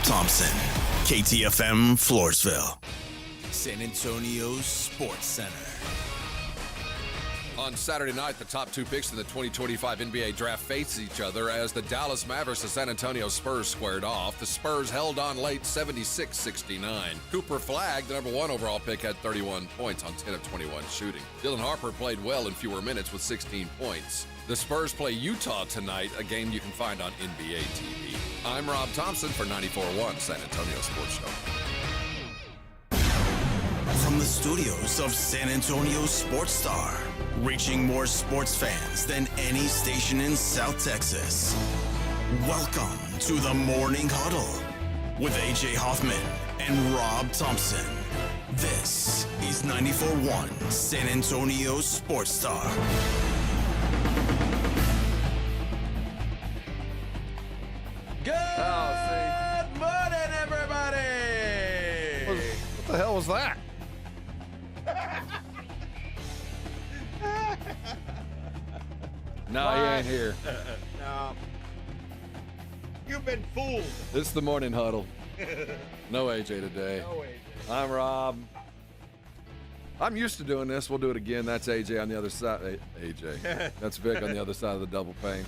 Thompson, KTFM Floresville, San Antonio's Sports Center. On Saturday night, the top two picks in the 2025 NBA draft faced each other as the Dallas Mavericks and San Antonio Spurs squared off. The Spurs held on late 76-69. Cooper Flagg, the number one overall pick, had 31 points on 10 of 21 shooting. Dylan Harper played well in fewer minutes with 16 points. The Spurs play Utah tonight, a game you can find on NBA TV. I'm Rob Thompson for 94.1 San Antonio Sports Show. From the studios of San Antonio Sports Star, reaching more sports fans than any station in South Texas. Welcome to the Morning Huddle with AJ Hoffman and Rob Thompson. This is 94.1 San Antonio Sports Star. Good morning, everybody! What the hell was that? No, he ain't here. No. You've been fooled. This is the Morning Huddle. No AJ today. No way. I'm Rob. I'm used to doing this. We'll do it again. That's AJ on the other side. AJ. That's Vic on the other side of the double pane.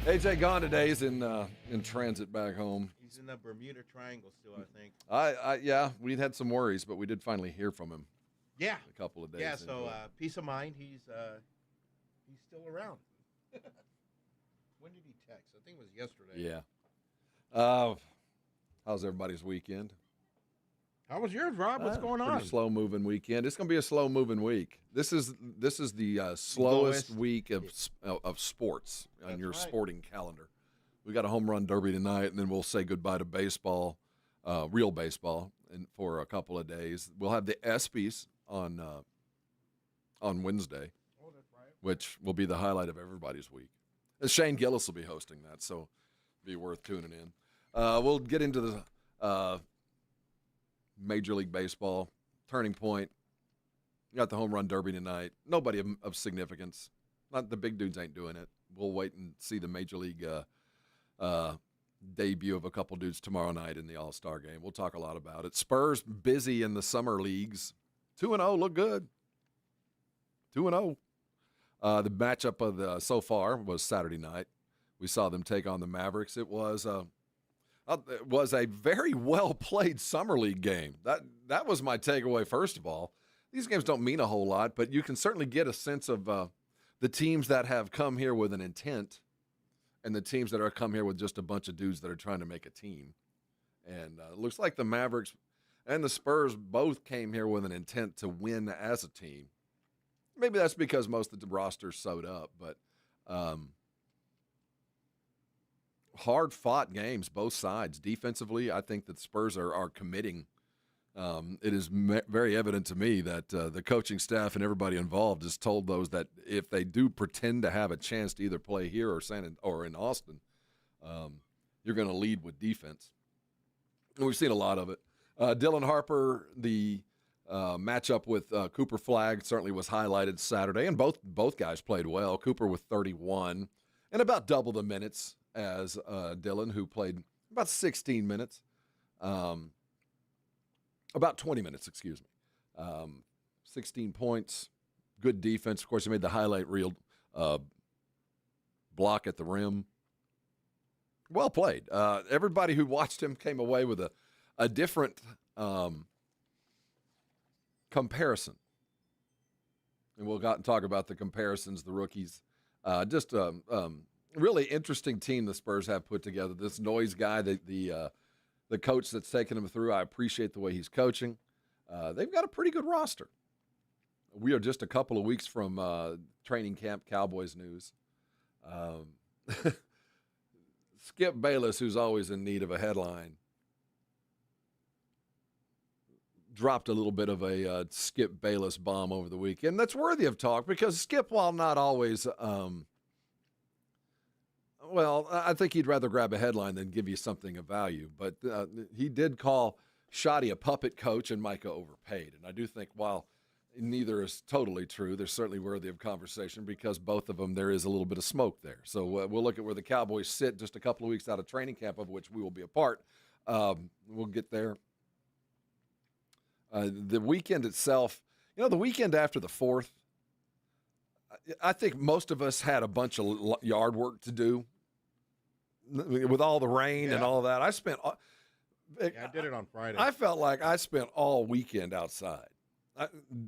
AJ gone today. He's in transit back home. He's in the Bermuda Triangle still, I think. Yeah, we had some worries, but we did finally hear from him. Yeah. A couple of days. Yeah. So peace of mind. He's still around. When did he text? I think it was yesterday. Yeah. How's everybody's weekend? How was yours, Rob? What's going on? Pretty slow-moving weekend. It's going to be a slow-moving week. This is the slowest week of sports on That's your right. sporting calendar. We got a home run derby tonight, and then we'll say goodbye to baseball, real baseball, and for a couple of days. We'll have the ESPYs on Wednesday, Oh, that's right. which will be the highlight of everybody's week. Shane Gillis will be hosting that, so it'll be worth tuning in. We'll get into the Major League Baseball turning point. You got the home run derby tonight. Nobody of significance. Not the big dudes ain't doing it. We'll wait and see the Major League debut of a couple dudes tomorrow night in the All-Star game. We'll talk a lot about it. Spurs busy in the summer leagues. 2-0, look good. 2-0. The matchup of the so far was Saturday night. We saw them take on the Mavericks. It was a very well played summer league game. That was my takeaway. First of all, these games don't mean a whole lot, but you can certainly get a sense of the teams that have come here with an intent, and the teams that are come here with just a bunch of dudes that are trying to make a team. And it looks like the Mavericks and the Spurs both came here with an intent to win as a team. Maybe that's because most of the roster's sewed up, but hard-fought games, both sides. Defensively, I think that Spurs are committing. It is very evident to me that the coaching staff and everybody involved has told those that if they do pretend to have a chance to either play here or in Austin, you're going to lead with defense. And we've seen a lot of it. Dylan Harper, the matchup with Cooper Flagg certainly was highlighted Saturday, and both guys played well. Cooper with 31 and about double the minutes as Dylan, who played about 16 minutes, about 20 minutes, 16 points, good defense. Of course, he made the highlight reel block at the rim. Well played. Everybody who watched him came away with a different comparison. And we'll talk about the comparisons, the rookies. Just really interesting team the Spurs have put together. This Noise guy, the coach that's taken them through, I appreciate the way he's coaching. They've got a pretty good roster. We are just a couple of weeks from training camp Cowboys news. Skip Bayless, who's always in need of a headline, dropped a little bit of a Skip Bayless bomb over the weekend. That's worthy of talk because Skip, while not always well, I think he'd rather grab a headline than give you something of value. But he did call Shoddy a puppet coach and Micah overpaid. And I do think while neither is totally true, they're certainly worthy of conversation because both of them, there is a little bit of smoke there. So we'll look at where the Cowboys sit just a couple of weeks out of training camp, of which we will be a part. We'll get there. The weekend itself, the weekend after the 4th, I think most of us had a bunch of yard work to do with all the rain and all that. I did it on Friday. I felt like I spent all weekend outside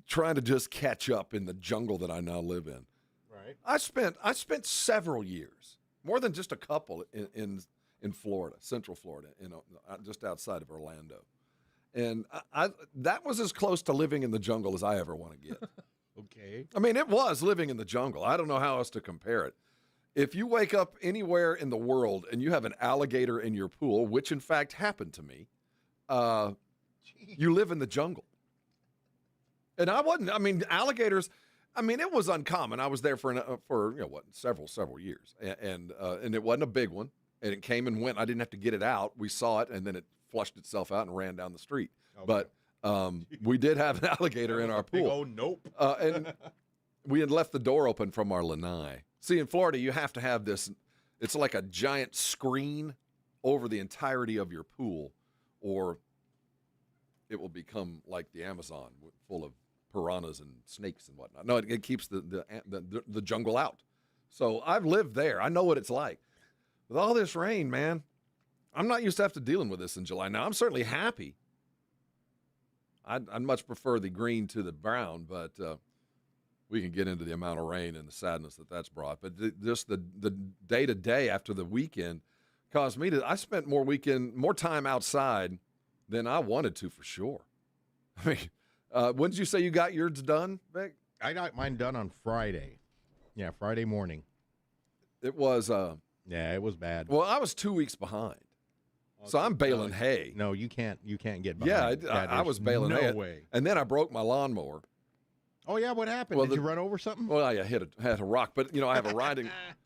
trying to just catch up in the jungle that I now live in. Right. I spent several years, more than just a couple, in Florida, Central Florida, just outside of Orlando. And that was as close to living in the jungle as I ever want to get. Okay. I mean, it was living in the jungle. I don't know how else to compare it. If you wake up anywhere in the world and you have an alligator in your pool, which in fact happened to me, you live in the jungle. And alligators, it was uncommon. I was there for several years. And it wasn't a big one. And it came and went. I didn't have to get it out. We saw it, and then it flushed itself out and ran down the street. Okay. But we did have an alligator in our pool. Oh, nope. And we had left the door open from our lanai. See, in Florida, you have to have this. It's like a giant screen over the entirety of your pool, or it will become like the Amazon, full of piranhas and snakes and whatnot. No, it keeps the jungle out. So I've lived there. I know what it's like. With all this rain, man, I'm not used to have to dealing with this in July. Now, I'm certainly happy. I'd much prefer the green to the brown, but we can get into the amount of rain and the sadness that's brought. But just the day-to-day after the weekend caused me I spent more time outside than I wanted to, for sure. I mean, when did you say you got yours done, Vic? I got mine done on Friday. Yeah, Friday morning. It was yeah, it was bad. Well, I was 2 weeks behind. So I'm baling hay. No, you can't get behind. Yeah, I was baling hay. No way. And then I broke my lawnmower. Oh yeah, what happened? Did you run over something? Well, I had a rock, but I have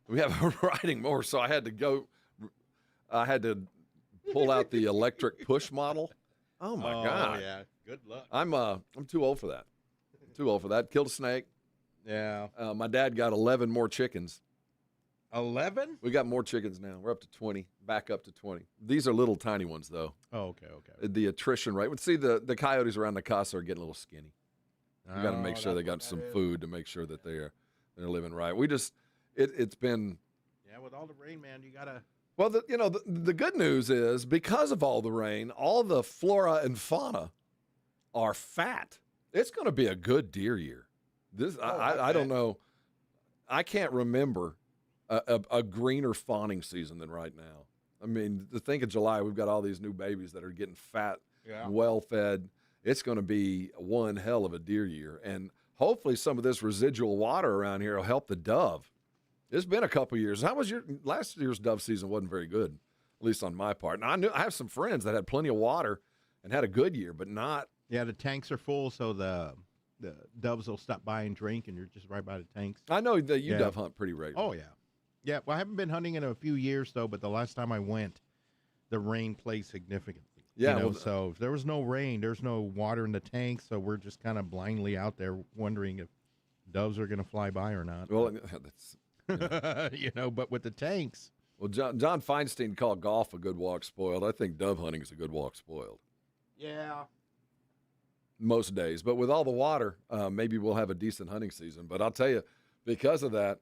we have a riding mower, so I had to pull out the electric push model. Oh my God. Yeah. Good luck. I'm too old for that. Killed a snake. Yeah. My dad got 11 more chickens. 11? We got more chickens now. We're up to 20, back up to 20. These are little tiny ones, though. Oh, okay. The attrition rate. See, the coyotes around the casa are getting a little skinny. You got to make sure they got some food to make sure that they're living right. It's been. Yeah, with all the rain, man, you got to. Well, the good news is, because of all the rain, all the flora and fauna are fat. It's going to be a good deer year. I don't know. I can't remember a greener fawning season than right now. I mean, to think of July, we've got all these new babies that are getting fat, well fed. It's going to be one hell of a deer year, and hopefully some of this residual water around here will help the dove. It's been a couple years. How was last year's dove season? Wasn't very good, at least on my part. And I have some friends that had plenty of water and had a good year, but not. Yeah, the tanks are full, so the doves will stop by and drink, and you're just right by the tanks. I know that you dove hunt pretty regularly. Oh yeah. Yeah, well, I haven't been hunting in a few years, though, but the last time I went, the rain played significantly. Yeah. So if there was no rain, there's no water in the tanks, so we're just kind of blindly out there wondering if doves are going to fly by or not. Well, that's... but with the tanks. Well, John Feinstein called golf a good walk spoiled. I think dove hunting is a good walk spoiled. Yeah. Most days. But with all the water, maybe we'll have a decent hunting season. But I'll tell you, because of that,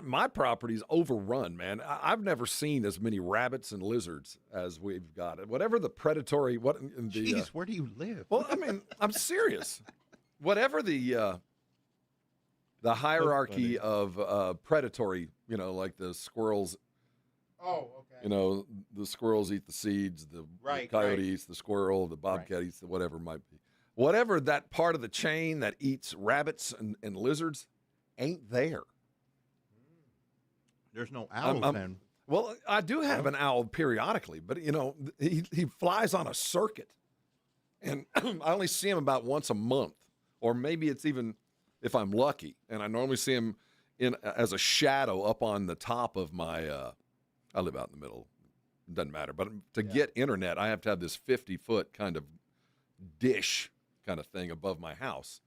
my property's overrun, man. I've never seen as many rabbits and lizards as we've got. Whatever the predatory, Jeez, where do you live? Well, I mean, I'm serious. Whatever the hierarchy of predatory, like the squirrels. Oh, okay. The squirrels eat the seeds, the coyote eats the squirrel, the bobcat eats the whatever it might be. Whatever that part of the chain that eats rabbits and lizards ain't there. There's no owls then. Well, I do have an owl periodically, but, he flies on a circuit. And I only see him about once a month. Or maybe it's even if I'm lucky. And I normally see him as a shadow up on the top of my I live out in the middle. It doesn't matter. But to get internet, I have to have this 50-foot kind of dish kind of thing above my house.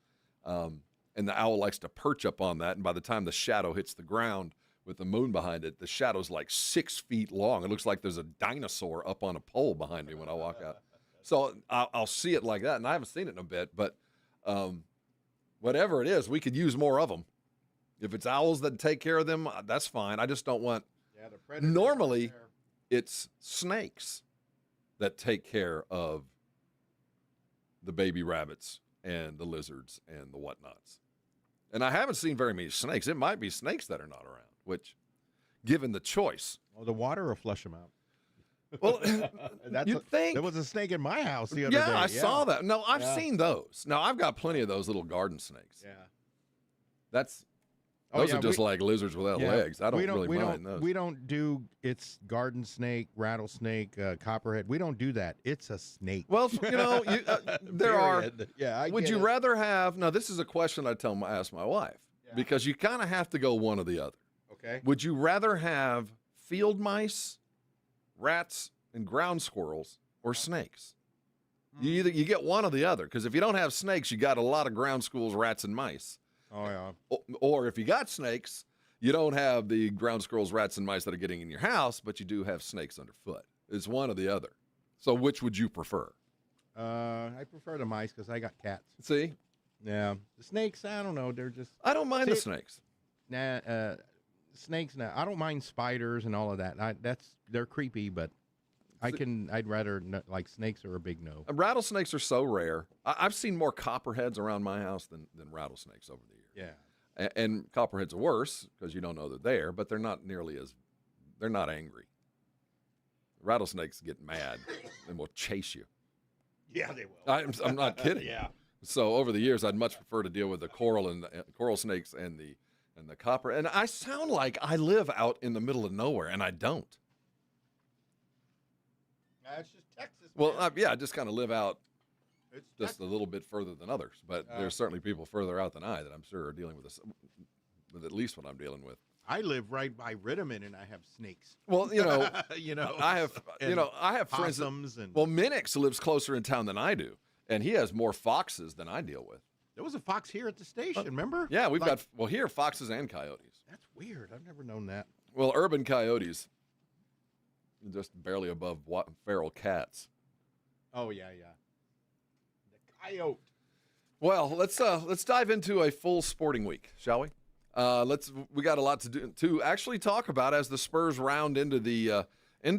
And the owl likes to perch up on that. And by the time the shadow hits the ground, with the moon behind it, the shadow's like 6 feet long. It looks like there's a dinosaur up on a pole behind me when I walk out. So I'll see it like that, and I haven't seen it in a bit. But whatever it is, we could use more of them. If it's owls that take care of them, that's fine. I just don't want. Yeah, the predators Normally, are there. it's snakes that take care of the baby rabbits and the lizards and the whatnots. And I haven't seen very many snakes. It might be snakes that are not around, which, given the choice. Well, the water will flush them out. Well, you'd think. There was a snake in my house the other day. Yeah, I saw that. No, I've Yeah. seen those. Now, I've got plenty of those little garden snakes. Yeah. Those are just like lizards without legs. I don't really mind those. We don't do it's garden snake, rattlesnake, copperhead. We don't do that. It's a snake. Well, there are. Period. Yeah, Would you rather have? Now, this is a question I ask my wife because you kind of have to go one or the other. Okay. Would you rather have field mice, rats, and ground squirrels, or snakes? You get one or the other, because if you don't have snakes, you got a lot of ground squirrels, rats, and mice. Oh yeah. Or if you got snakes, you don't have the ground squirrels, rats, and mice that are getting in your house, but you do have snakes underfoot. It's one or the other. So which would you prefer? I prefer the mice because I got cats. See? Yeah. The snakes, I don't know. They're just I don't mind the snakes. snakes. Now I don't mind spiders and all of that. They're creepy, but I'd rather like snakes are a big no. Rattlesnakes are so rare. I've seen more copperheads around my house than rattlesnakes over the years. Yeah. And copperheads are worse because you don't know they're there, but they're not they're not angry. Rattlesnakes get mad and will chase you. Yeah, they will. I'm not kidding. Yeah. So over the years, I'd much prefer to deal with the coral snakes and the copper. And I sound like I live out in the middle of nowhere, and I don't. It's just Texas. Well, man. I just kind of live out It's just a little bit further than others. But there's certainly people further out than I that I'm sure are dealing with this, with at least what I'm dealing with. I live right by Ritterman, and I have snakes. Well, I have friends. Possums and Well, Minix lives closer in town than I do, and he has more foxes than I deal with. there was a fox here at the station. Remember? Yeah, we've got here foxes and coyotes. That's weird. I've never known that. Well, urban coyotes, just barely above feral cats. Oh yeah. The coyote. Well, let's dive into a full sporting week, shall we? We got a lot to actually talk about as the Spurs round into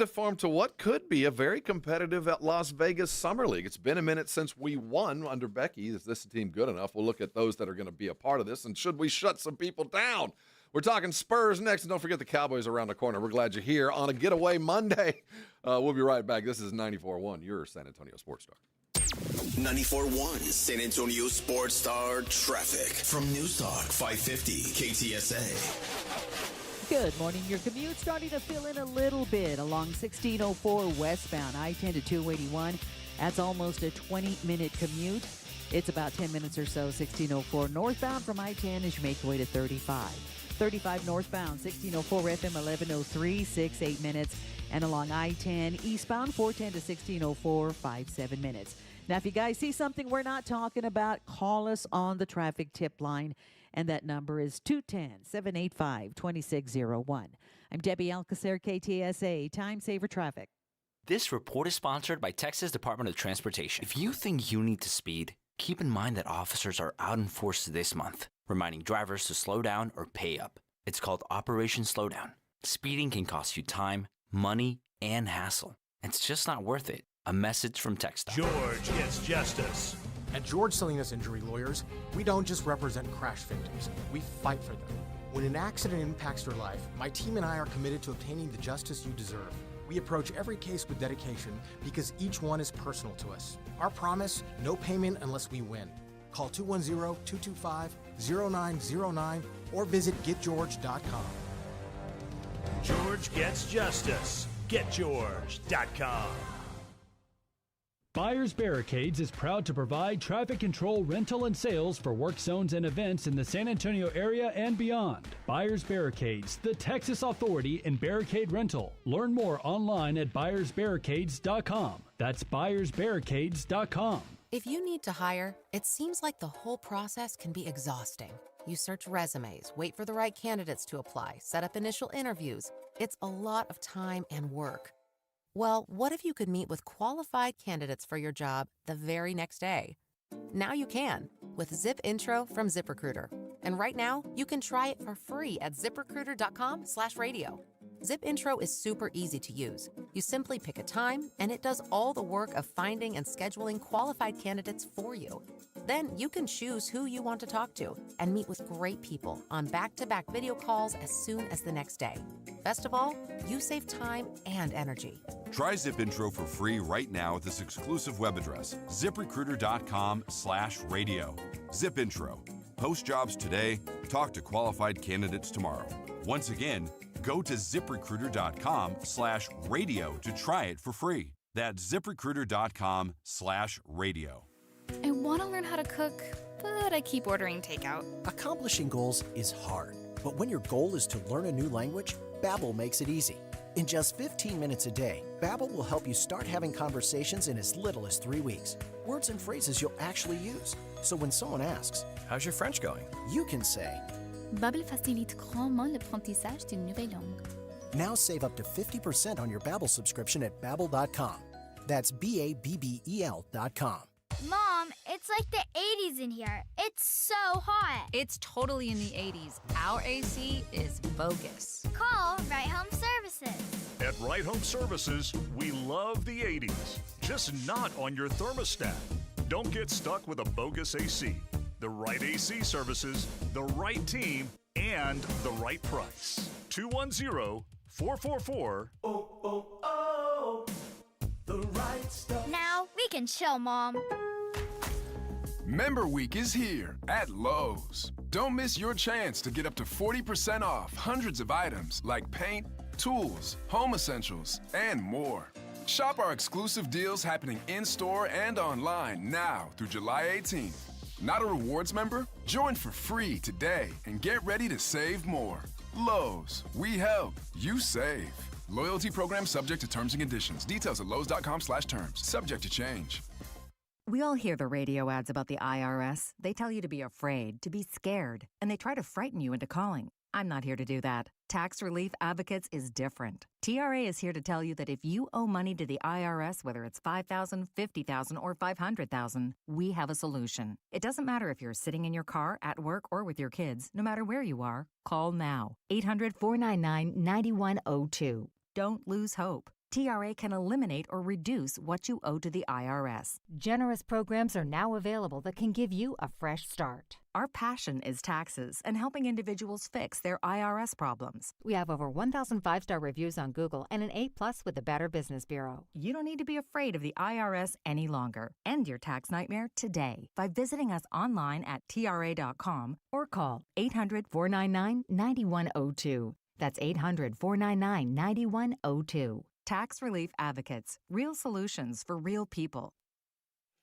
form to what could be a very competitive Las Vegas Summer League. It's been a minute since we won under Becky. Is this team good enough? We'll look at those that are going to be a part of this, and should we shut some people down? We're talking Spurs next, and don't forget the Cowboys around the corner. We're glad you're here on a Getaway Monday. We'll be right back. This is 94.1, your San Antonio Sports Star. 94.1 San Antonio Sports Star traffic from News Talk 550 KTSA. Good morning. Your commute starting to fill in a little bit along 1604 westbound I-10 to 281. That's almost a 20-minute commute. It's about 10 minutes or so. 1604 northbound from I-10 as you make your way to 35. 35 northbound, 1604 FM 1103, 6-8 minutes. And along I-10 eastbound, 410 to 1604, 5-7 minutes. Now, if you guys see something we're not talking about, call us on the traffic tip line, and that number is 210-785-2601. I'm Debbie Alcacer, KTSA, Time Saver Traffic. This report is sponsored by Texas Department of Transportation. If you think you need to speed, keep in mind that officers are out in force this month, reminding drivers to slow down or pay up. It's called Operation Slowdown. Speeding can cost you time, money, and hassle. It's just not worth it. A message from TxDOT. George gets justice. At George Salinas Injury Lawyers, we don't just represent crash victims, we fight for them. When an accident impacts your life, my team and I are committed to obtaining the justice you deserve. We approach every case with dedication because each one is personal to us. Our promise, no payment unless we win. Call 210-225-0909 or visit getgeorge.com. George gets justice. GetGeorge.com. Buyers Barricades is proud to provide traffic control, rental, and sales for work zones and events in the San Antonio area and beyond. Buyers Barricades, the Texas authority in barricade rental. Learn more online at buyersbarricades.com. That's buyersbarricades.com. If you need to hire, it seems like the whole process can be exhausting. You search resumes, wait for the right candidates to apply, set up initial interviews. It's a lot of time and work. Well, what if you could meet with qualified candidates for your job the very next day? Now you can with Zip Intro from ZipRecruiter. And right now, you can try it for free at ziprecruiter.com/radio. Zip Intro is super easy to use. You simply pick a time, and it does all the work of finding and scheduling qualified candidates for you. Then you can choose who you want to talk to and meet with great people on back-to-back video calls as soon as the next day. Best of all, you save time and energy. Try Zip Intro for free right now at this exclusive web address, ziprecruiter.com/radio. Zip Intro. Post jobs today, talk to qualified candidates tomorrow. Once again, go to ziprecruiter.com/radio to try it for free. That's ziprecruiter.com/radio. I want to learn how to cook, but I keep ordering takeout. Accomplishing goals is hard, but when your goal is to learn a new language, Babbel makes it easy. In just 15 minutes a day, Babbel will help you start having conversations in as little as 3 weeks. Words and phrases you'll actually use. So when someone asks, "How's your French going?" you can say, Babbel facilite grandement l'apprentissage d'une nouvelle langue. Now save up to 50% on your Babbel subscription at Babbel.com. That's BABBEL.com. Mom, it's like the 80s in here. It's so hot. It's totally in the 80s. Our AC is bogus. Call Right Home Services. At Right Home Services, we love the 80s, just not on your thermostat. Don't get stuck with a bogus AC. The right AC services, the right team, and the right price. 210-444. The right stuff. Now we can chill, Mom. Member Week is here at Lowe's. Don't miss your chance to get up to 40% off hundreds of items like paint, tools, home essentials, and more. Shop our exclusive deals happening in-store and online now through July 18th. Not a rewards member? Join for free today and get ready to save more. Lowe's, we help, you save. Loyalty program subject to terms and conditions. Details at lowes.com/terms. Subject to change. We all hear the radio ads about the IRS. They tell you to be afraid, to be scared, and they try to frighten you into calling. I'm not here to do that. Tax Relief Advocates is different. TRA is here to tell you that if you owe money to the IRS, whether it's $5,000, $50,000, or $500,000, we have a solution. It doesn't matter if you're sitting in your car, at work, or with your kids. No matter where you are, call now. 800-499-9102. Don't lose hope. TRA can eliminate or reduce what you owe to the IRS. Generous programs are now available that can give you a fresh start. Our passion is taxes and helping individuals fix their IRS problems. We have over 1,000 5-star reviews on Google and an A+ with the Better Business Bureau. You don't need to be afraid of the IRS any longer. End your tax nightmare today by visiting us online at TRA.com or call 800-499-9102. That's 800-499-9102. Tax Relief Advocates. Real solutions for real people.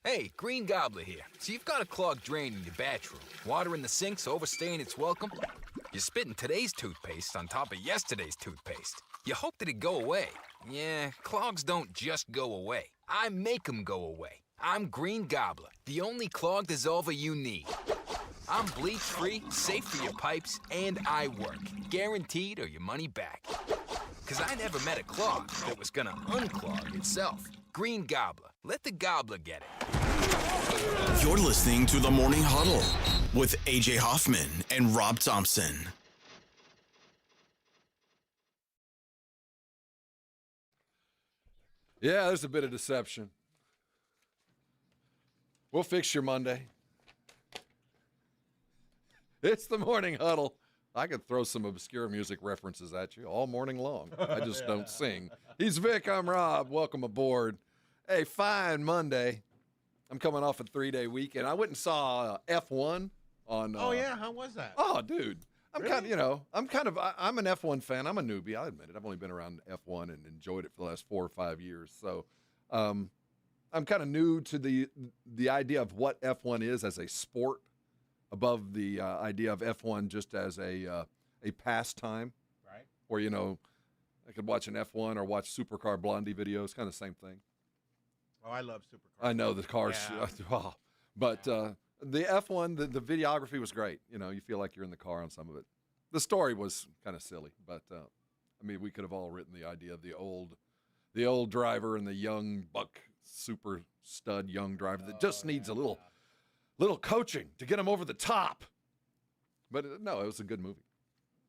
Hey, Green Gobbler here. So you've got a clogged drain in your bathroom. Water in the sink's overstaying its welcome. You're spitting today's toothpaste on top of yesterday's toothpaste. You hope that it go away. Yeah, clogs don't just go away. I make them go away. I'm Green Gobbler, the only clog dissolver you need. I'm bleach-free, safe for your pipes, and I work. Guaranteed or your money back. Because I never met a clog that was gonna unclog itself. Green Gobbler. Let the gobbler get it. You're listening to the Morning Huddle with AJ Hoffman and Rob Thompson. Yeah, there's a bit of deception. We'll fix your Monday. It's the Morning Huddle. I could throw some obscure music references at you all morning long. I just don't sing. He's Vic, I'm Rob. Welcome aboard. Hey, fine Monday. I'm coming off a 3-day weekend. I went and saw F1 on. Oh yeah, how was that? Oh, dude, I'm Really? I'm an F1 fan. I'm a newbie. I admit it. I've only been around F1 and enjoyed it for the last 4 or 5 years. So, I'm kind of new to the idea of what F1 is as a sport, above the idea of F1 just as a pastime. Right. Or I could watch an F1 or watch Supercar Blondie videos. Kind of the same thing. Oh, I love supercars. I know the cars. Yeah. Wow. But The F1, the videography was great. You know, you feel like you're in the car on some of it. The story was kind of silly, but I mean, we could have all written the idea of the old driver and the young buck super stud young driver that just needs a little coaching to get him over the top. But no, it was a good movie.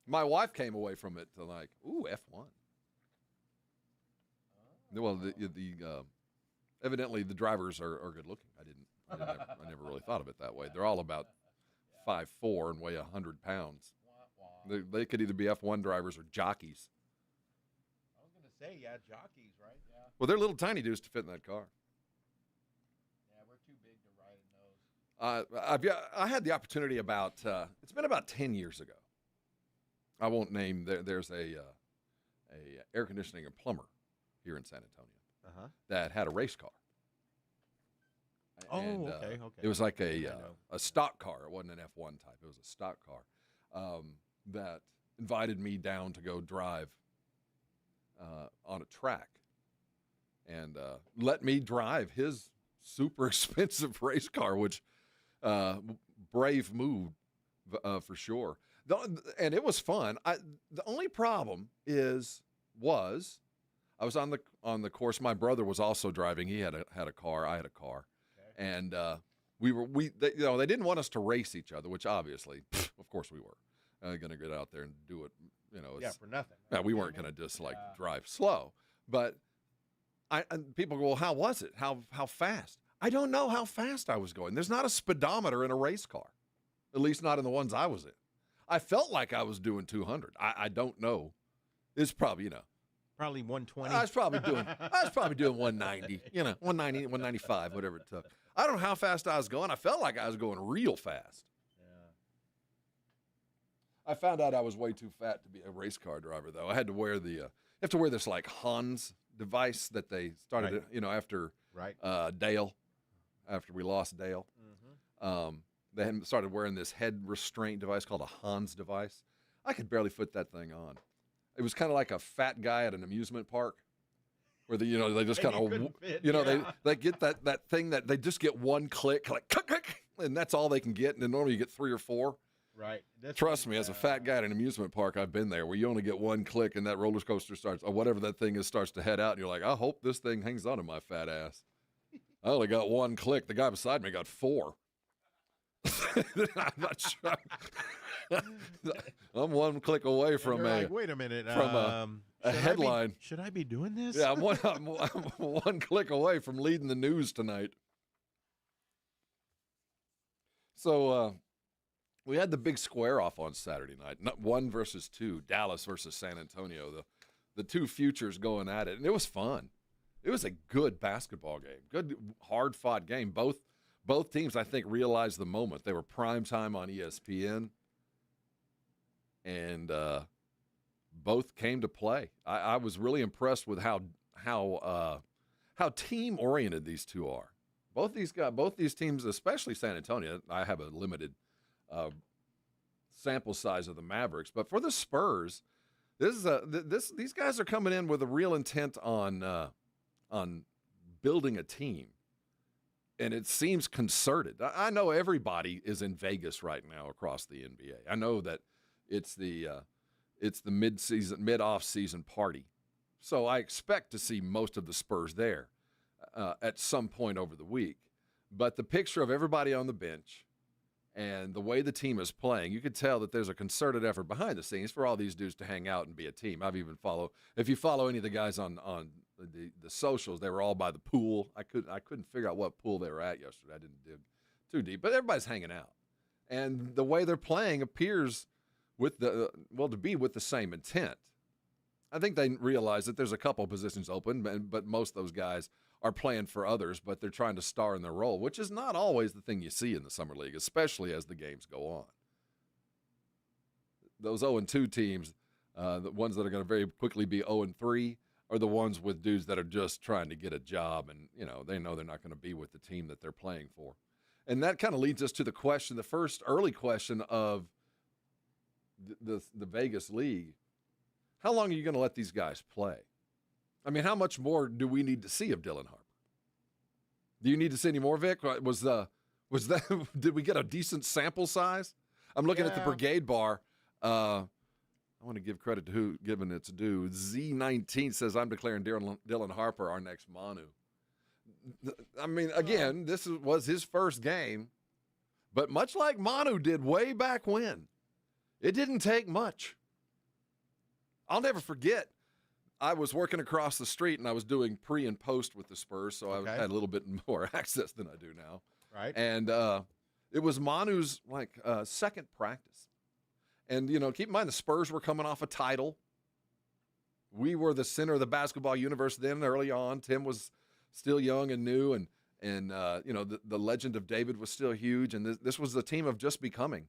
My wife came away from it to like, ooh, F1. Well, evidently the drivers are good looking. I never really thought of it that way. They're all about 5'4" and weigh 100 pounds. They could either be F1 drivers or jockeys. I was going to say, yeah, jockeys, right? Yeah. Well, they're little tiny dudes to fit in that car. Yeah, we're too big to ride in those. I had the opportunity it's been about 10 years ago. I won't name, there's a air conditioning and plumber here in San Antonio that had a race car. Oh, and, okay. It was like a stock car. It wasn't an F1 type. It was a stock car that invited me down to go drive on a track and let me drive his super expensive race car, which brave move for sure. And it was fun. The only problem was I was on the course. My brother was also driving. He had a car. I had a car. And they didn't want us to race each other, which obviously, of course we were going to get out there and do it, for nothing. Right? Yeah, we weren't going to just drive slow. But people go, well, how was it? How fast? I don't know how fast I was going. There's not a speedometer in a race car, at least not in the ones I was in. I felt like I was doing 200. I don't know. It's probably, Probably 120. I was probably doing 190, 190, 195, whatever it took. I don't know how fast I was going. I felt like I was going real fast. Yeah. I found out I was way too fat to be a race car driver, though. I had to wear this like Hans device that they started, after Dale, after we lost Dale. Mm-hmm. They had started wearing this head restraint device called a Hans device. I could barely put that thing on. It was kind of like a fat guy at an amusement park where they just kind of, they get that thing that they just get one click, like, click, and that's all they can get. And then normally you get 3 or 4. Right. Trust me, as a fat guy at an amusement park, I've been there where you only get one click and that roller coaster starts, or whatever that thing is, starts to head out. And you're like, I hope this thing hangs on to my fat ass. I only got one click. The guy beside me got 4. I'm not sure. I'm one click away from wait a minute. From a headline. Should I be doing this? Yeah, I'm one click away from leading the news tonight. So we had the big square off on Saturday night. Not 1 versus 2, Dallas versus San Antonio. The two futures going at it, and it was fun. It was a good basketball game. Good, hard-fought game. Both teams, I think, realized the moment. They were prime time on ESPN, and both came to play. I was really impressed with how team-oriented these two are. Both these teams, especially San Antonio. I have a limited sample size of the Mavericks, but for the Spurs, these guys are coming in with a real intent on building a team. And it seems concerted. I know everybody is in Vegas right now across the NBA. I know that it's the mid-off season party. So I expect to see most of the Spurs there at some point over the week. But the picture of everybody on the bench and the way the team is playing, you could tell that there's a concerted effort behind the scenes for all these dudes to hang out and be a team. If you follow any of the guys on the socials, they were all by the pool. I couldn't figure out what pool they were at yesterday. I didn't dig too deep, but everybody's hanging out, and the way they're playing appears to be with the same intent. I think they realize that there's a couple positions open, but most of those guys are playing for others, but they're trying to star in their role, which is not always the thing you see in the summer league, especially as the games go on. Those 0-2 teams, the ones that are going to very quickly be 0-3. Are the ones with dudes that are just trying to get a job, and they know they're not going to be with the team that they're playing for. And that kind of leads us to the first early question of the Vegas League. How long are you going to let these guys play? I mean, how much more do we need to see of Dylan Harper? Do you need to see any more, Vic? Was Was that? Did we get a decent sample size? I'm looking at the Brigade Bar. I want to give credit to who given its due. Z19 says, I'm declaring Dylan Harper our next Manu. I mean, again, this was his first game, but much like Manu did way back when, it didn't take much. I'll never forget, I was working across the street and I was doing pre and post with the Spurs, so I had a little bit more access than I do now. Right. And it was Manu's second practice. And, keep in mind the Spurs were coming off a title. We were the center of the basketball universe then early on. Tim was still young and new, and the legend of David was still huge, and this was the team of just becoming.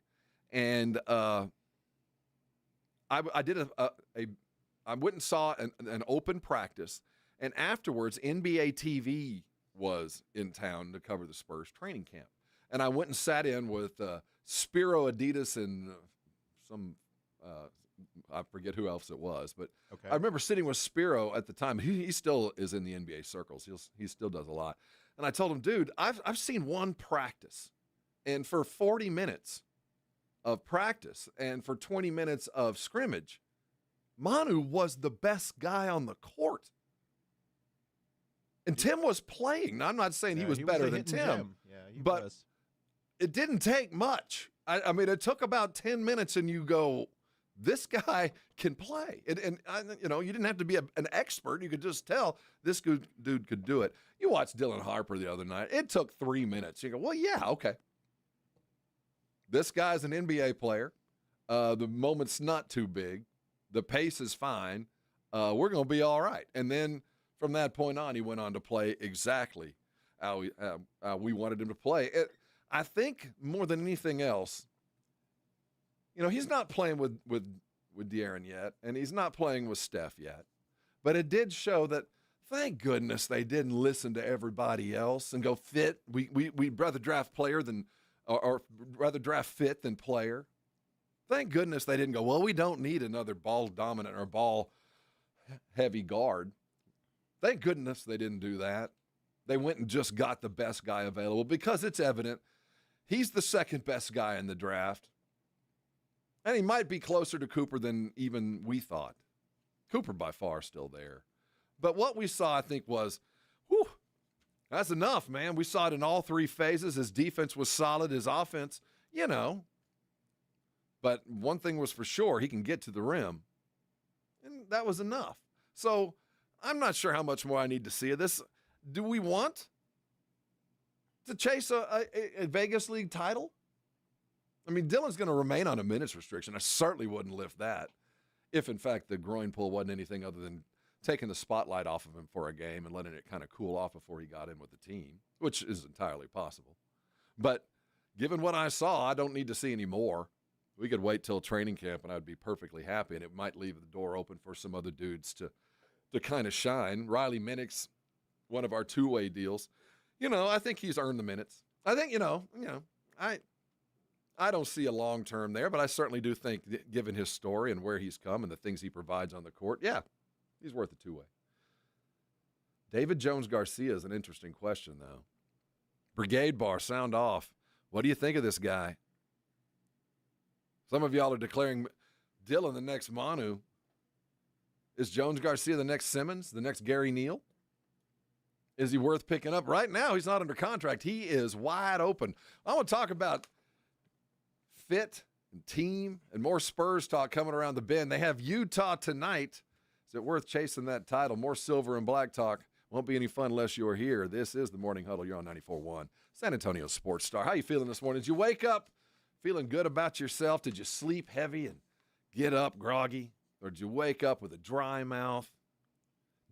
And I went and saw an open practice, and afterwards NBA TV was in town to cover the Spurs training camp. And I went and sat in with Spiro Adidas and some I forget who else it was, but I remember sitting with Spiro at the time. He still is in the NBA circles. He still does a lot. And I told him, dude, I've seen one practice, and for 40 minutes of practice and for 20 minutes of scrimmage, Manu was the best guy on the court. And Tim was playing. Now, I'm not saying he was better than Tim, but it didn't take much. I mean, it took about 10 minutes, and you go, this guy can play. And you didn't have to be an expert. You could just tell this dude could do it. You watched Dylan Harper the other night. It took 3 minutes. You go, well, yeah, okay. This guy's an NBA player. The moment's not too big. The pace is fine. We're going to be all right. And then from that point on, he went on to play exactly how we wanted him to play. I think more than anything else, he's not playing with De'Aaron yet, and he's not playing with Steph yet. But it did show that, thank goodness they didn't listen to everybody else and go fit. We'd rather draft player than, or rather draft fit than player. Thank goodness they didn't go, well, we don't need another ball-dominant or ball-heavy guard. Thank goodness they didn't do that. They went and just got the best guy available because it's evident he's the second best guy in the draft. And he might be closer to Cooper than even we thought. Cooper by far still there. But what we saw, I think, was, whew, that's enough, man. We saw it in all three phases. His defense was solid. His offense, But one thing was for sure, he can get to the rim. And that was enough. So I'm not sure how much more I need to see of this. Do we want to chase a Vegas League title? I mean, Dylan's going to remain on a minutes restriction. I certainly wouldn't lift that if, in fact, the groin pull wasn't anything other than taking the spotlight off of him for a game and letting it kind of cool off before he got in with the team, which is entirely possible. But given what I saw, I don't need to see any more. We could wait till training camp, and I'd be perfectly happy, and it might leave the door open for some other dudes to kind of shine. Riley Minnick's one of our two-way deals. I think he's earned the minutes. I think, I don't see a long-term there, but I certainly do think, given his story and where he's come and the things he provides on the court, yeah, he's worth a two-way. David Jones-Garcia is an interesting question, though. Brigade Bar, sound off. What do you think of this guy? Some of y'all are declaring Dylan the next Manu. Is Jones-Garcia the next Simmons, the next Gary Neal? Is he worth picking up? Right now, he's not under contract. He is wide open. I want to talk about fit and team and more Spurs talk coming around the bend. They have Utah tonight. Is it worth chasing that title? More silver and black talk. Won't be any fun unless you're here. This is the Morning Huddle. You're on 94.1, San Antonio Sports Star. How you feeling this morning? Did you wake up feeling good about yourself? Did you sleep heavy and get up groggy? Or did you wake up with a dry mouth?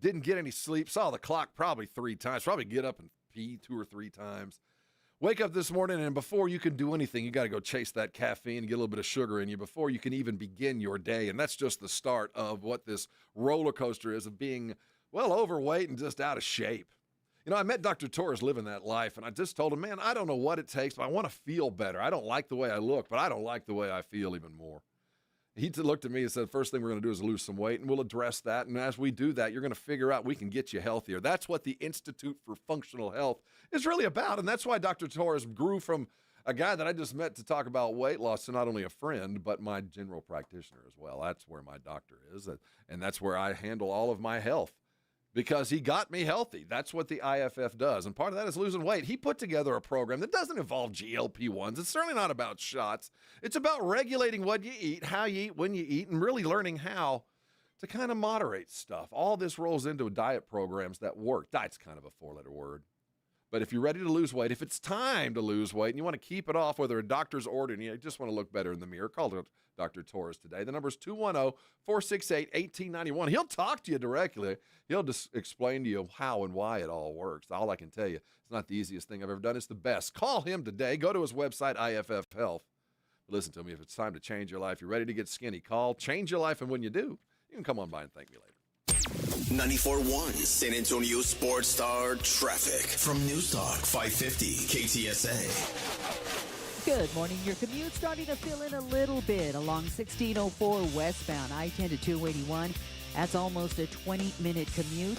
Didn't get any sleep? Saw the clock probably 3 times. Probably get up and pee 2 or 3 times. Wake up this morning, and before you can do anything, you got to go chase that caffeine and get a little bit of sugar in you before you can even begin your day. And that's just the start of what this roller coaster is of being, well, overweight and just out of shape. I met Dr. Torres living that life, and I just told him, man, I don't know what it takes, but I want to feel better. I don't like the way I look, but I don't like the way I feel even more. He looked at me and said, first thing we're going to do is lose some weight, and we'll address that. And as we do that, you're going to figure out we can get you healthier. That's what the Institute for Functional Health is really about. And that's why Dr. Torres grew from a guy that I just met to talk about weight loss to not only a friend, but my general practitioner as well. That's where my doctor is. And that's where I handle all of my health, because he got me healthy. That's what the IFF does. And part of that is losing weight. He put together a program that doesn't involve GLP-1s. It's certainly not about shots. It's about regulating what you eat, how you eat, when you eat, and really learning how to kind of moderate stuff. All this rolls into diet programs that work. Diet's kind of a four-letter word. But if you're ready to lose weight, if it's time to lose weight and you want to keep it off, whether a doctor's ordering you just want to look better in the mirror, call Dr. Torres today. The number is 210-468-1891. He'll talk to you directly. He'll just explain to you how and why it all works. All I can tell you, it's not the easiest thing I've ever done. It's the best. Call him today. Go to his website, IFF Health. Listen to me, if it's time to change your life, you're ready to get skinny, call. Change your life, and when you do, you can come on by and thank me later. 94.1 San Antonio Sports Star traffic from News Talk 550 KTSA. Good morning. Your commute starting to fill in a little bit along 1604 westbound, I-10 to 281. That's almost a 20-minute commute.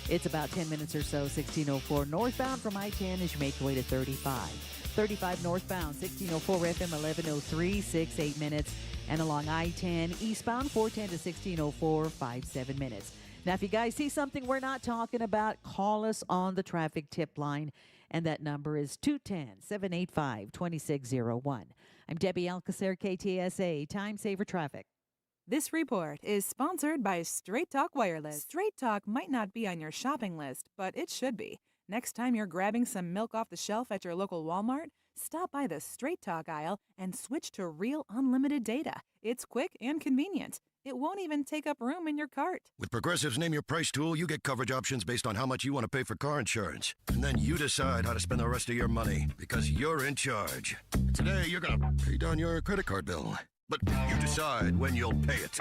It's about 10 minutes or so, 1604 northbound from I-10 as you make your way to 35. 35 northbound, 1604 FM 1103, 6-8 minutes. And along I-10 eastbound, 410 to 1604, 5-7 minutes. Now, if you guys see something we're not talking about, call us on the traffic tip line, and that number is 210-785-2601. I'm Debbie Alcacer, KTSA, Time Saver Traffic. This report is sponsored by Straight Talk Wireless. Straight Talk might not be on your shopping list, but it should be. Next time you're grabbing some milk off the shelf at your local Walmart, stop by the Straight Talk aisle and switch to real unlimited data. It's quick and convenient. It won't even take up room in your cart. With Progressive's Name Your Price tool, you get coverage options based on how much you want to pay for car insurance. And then you decide how to spend the rest of your money, because you're in charge. Today, you're going to pay down your credit card bill. But you decide when you'll pay it.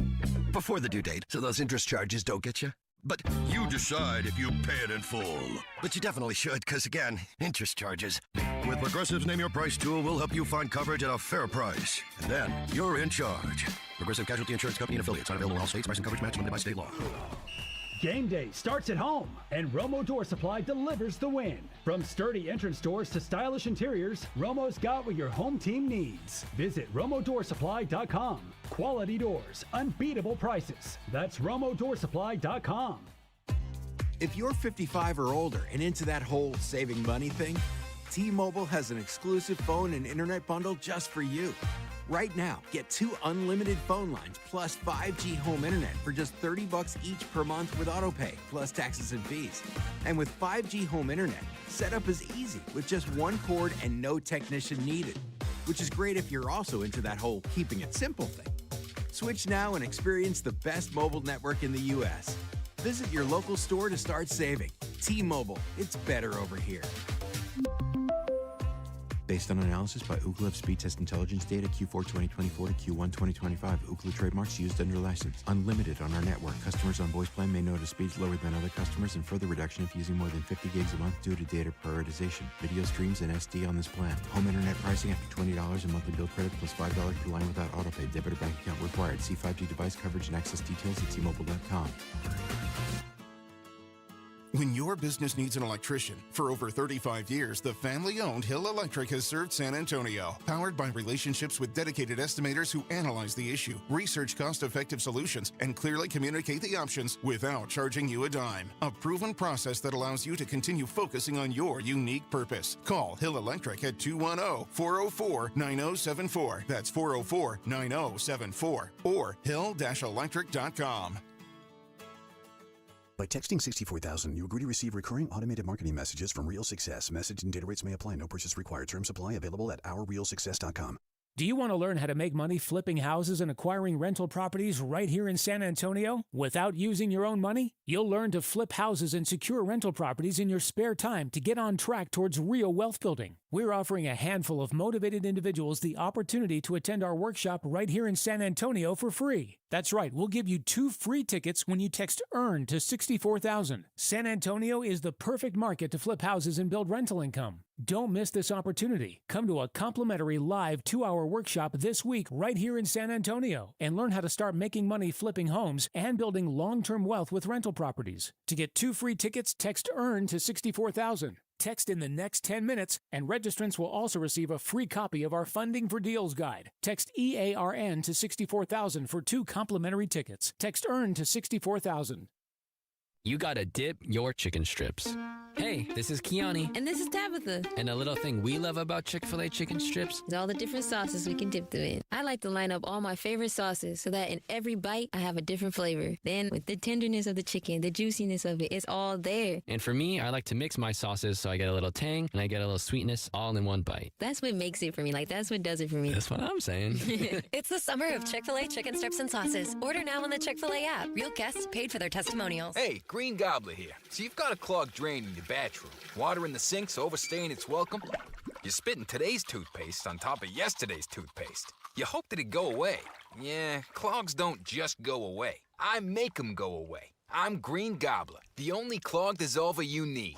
Before the due date, so those interest charges don't get you. But you decide if you pay it in full. But you definitely should, because again, interest charges. With Progressive's Name Your Price tool, we'll help you find coverage at a fair price. And then you're in charge. Progressive Casualty Insurance Company and affiliates. Not available in all states. Price and coverage match limited by state law. Game day starts at home, and Romo Door Supply delivers the win. From sturdy entrance doors to stylish interiors, Romo's got what your home team needs. Visit RomoDoorSupply.com. Quality doors, unbeatable prices. That's RomoDoorSupply.com. If you're 55 or older and into that whole saving money thing, T-Mobile has an exclusive phone and internet bundle just for you. Right now, get 2 unlimited phone lines plus 5G home internet for just $30 each per month with AutoPay, plus taxes and fees. And with 5G home internet, setup is easy with just one cord and no technician needed, which is great if you're also into that whole keeping it simple thing. Switch now and experience the best mobile network in the U.S. Visit your local store to start saving. T-Mobile, it's better over here. Based on analysis by Ookla Speed Test Intelligence data Q4 2024 to Q1 2025, Ookla trademarks used under license. Unlimited on our network. Customers on voice plan may notice speeds lower than other customers, and further reduction if using more than 50 gigs a month due to data prioritization. Video streams and SD on this plan. Home internet pricing after $20 in monthly bill credit plus $5 per line without autopay. Debit or bank account required. See 5G device coverage and access details at T-Mobile.com. When your business needs an electrician, for over 35 years, the family-owned Hill Electric has served San Antonio. Powered by relationships with dedicated estimators who analyze the issue, research cost-effective solutions, and clearly communicate the options without charging you a dime. A proven process that allows you to continue focusing on your unique purpose. Call Hill Electric at 210-404-9074. That's 404-9074. Or hill-electric.com. By texting 64,000, you agree to receive recurring automated marketing messages from Real Success. Message and data rates may apply. No purchase required. Terms apply. Available at ourrealsuccess.com. Do you want to learn how to make money flipping houses and acquiring rental properties right here in San Antonio without using your own money? You'll learn to flip houses and secure rental properties in your spare time to get on track towards real wealth building. We're offering a handful of motivated individuals the opportunity to attend our workshop right here in San Antonio for free. That's right, we'll give you 2 free tickets when you text EARN to 64,000. San Antonio is the perfect market to flip houses and build rental income. Don't miss this opportunity. Come to a complimentary live 2-hour workshop this week right here in San Antonio and learn how to start making money flipping homes and building long-term wealth with rental properties. To get 2 free tickets, text EARN to 64,000. Text in the next 10 minutes, and registrants will also receive a free copy of our Funding for Deals guide. Text EARN to 64,000 for 2 complimentary tickets. Text EARN to 64,000. You gotta dip your chicken strips. Hey, this is Kiani. And this is Tabitha. And a little thing we love about Chick-fil-A chicken strips is all the different sauces we can dip them in. I like to line up all my favorite sauces so that in every bite, I have a different flavor. Then, with the tenderness of the chicken, the juiciness of it, it's all there. And for me, I like to mix my sauces so I get a little tang and I get a little sweetness all in one bite. That's what makes it for me. Like, that's what does it for me. That's what I'm saying. It's the summer of Chick-fil-A chicken strips and sauces. Order now on the Chick-fil-A app. Real guests paid for their testimonials. Hey, Green Gobbler here. So you've got a clogged drain in your bathroom. Water in the sink's overstaying its welcome. You're spitting today's toothpaste on top of yesterday's toothpaste. You hope that it go away. Yeah, clogs don't just go away. I make them go away. I'm Green Gobbler, the only clog dissolver you need.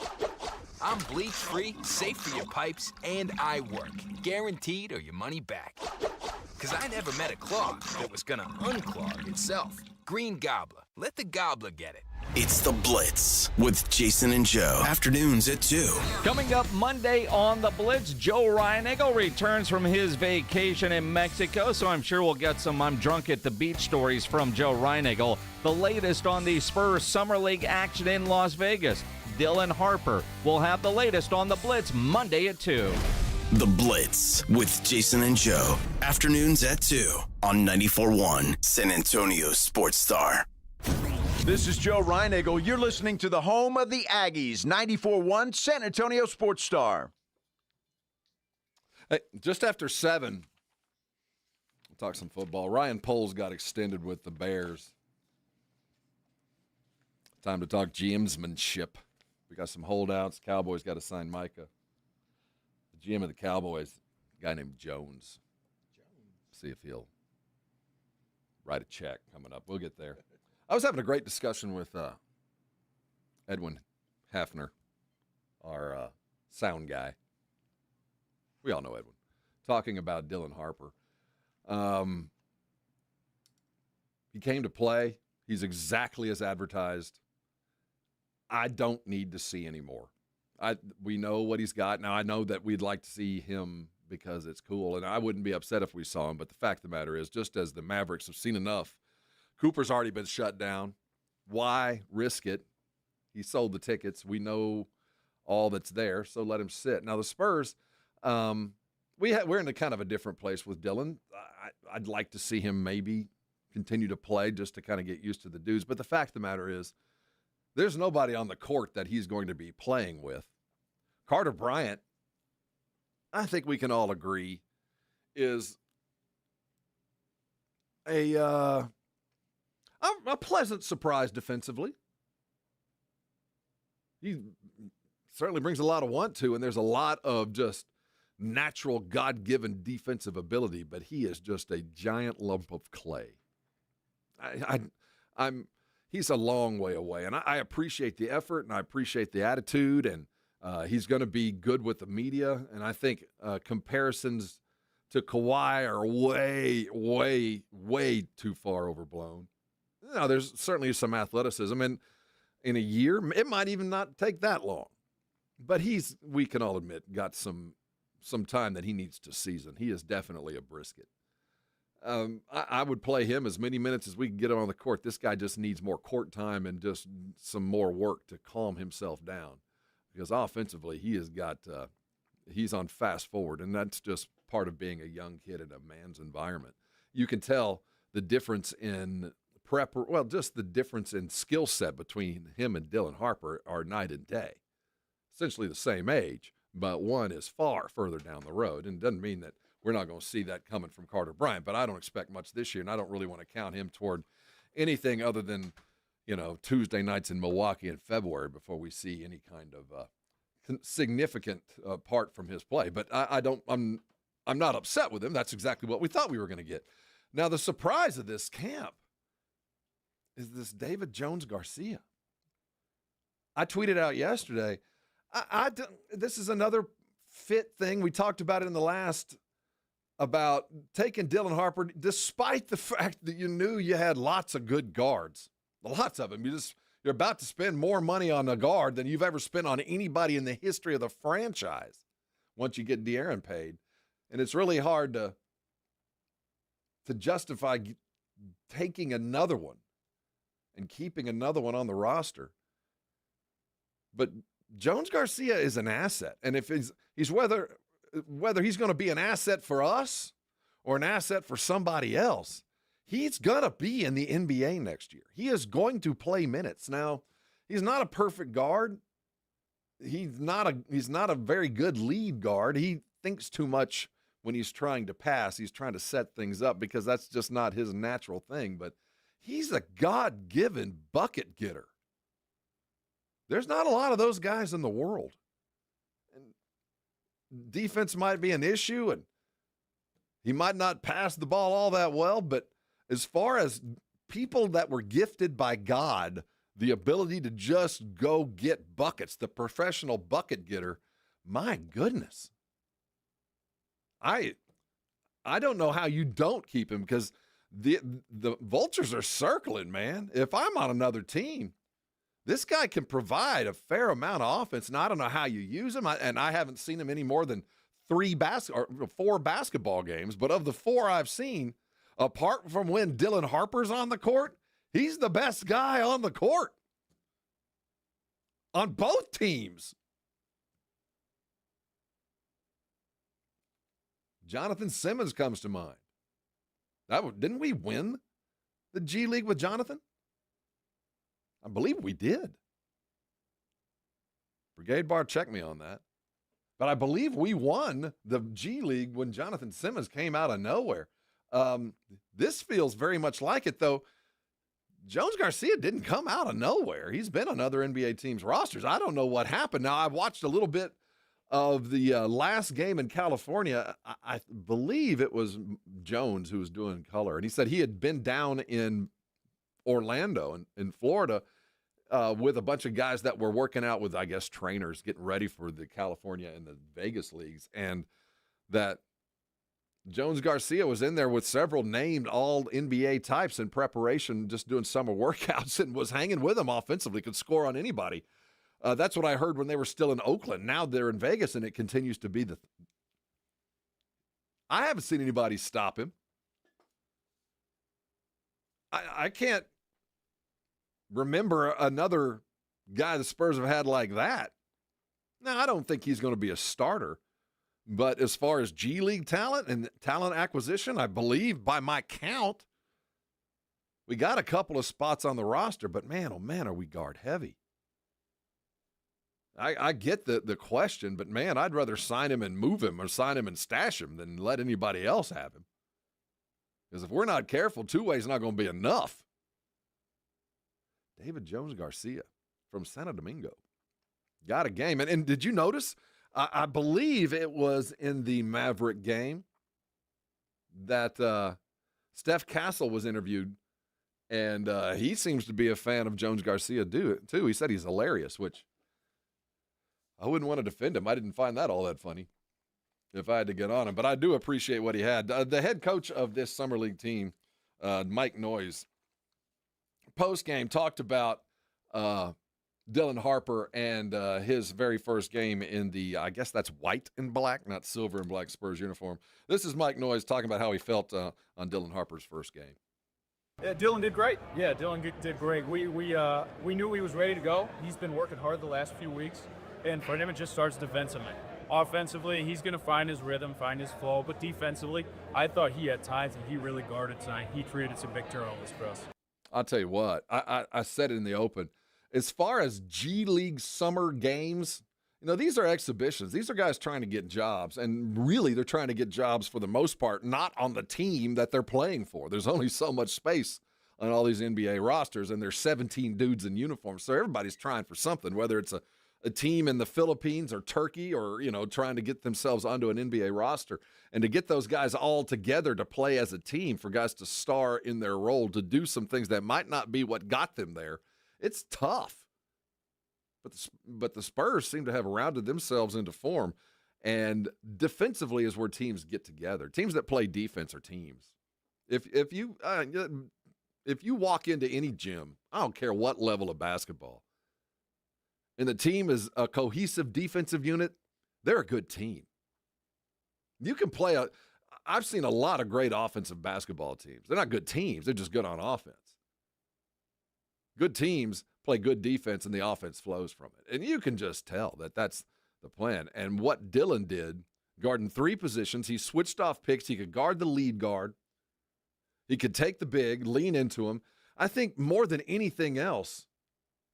I'm bleach-free, safe for your pipes, and I work. Guaranteed or your money back. Because I never met a clog that was gonna unclog itself. Green Gobbler. Let the gobbler get it. It's The Blitz with Jason and Joe. Afternoons at 2. Coming up Monday on The Blitz, Joe Reinagle returns from his vacation in Mexico, so I'm sure we'll get some I'm drunk at the beach stories from Joe Reinagle. The latest on the Spurs Summer League action in Las Vegas. Dylan Harper will have the latest on The Blitz Monday at 2. The Blitz with Jason and Joe. Afternoons at 2 on 94.1 San Antonio Sports Star. This is Joe Reinagle. You're listening to the home of the Aggies, 94.1 San Antonio Sports Star. Hey, just after 7, we'll talk some football. Ryan Poles got extended with the Bears. Time to talk GMsmanship. We got some holdouts. Cowboys got to sign Micah. The GM of the Cowboys, a guy named Jones. See if he'll write a check coming up. We'll get there. I was having a great discussion with Edwin Hafner, our sound guy. We all know Edwin. Talking about Dylan Harper. He came to play. He's exactly as advertised. I don't need to see any more. We know what he's got. Now, I know that we'd like to see him because it's cool, and I wouldn't be upset if we saw him. But the fact of the matter is, just as the Mavericks have seen enough, Cooper's already been shut down. Why risk it? He sold the tickets. We know all that's there, so let him sit. Now, the Spurs, we're in a kind of a different place with Dylan. I'd like to see him maybe continue to play just to kind of get used to the dudes. But the fact of the matter is, there's nobody on the court that he's going to be playing with. Carter Bryant, I think we can all agree, is a pleasant surprise defensively. He certainly brings a lot of want to, and there's a lot of just natural God-given defensive ability, but he is just a giant lump of clay. He's a long way away, and I appreciate the effort, and I appreciate the attitude, and he's going to be good with the media, and I think comparisons to Kawhi are way, way, way too far overblown. Now, there's certainly some athleticism, and in a year, it might even not take that long. But we can all admit, got some time that he needs to season. He is definitely a brisket. I would play him as many minutes as we can get him on the court. This guy just needs more court time and just some more work to calm himself down. Because offensively, he's on fast forward, and that's just part of being a young kid in a man's environment. You can tell the difference in just the difference in skill set between him and Dylan Harper are night and day. Essentially the same age, but one is far further down the road. And it doesn't mean that we're not going to see that coming from Carter Bryant, but I don't expect much this year, and I don't really want to count him toward anything other than, Tuesday nights in Milwaukee in February before we see any kind of significant part from his play. But I'm not upset with him. That's exactly what we thought we were going to get. Now, the surprise of this camp is this David Jones-Garcia. I tweeted out yesterday, this is another fit thing. We talked about it in the last about taking Dylan Harper, despite the fact that you knew you had lots of good guards, lots of them. You're about to spend more money on a guard than you've ever spent on anybody in the history of the franchise once you get De'Aaron paid. And it's really hard to justify taking another one and keeping another one on the roster. But Jones-Garcia is an asset. And if he's whether he's going to be an asset for us or an asset for somebody else, he's going to be in the NBA next year. He is going to play minutes. Now, he's not a perfect guard. He's not a very good lead guard. He thinks too much when he's trying to pass. He's trying to set things up because that's just not his natural thing. But he's a God-given bucket getter. There's not a lot of those guys in the world. And defense might be an issue, and he might not pass the ball all that well, but as far as people that were gifted by God, the ability to just go get buckets, the professional bucket getter, my goodness. I don't know how you don't keep him because the vultures are circling, man. If I'm on another team, this guy can provide a fair amount of offense, and I don't know how you use him. I haven't seen him any more than 4 basketball games, but of the 4 I've seen, apart from when Dylan Harper's on the court, he's the best guy on the court on both teams. Jonathan Simmons comes to mind. Didn't we win the G League with Jonathan? I believe we did. Brigade Bar, check me on that. But I believe we won the G League when Jonathan Simmons came out of nowhere. This feels very much like it, though. Jones-Garcia didn't come out of nowhere. He's been on other NBA teams' rosters. I don't know what happened. Now, I watched a little bit of the last game in California. I believe it was Jones who was doing color, and he said he had been down in Orlando in Florida with a bunch of guys that were working out with, I guess, trainers getting ready for the California and the Vegas leagues, and that Jones-Garcia was in there with several named all-NBA types in preparation, just doing summer workouts, and was hanging with them offensively, could score on anybody. That's what I heard when they were still in Oakland. Now they're in Vegas, and it continues to be I haven't seen anybody stop him. I can't remember another guy the Spurs have had like that. Now, I don't think he's going to be a starter. But as far as G League talent and talent acquisition, I believe by my count, we got a couple of spots on the roster. But, man, oh, man, are we guard heavy. I get the question, but, man, I'd rather sign him and move him or sign him and stash him than let anybody else have him. Because if we're not careful, two-way's not going to be enough. David Jones-Garcia from Santo Domingo got a game. And did you notice, I believe it was in the Maverick game that Steph Castle was interviewed, and he seems to be a fan of Jones-Garcia too. He said he's hilarious, which I wouldn't want to defend him. I didn't find that all that funny if I had to get on him, but I do appreciate what he had. The head coach of this Summer League team, Mike Noyes, post-game talked about Dylan Harper and his very first game in the, I guess that's white and black, not silver and black Spurs uniform. This is Mike Noyes talking about how he felt on Dylan Harper's first game. Yeah, Dylan did great. Yeah, Dylan did great. We knew he was ready to go. He's been working hard the last few weeks, and for him it just starts defensively. Offensively, he's going to find his rhythm, find his flow, but defensively, I thought he had times and he really guarded tonight. He created some big turnovers for us. I'll tell you what, I said it in the open. As far as G League summer games, these are exhibitions. These are guys trying to get jobs, and really they're trying to get jobs for the most part, not on the team that they're playing for. There's only so much space on all these NBA rosters, and there's 17 dudes in uniforms, so everybody's trying for something, whether it's a team in the Philippines or Turkey or, trying to get themselves onto an NBA roster. And to get those guys all together to play as a team, for guys to star in their role, to do some things that might not be what got them there, it's tough. But the Spurs seem to have rounded themselves into form. And defensively is where teams get together. Teams that play defense are teams. If you walk into any gym, I don't care what level of basketball, and the team is a cohesive defensive unit, they're a good team. You can play I've seen a lot of great offensive basketball teams. They're not good teams. They're just good on offense. Good teams play good defense, and the offense flows from it. And you can just tell that that's the plan. And what Dillon did, guarding 3 positions, he switched off picks. He could guard the lead guard. He could take the big, lean into him. I think more than anything else,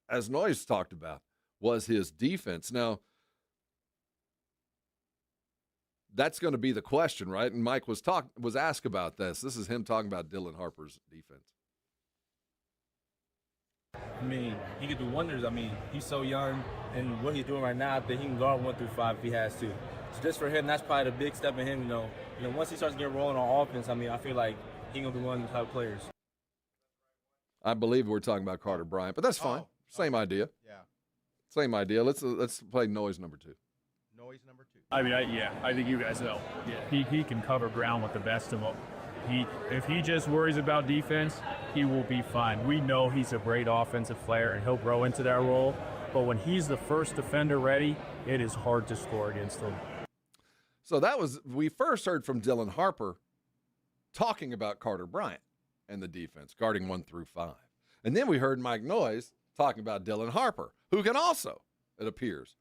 as Noyes talked about, was his defense. Now, that's going to be the question, right? And Mike was asked about this. This is him talking about Dylan Harper's defense. I mean, he could do wonders. I mean, he's so young, and what he's doing right now, I think he can guard 1 through 5 if he has to. So just for him, that's probably the big step in him. Once he starts getting rolling on offense, I mean, I feel like he's gonna be one of the top players. I believe we're talking about Carter Bryant, but that's fine. Same idea. Yeah. Same idea. Let's play Noyes number 2. Noise number 2. I mean, I think you guys know. Yeah, he can cover ground with the best of them. If he just worries about defense, he will be fine. We know he's a great offensive player, and he'll grow into that role. But when he's the first defender ready, it is hard to score against him. So we first heard from Dylan Harper talking about Carter Bryant and the defense, guarding 1 through 5. And then we heard Mike Noyes talking about Dylan Harper, who can also, it appears,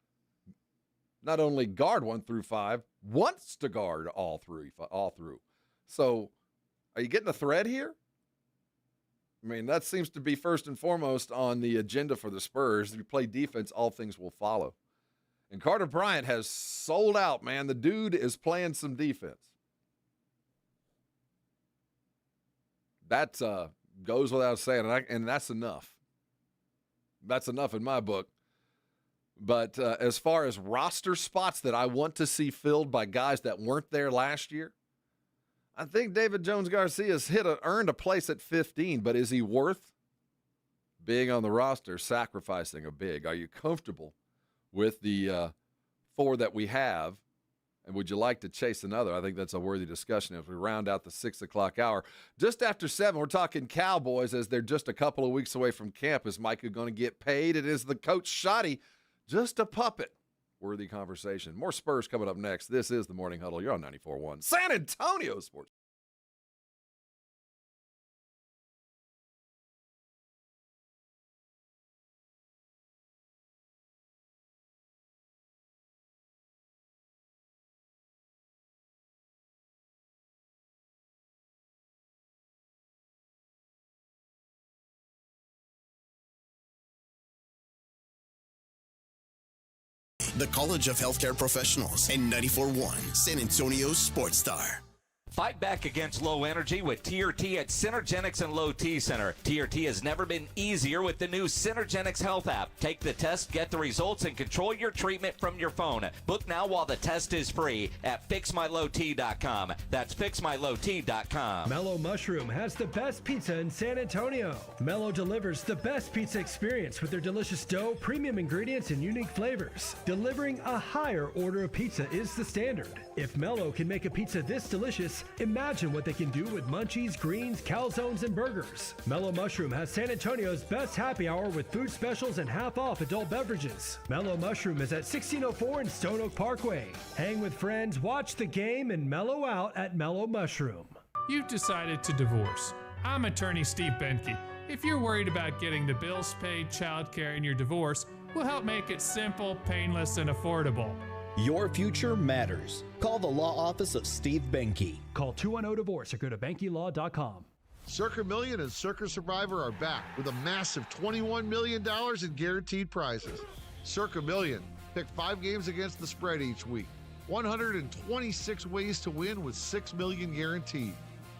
not only guard 1 through 5, wants to guard all through. So are you getting a thread here? I mean, that seems to be first and foremost on the agenda for the Spurs. If you play defense, all things will follow. And Carter Bryant has sold out, man. The dude is playing some defense. That goes without saying, and that's enough. That's enough in my book. But as far as roster spots that I want to see filled by guys that weren't there last year, I think David Jones-Garcia's earned a place at 15, but is he worth being on the roster, sacrificing a big? Are you comfortable with the 4 that we have, and would you like to chase another? I think that's a worthy discussion as we round out the 6 o'clock hour. Just after 7, we're talking Cowboys as they're just a couple of weeks away from camp. Is Micah going to get paid? And is the coach shoddy just a puppet? Worthy conversation. More Spurs coming up next. This is the Morning Huddle. You're on 94.1 San Antonio Sports. The College of Healthcare Professionals and 94.1 San Antonio Sports Star. Fight back against low energy with TRT at Synergenics and Low T Center. TRT has never been easier with the new Synergenics Health app. Take the test, get the results, and control your treatment from your phone. Book now while the test is free at fixmylowt.com. That's fixmylowt.com. Mellow Mushroom has the best pizza in San Antonio. Mellow delivers the best pizza experience with their delicious dough, premium ingredients, and unique flavors. Delivering a higher order of pizza is the standard. If Mellow can make a pizza this delicious, imagine what they can do with munchies, greens, calzones, and burgers. Mellow Mushroom has San Antonio's best happy hour with food specials and half off adult beverages. Mellow Mushroom is at 1604 in Stone Oak Parkway. Hang with friends, watch the game, and mellow out at Mellow Mushroom. You've decided to divorce. I'm attorney Steve Benke. If you're worried about getting the bills paid, childcare, and your divorce, we'll help make it simple, painless, and affordable. Your future matters. Call the law office of Steve Benke. Call 210-DIVORCE or go to BenkeLaw.com. Circa Million and Circa Survivor are back with a massive $21 million in guaranteed prizes. Circa Million. Pick 5 games against the spread each week. 126 ways to win with $6 million guaranteed.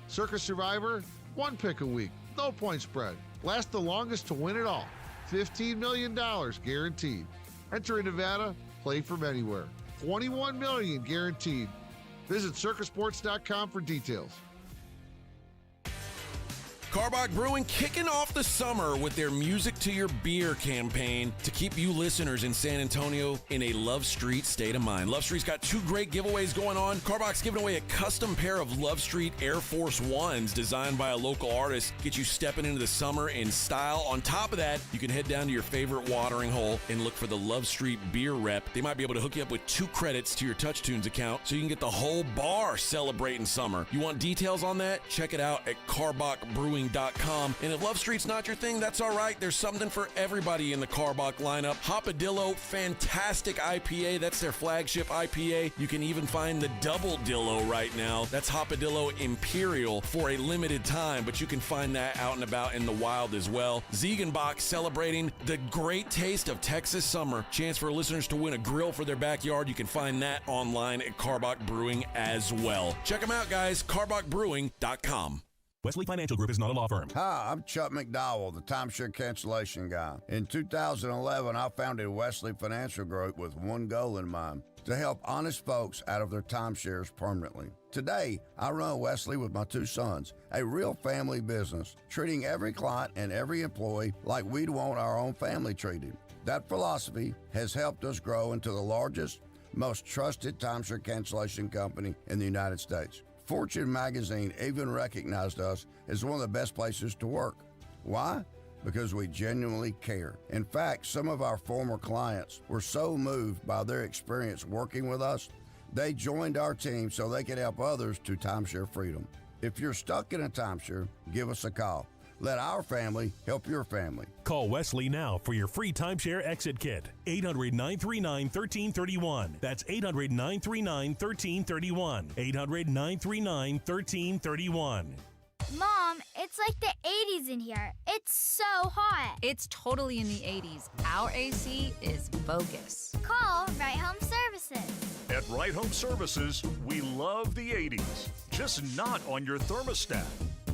Circa Survivor, 1 pick a week. No point spread. Last the longest to win it all. $15 million guaranteed. Enter in Nevada, play from anywhere. $21 million guaranteed. Visit circusports.com for details. Carbach Brewing kicking off the summer with their Music to Your Beer campaign to keep you listeners in San Antonio in a Love Street state of mind. Love Street's got 2 great giveaways going on. Carbach's giving away a custom pair of Love Street Air Force Ones designed by a local artist. Get you stepping into the summer in style. On top of that, you can head down to your favorite watering hole and look for the Love Street Beer Rep. They might be able to hook you up with 2 credits to your Touch Tunes account so you can get the whole bar celebrating summer. You want details on that? Check it out at carbachbrewing.com. And if Love Street's not your thing, that's all right. There's something for everybody in the Carbach lineup. Hopadillo, fantastic IPA. That's their flagship IPA. You can even find the Double Dillo right now. That's Hopadillo Imperial for a limited time, but you can find that out and about in the wild as well. Ziegenbach celebrating the great taste of Texas summer. Chance for listeners to win a grill for their backyard. You can find that online at Carbach Brewing as well. Check them out, guys. carbachbrewing.com. Wesley Financial Group is not a law firm. Hi, I'm Chuck McDowell, the timeshare cancellation guy. In 2011, I founded Wesley Financial Group with one goal in mind: to help honest folks out of their timeshares permanently. Today, I run Wesley with my 2 sons, a real family business, treating every client and every employee like we'd want our own family treated. That philosophy has helped us grow into the largest, most trusted timeshare cancellation company in the United States. Fortune magazine even recognized us as one of the best places to work. Why? Because we genuinely care. In fact, some of our former clients were so moved by their experience working with us, they joined our team so they could help others to timeshare freedom. If you're stuck in a timeshare, give us a call. Let our family help your family. Call Wesley now for your free timeshare exit kit. 800-939-1331. That's 800-939-1331. 800-939-1331. Mom, it's like the 80s in here. It's so hot. It's totally in the 80s. Our AC is bogus. Call Right Home Services. At Right Home Services, we love the 80s, just not on your thermostat.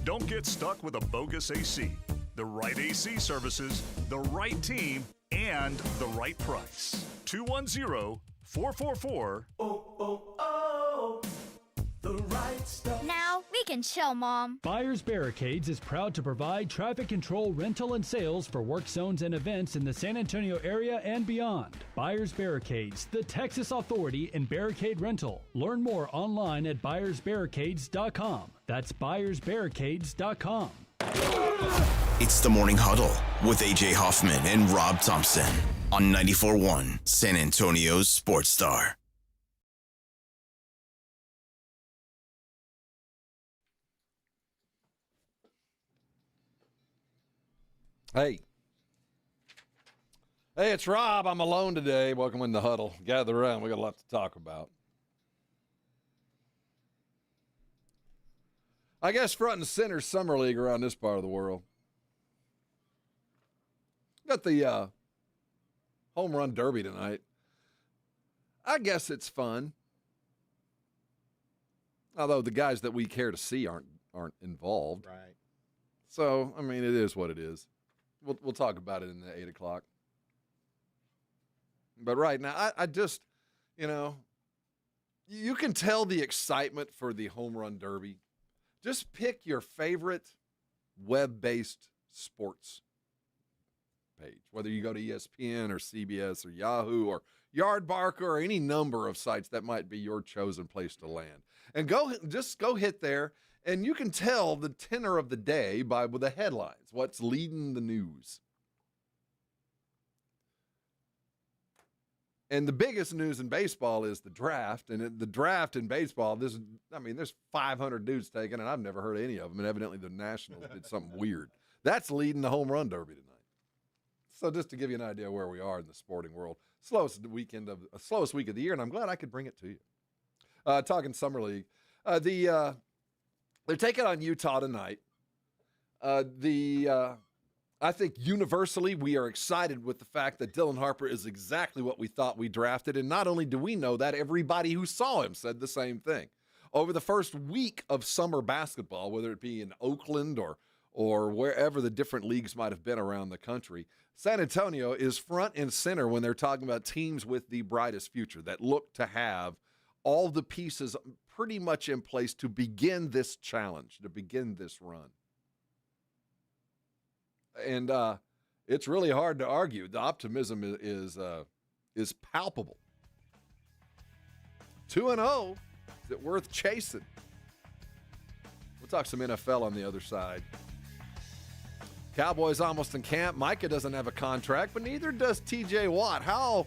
Don't get stuck with a bogus AC. The right AC services, the right team, and the right price. 210-444. The right stuff. Now we can chill, Mom. Buyers Barricades is proud to provide traffic control, rental, and sales for work zones and events in the San Antonio area and beyond. Buyers Barricades, the Texas authority in barricade rental. Learn more online at buyersbarricades.com. That's buyersbarricades.com. It's the Morning Huddle with AJ Hoffman and Rob Thompson on 94.1 San Antonio's Sports Star. Hey, it's Rob. I'm alone today. Welcome in the huddle. Gather around. We got a lot to talk about. I guess front and center summer league around this part of the world. Got the home run derby tonight. I guess it's fun. Although the guys that we care to see aren't involved. Right. So, I mean, it is what it is. We'll talk about it in the 8 o'clock. But right now, I just, you can tell the excitement for the home run derby. Just pick your favorite web-based sports page, whether you go to ESPN or CBS or Yahoo or Yardbarker or any number of sites that might be your chosen place to land. And go hit there. And you can tell the tenor of the day by the headlines, what's leading the news. And the biggest news in baseball is the draft. And the draft in baseball, there's 500 dudes taken, and I've never heard of any of them. And evidently the Nationals did something weird. That's leading the home run derby tonight. So just to give you an idea where we are in the sporting world, slowest week of the year, and I'm glad I could bring it to you. Talking Summer League. They're taking on Utah tonight. I think universally we are excited with the fact that Dylan Harper is exactly what we thought we drafted. And not only do we know that, everybody who saw him said the same thing. Over the first week of summer basketball, whether it be in Oakland or or wherever the different leagues might have been around the country, San Antonio is front and center when they're talking about teams with the brightest future that look to have all the pieces pretty much in place to begin this challenge, to begin this run. And it's really hard to argue. The optimism is palpable. 2-0, is it worth chasing? We'll talk some NFL on the other side. Cowboys almost in camp. Micah doesn't have a contract, but neither does TJ Watt. How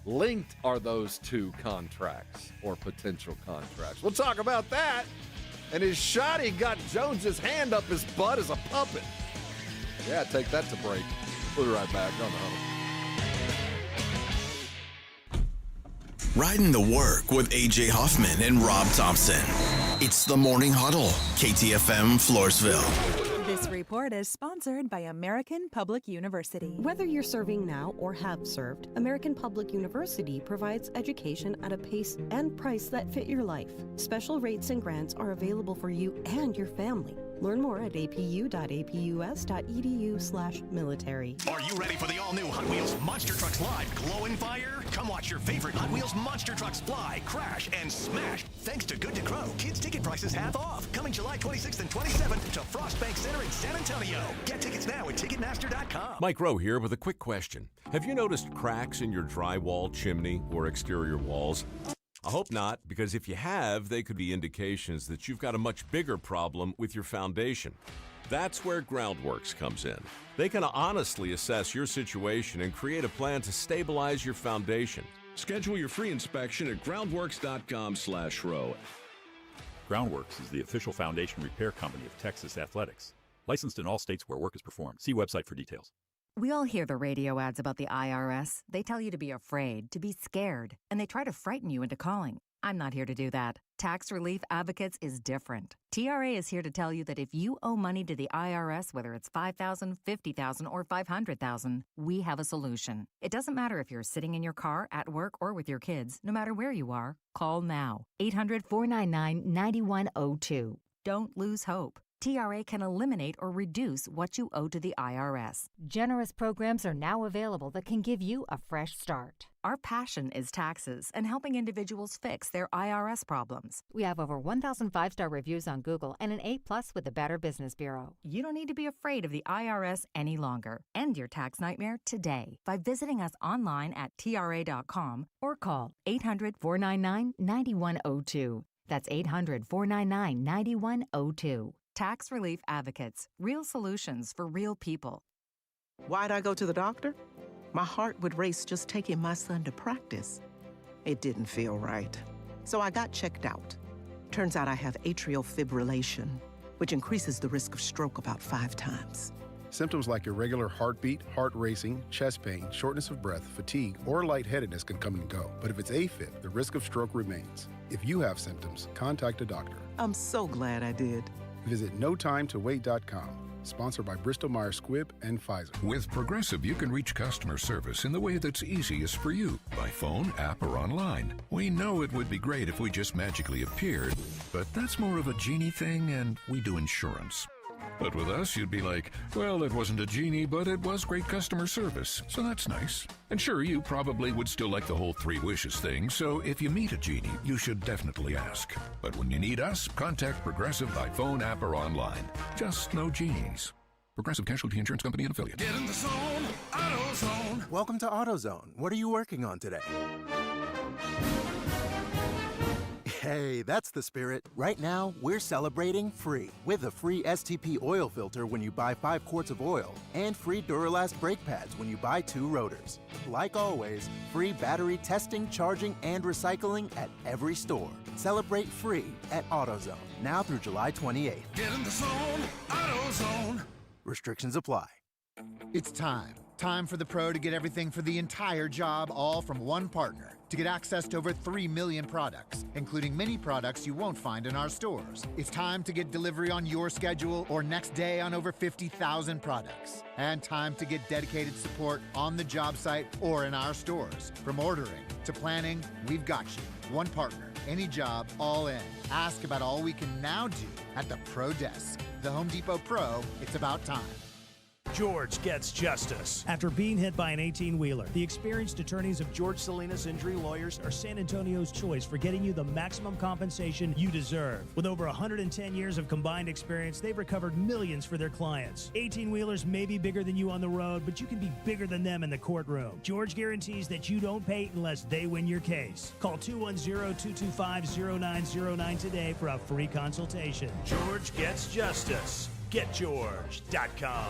linked are those two contracts or potential contracts? We'll talk about that. And his shotty got Jones's hand up his butt as a puppet. Yeah, take that to break. We'll be right back on the Huddle. Riding the work with AJ Hoffman and Rob Thompson. It's the Morning Huddle, KTFM Floresville. This report is sponsored by American Public University. Whether you're serving now or have served, American Public University provides education at a pace and price that fit your life. Special rates and grants are available for you and your family. Learn more at apu.apus.edu/military. Are you ready for the all-new Hot Wheels Monster Trucks Live Glowing Fire? Come watch your favorite Hot Wheels Monster Trucks fly, crash, and smash. Thanks to Good to Grow, kids' ticket prices half off. Coming July 26th and 27th to Frost Bank Center in San Antonio. Get tickets now at Ticketmaster.com. Mike Rowe here with a quick question. Have you noticed cracks in your drywall, chimney, or exterior walls? I hope not, because if you have, they could be indications that you've got a much bigger problem with your foundation. That's where Groundworks comes in. They can honestly assess your situation and create a plan to stabilize your foundation. Schedule your free inspection at groundworks.com/row. Groundworks is the official foundation repair company of Texas Athletics. Licensed in all states where work is performed. See website for details. We all hear the radio ads about the IRS. They tell you to be afraid, to be scared, and they try to frighten you into calling. I'm not here to do that. Tax Relief Advocates is different. TRA is here to tell you that if you owe money to the IRS, whether it's $5,000, $50,000, or $500,000, we have a solution. It doesn't matter if you're sitting in your car, at work, or with your kids. No matter where you are, call now. 800-499-9102. Don't lose hope. TRA can eliminate or reduce what you owe to the IRS. Generous programs are now available that can give you a fresh start. Our passion is taxes and helping individuals fix their IRS problems. We have over 1,000 5-star reviews on Google and an A+ with the Better Business Bureau. You don't need to be afraid of the IRS any longer. End your tax nightmare today by visiting us online at TRA.com or call 800-499-9102. That's 800-499-9102. Tax Relief Advocates. Real solutions for real people. Why'd I go to the doctor? My heart would race just taking my son to practice. It didn't feel right. So I got checked out. Turns out I have atrial fibrillation, which increases the risk of stroke about 5 times. Symptoms like irregular heartbeat, heart racing, chest pain, shortness of breath, fatigue, or lightheadedness can come and go. But if it's AFib, the risk of stroke remains. If you have symptoms, contact a doctor. I'm so glad I did. Visit NoTimeToWait.com. Sponsored by Bristol-Myers Squibb and Pfizer. With Progressive, you can reach customer service in the way that's easiest for you, by phone, app, or online. We know it would be great if we just magically appeared, but that's more of a genie thing, and we do insurance. But with us, you'd be like, well, it wasn't a genie, but it was great customer service, so that's nice. And sure, you probably would still like the whole 3 wishes thing, so if you meet a genie, you should definitely ask. But when you need us, contact Progressive by phone, app, or online. Just no genies. Progressive Casualty Insurance Company and Affiliates. Get in the zone, AutoZone. Welcome to AutoZone. What are you working on today? Hey, that's the spirit. Right now, we're celebrating free with a free STP oil filter when you buy 5 quarts of oil and free Duralast brake pads when you buy 2 rotors. Like always, free battery testing, charging, and recycling at every store. Celebrate free at AutoZone, now through July 28th. Get in the zone, AutoZone. Restrictions apply. It's time. Time for the pro to get everything for the entire job, all from one partner. To get access to over 3 million products, including many products you won't find in our stores. It's time to get delivery on your schedule or next day on over 50,000 products. And time to get dedicated support on the job site or in our stores. From ordering to planning, we've got you. One partner, any job, all in. Ask about all we can now do at the Pro Desk. The Home Depot Pro, it's about time. George gets justice. After being hit by an 18-wheeler, the experienced attorneys of George Salinas Injury Lawyers are San Antonio's choice for getting you the maximum compensation you deserve. With over 110 years of combined experience, they've recovered millions for their clients. 18-wheelers may be bigger than you on the road, but you can be bigger than them in the courtroom. George guarantees that you don't pay unless they win your case. Call 210-225-0909 today for a free consultation. George gets justice. GetGeorge.com.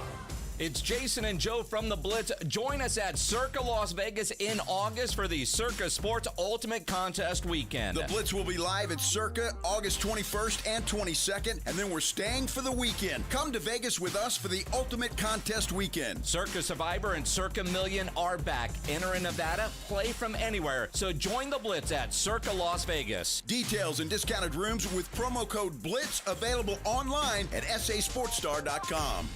It's Jason and Joe from The Blitz. Join us at Circa Las Vegas in August for the Circa Sports Ultimate Contest Weekend. The Blitz will be live at Circa August 21st and 22nd, and then we're staying for the weekend. Come to Vegas with us for the Ultimate Contest Weekend. Circa Survivor and Circa Million are back. Enter in Nevada, play from anywhere. So join The Blitz at Circa Las Vegas. Details and discounted rooms with promo code BLITZ available online at sasportstar.com.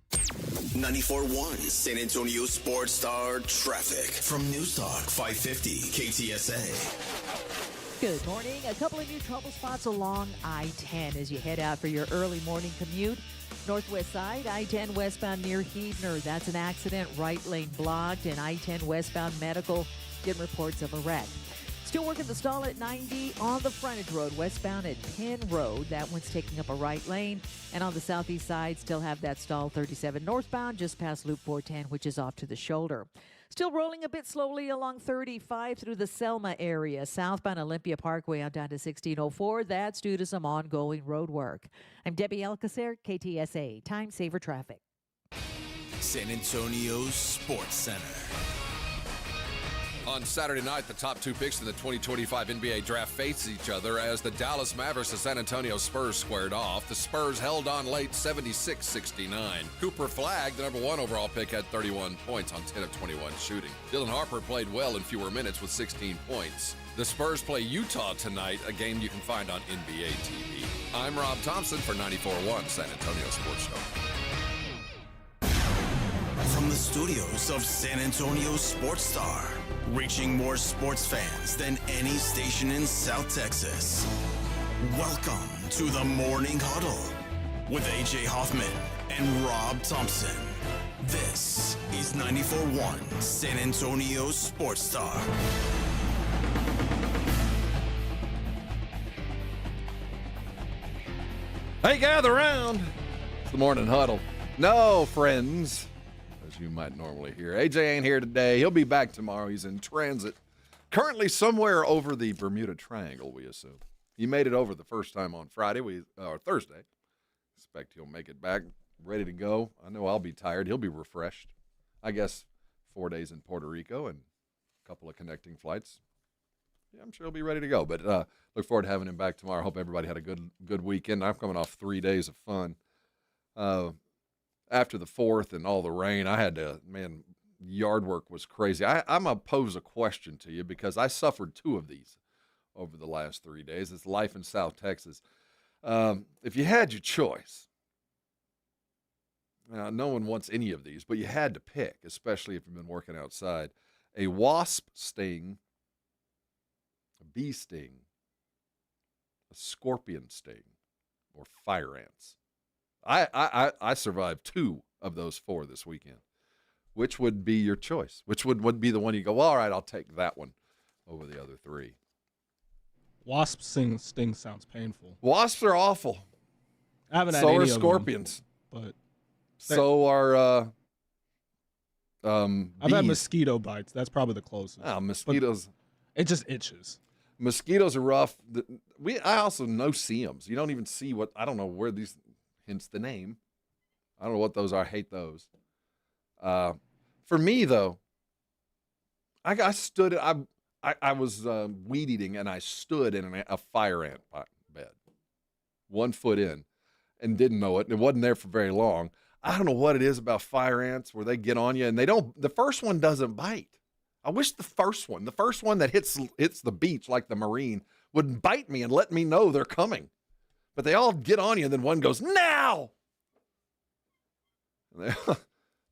94.1 San Antonio Sports Star traffic from News Talk 550 KTSA. Good morning. A couple of new trouble spots along I-10 as you head out for your early morning commute. Northwest side, I-10 westbound near Heidner. That's an accident. Right lane blocked. And I-10 westbound medical getting reports of a wreck. Still working the stall at 90 on the frontage road, westbound at Penn Road. That one's taking up a right lane. And on the southeast side, still have that stall 37 northbound, just past Loop 410, which is off to the shoulder. Still rolling a bit slowly along 35 through the Selma area. Southbound Olympia Parkway on down to 1604. That's due to some ongoing road work. I'm Debbie Alcacer, KTSA, Time Saver Traffic. San Antonio Sports Center. On Saturday night, the top two picks in the 2025 NBA draft faced each other as the Dallas Mavericks and San Antonio Spurs squared off. The Spurs held on late 76-69. Cooper Flagg, the number one overall pick, had 31 points on 10 of 21 shooting. Dylan Harper played well in fewer minutes with 16 points. The Spurs play Utah tonight, a game you can find on NBA TV. I'm Rob Thompson for 94.1 San Antonio Sports Show. From the studios of San Antonio Sports Star, reaching more sports fans than any station in South Texas. Welcome to the Morning Huddle with AJ Hoffman and Rob Thompson. This is 94.1 San Antonio Sports Star. Hey, gather around. It's the Morning Huddle. No, friends, as you might normally hear. AJ ain't here today. He'll be back tomorrow. He's in transit. Currently somewhere over the Bermuda Triangle, we assume. He made it over the first time on Friday, or Thursday. Expect he'll make it back, ready to go. I know I'll be tired. He'll be refreshed. I guess 4 days in Puerto Rico and a couple of connecting flights. Yeah, I'm sure he'll be ready to go. But look forward to having him back tomorrow. Hope everybody had a good weekend. I'm coming off 3 days of fun. After the 4th and all the rain, I had to, yard work was crazy. I'm going to pose a question to you because I suffered 2 of these over the last 3 days. It's life in South Texas. If you had your choice, no one wants any of these, but you had to pick, especially if you've been working outside, a wasp sting, a bee sting, a scorpion sting, or fire ants. I survived 2 of those 4 this weekend. Which would be your choice? Which would be the one you go, well, all right, I'll take that one over the other 3? Wasp sting sounds painful. Wasps are awful. I haven't had so any are of scorpions. Them, but so are I've had mosquito bites. That's probably the closest. Oh, mosquitoes. But it just itches. Mosquitoes are rough. I also see them. You don't even see what, I don't know where these, hence the name. I don't know what those are. I hate those. For me, though, I was weed eating, and I stood in a fire ant bed, 1 foot in, and didn't know it, and it wasn't there for very long. I don't know what it is about fire ants where they get on you, and the first one doesn't bite. I wish the first one that hits the beach like the Marine, would bite me and let me know they're coming. But they all get on you, and then one goes, now!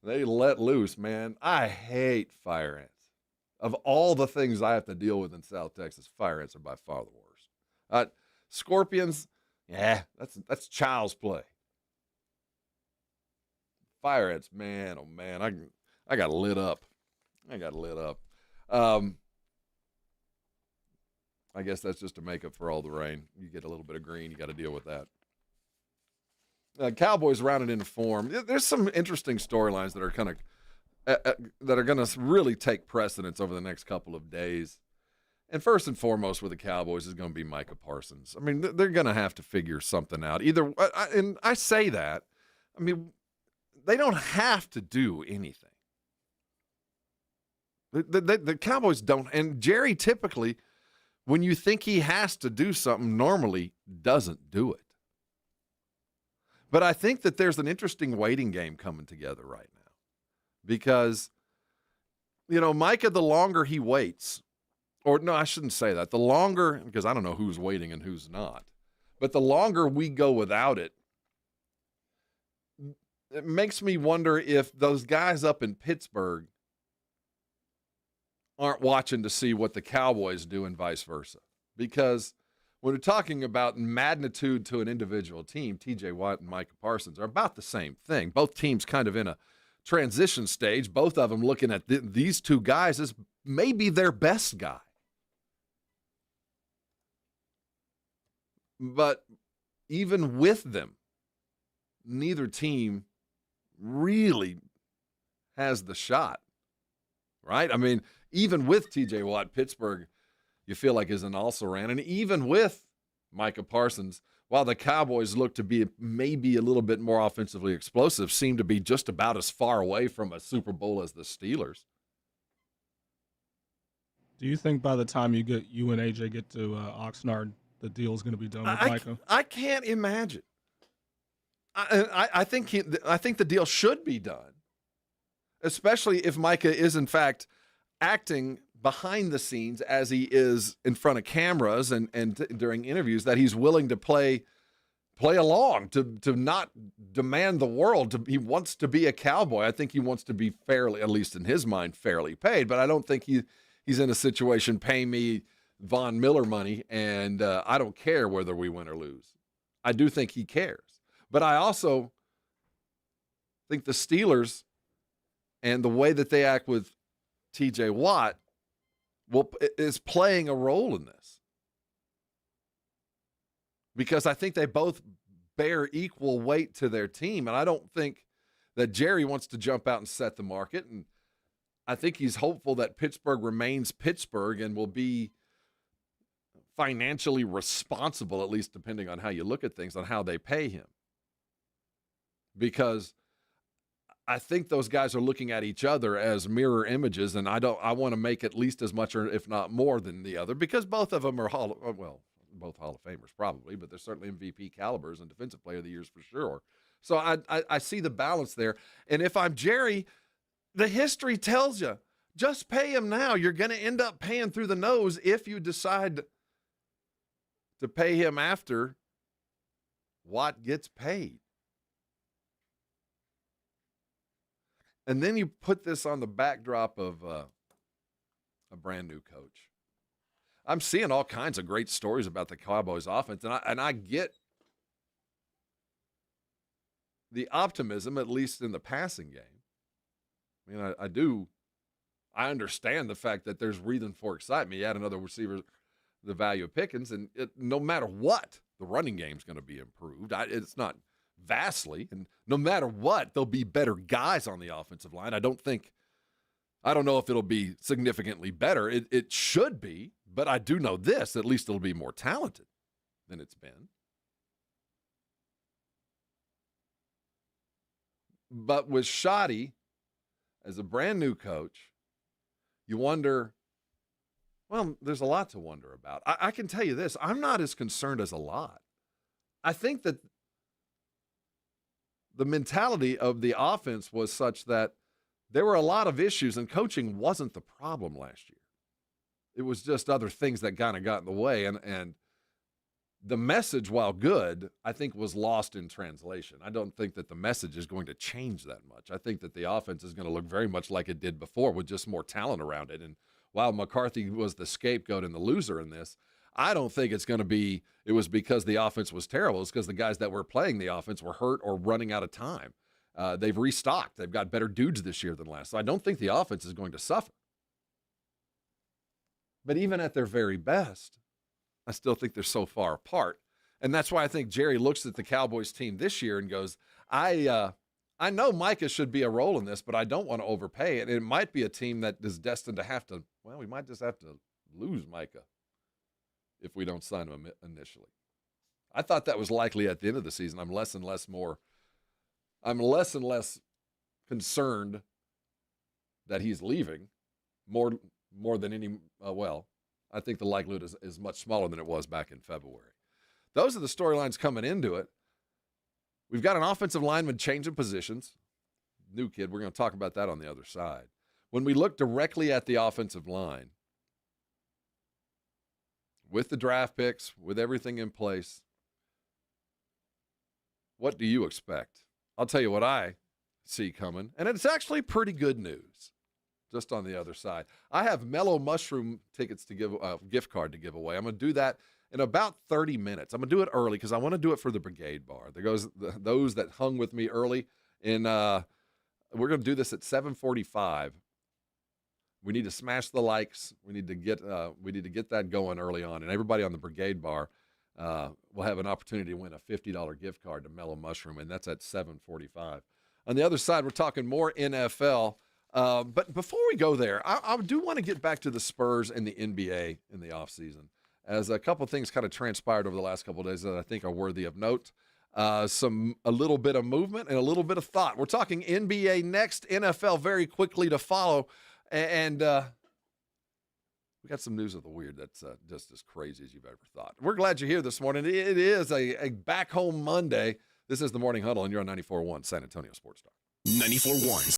They let loose, man. I hate fire ants. Of all the things I have to deal with in South Texas, fire ants are by far the worst. Scorpions, yeah, that's child's play. Fireheads, man, oh man, I got lit up. I guess that's just to make up for all the rain. You get a little bit of green, you got to deal with that. Cowboys rounded into form. There's some interesting storylines that are kind of that are going to really take precedence over the next couple of days. And first and foremost with the Cowboys is going to be Micah Parsons. I mean, they're going to have to figure something out. And I say that, I mean, they don't have to do anything. The Cowboys don't. And Jerry typically, when you think he has to do something, normally doesn't do it. But I think that there's an interesting waiting game coming together right now. Because, Micah, the longer he waits, or no, I shouldn't say that. The longer, because I don't know who's waiting and who's not, but the longer we go without it, it makes me wonder if those guys up in Pittsburgh aren't watching to see what the Cowboys do and vice versa. Because when we're talking about magnitude to an individual team, TJ Watt and Micah Parsons are about the same thing. Both teams kind of in a transition stage, both of them looking at these two guys as maybe their best guy. But even with them, neither team really has the shot, right? I mean, even with TJ Watt, Pittsburgh, you feel like is an also-ran. And even with Micah Parsons, while the Cowboys look to be maybe a little bit more offensively explosive, seem to be just about as far away from a Super Bowl as the Steelers. Do you think by the time you and AJ get to Oxnard, the deal's going to be done with Micah? I can't imagine. I think the deal should be done, especially if Micah is in fact acting behind the scenes as he is in front of cameras and during interviews, that he's willing to play along, to not demand the world. He wants to be a Cowboy. I think he wants to be fairly, at least in his mind, fairly paid. But I don't think he's in a situation, pay me Von Miller money, and I don't care whether we win or lose. I do think he cares. But I also think the Steelers and the way that they act with TJ Watt is playing a role in this. Because I think they both bear equal weight to their team. And I don't think that Jerry wants to jump out and set the market. And I think he's hopeful that Pittsburgh remains Pittsburgh and will be financially responsible, at least depending on how you look at things, on how they pay him. Because I think those guys are looking at each other as mirror images, and I want to make at least as much, or if not more, than the other, because both of them are both Hall of Famers probably, but they're certainly MVP calibers and Defensive Player of the Years for sure. So I see the balance there. And if I'm Jerry, the history tells you, just pay him now. You're going to end up paying through the nose if you decide to pay him after Watt gets paid. And then you put this on the backdrop of a brand new coach. I'm seeing all kinds of great stories about the Cowboys offense, and I get the optimism, at least in the passing game. I mean, I do. I understand the fact that there's reason for excitement. You add another receiver, the value of Pickens, and no matter what, the running game's going to be improved. It's not vastly, and no matter what, there'll be better guys on the offensive line. I don't know if it'll be significantly better. It should be, but I do know this, at least it'll be more talented than it's been. But with Shoddy as a brand new coach, you wonder, well, there's a lot to wonder about. I can tell you this, I'm not as concerned as a lot. I think that the mentality of the offense was such that there were a lot of issues, and coaching wasn't the problem last year. It was just other things that kind of got in the way. And the message, while good, I think was lost in translation. I don't think that the message is going to change that much. I think that the offense is going to look very much like it did before, with just more talent around it. And while McCarthy was the scapegoat and the loser in this, I don't think it's going to be it was because the offense was terrible. It's because the guys that were playing the offense were hurt or running out of time. They've restocked. They've got better dudes this year than last. So I don't think the offense is going to suffer. But even at their very best, I still think they're so far apart. And that's why I think Jerry looks at the Cowboys team this year and goes, I know Micah should be a role in this, but I don't want to overpay it. It might be a team that is destined to have to, well, we might just have to lose Micah if we don't sign him initially. I thought that was likely at the end of the season. I'm less and less concerned that he's leaving more than any, I think the likelihood is much smaller than it was back in February. Those are the storylines coming into it. We've got an offensive lineman changing positions. New kid, we're going to talk about that on the other side. When we look directly at the offensive line, with the draft picks, with everything in place, what do you expect? I'll tell you what I see coming, and it's actually pretty good news. Just on the other side, I have Mellow Mushroom tickets to give, gift card to give away. I'm going to do that in about 30 minutes. I'm going to do it early because I want to do it for the Brigade Bar. There goes those that hung with me early, and we're going to do this at 7:45. We need to smash the likes. We need to get that going early on, and everybody on the Brigade Bar will have an opportunity to win a $50 gift card to Mellow Mushroom, and that's at 7:45. On the other side, we're talking more NFL. But before we go there, I do want to get back to the Spurs and the NBA in the offseason, as a couple of things kind of transpired over the last couple of days that I think are worthy of note. A little bit of movement and a little bit of thought. We're talking NBA next, NFL very quickly to follow, and we got some news of the weird that's just as crazy as you've ever thought. We're glad you're here this morning. It is a back home Monday. This is the Morning Huddle, and you're on 94.1 San Antonio Sports Star. 94.1.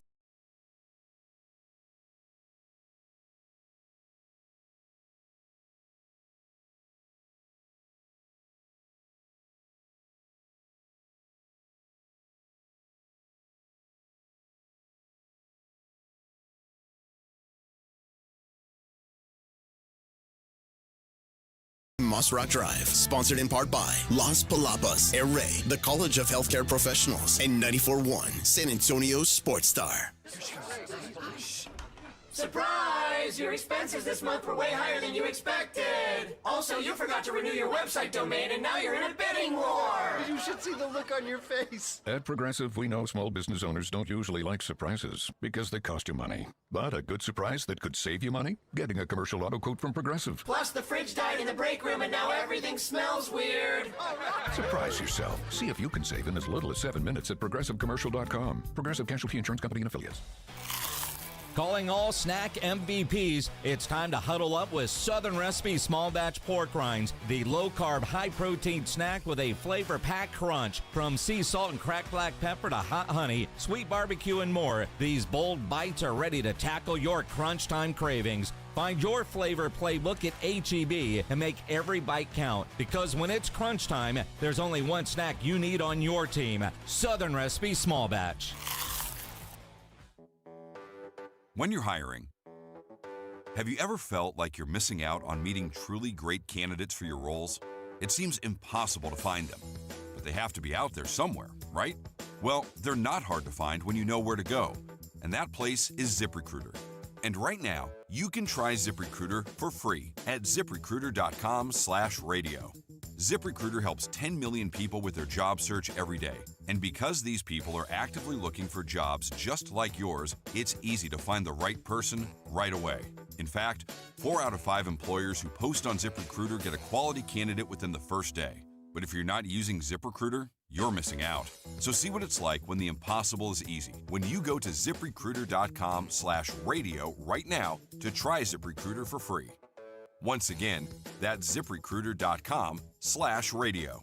Moss Rock Drive, sponsored in part by Las Palapas, Array, the College of Healthcare Professionals, and 94.1 San Antonio Sports Star. Surprise! Your expenses this month were way higher than you expected. Also, you forgot to renew your website domain, and now you're in a bidding war. You should see the look on your face. At Progressive, we know small business owners don't usually like surprises because they cost you money. But a good surprise that could save you money? Getting a commercial auto quote from Progressive. Plus, the fridge died in the break room, and now everything smells weird. Surprise yourself. See if you can save in as little as 7 minutes at ProgressiveCommercial.com. Progressive Casualty Insurance Company and Affiliates. Calling all snack MVPs, it's time to huddle up with Southern Recipe Small Batch Pork Rinds, the low-carb, high-protein snack with a flavor-packed crunch. From sea salt and cracked black pepper to hot honey, sweet barbecue, and more, these bold bites are ready to tackle your crunch time cravings. Find your flavor playbook at H-E-B and make every bite count, because when it's crunch time, there's only one snack you need on your team: Southern Recipe Small Batch. When you're hiring, have you ever felt like you're missing out on meeting truly great candidates for your roles? It seems impossible to find them, but they have to be out there somewhere, right? Well, they're not hard to find when you know where to go, and that place is ZipRecruiter. And right now, you can try ZipRecruiter for free at ZipRecruiter.com/radio. ZipRecruiter helps 10 million people with their job search every day. And because these people are actively looking for jobs just like yours, it's easy to find the right person right away. In fact, 4 out of 5 employers who post on ZipRecruiter get a quality candidate within the first day. But if you're not using ZipRecruiter, you're missing out. So see what it's like when the impossible is easy. When you go to ZipRecruiter.com/radio right now to try ZipRecruiter for free. Once again, that's ZipRecruiter.com/radio.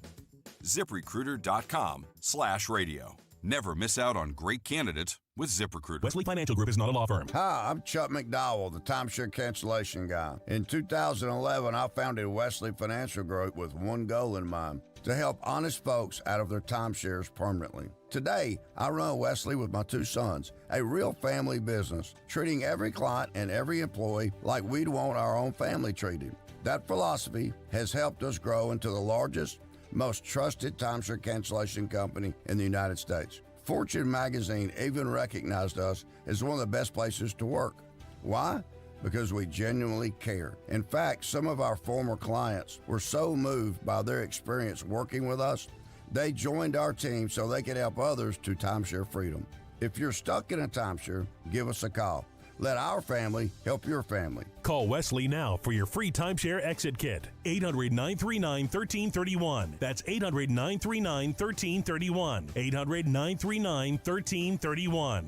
ZipRecruiter.com/radio. Never miss out on great candidates with ZipRecruiter. Wesley Financial Group is not a law firm. Hi, I'm Chuck McDowell, the timeshare cancellation guy. In 2011, I founded Wesley Financial Group with one goal in mind: to help honest folks out of their timeshares permanently. Today, I run Wesley with my 2 sons, a real family business, treating every client and every employee like we'd want our own family treated. That philosophy has helped us grow into the largest, most trusted timeshare cancellation company in the United States. Fortune magazine even recognized us as one of the best places to work. Why? Because we genuinely care. In fact, some of our former clients were so moved by their experience working with us, they joined our team so they could help others to timeshare freedom. If you're stuck in a timeshare, give us a call. Let our family help your family. Call Wesley now for your free timeshare exit kit. 800-939-1331. That's 800-939-1331. 800-939-1331.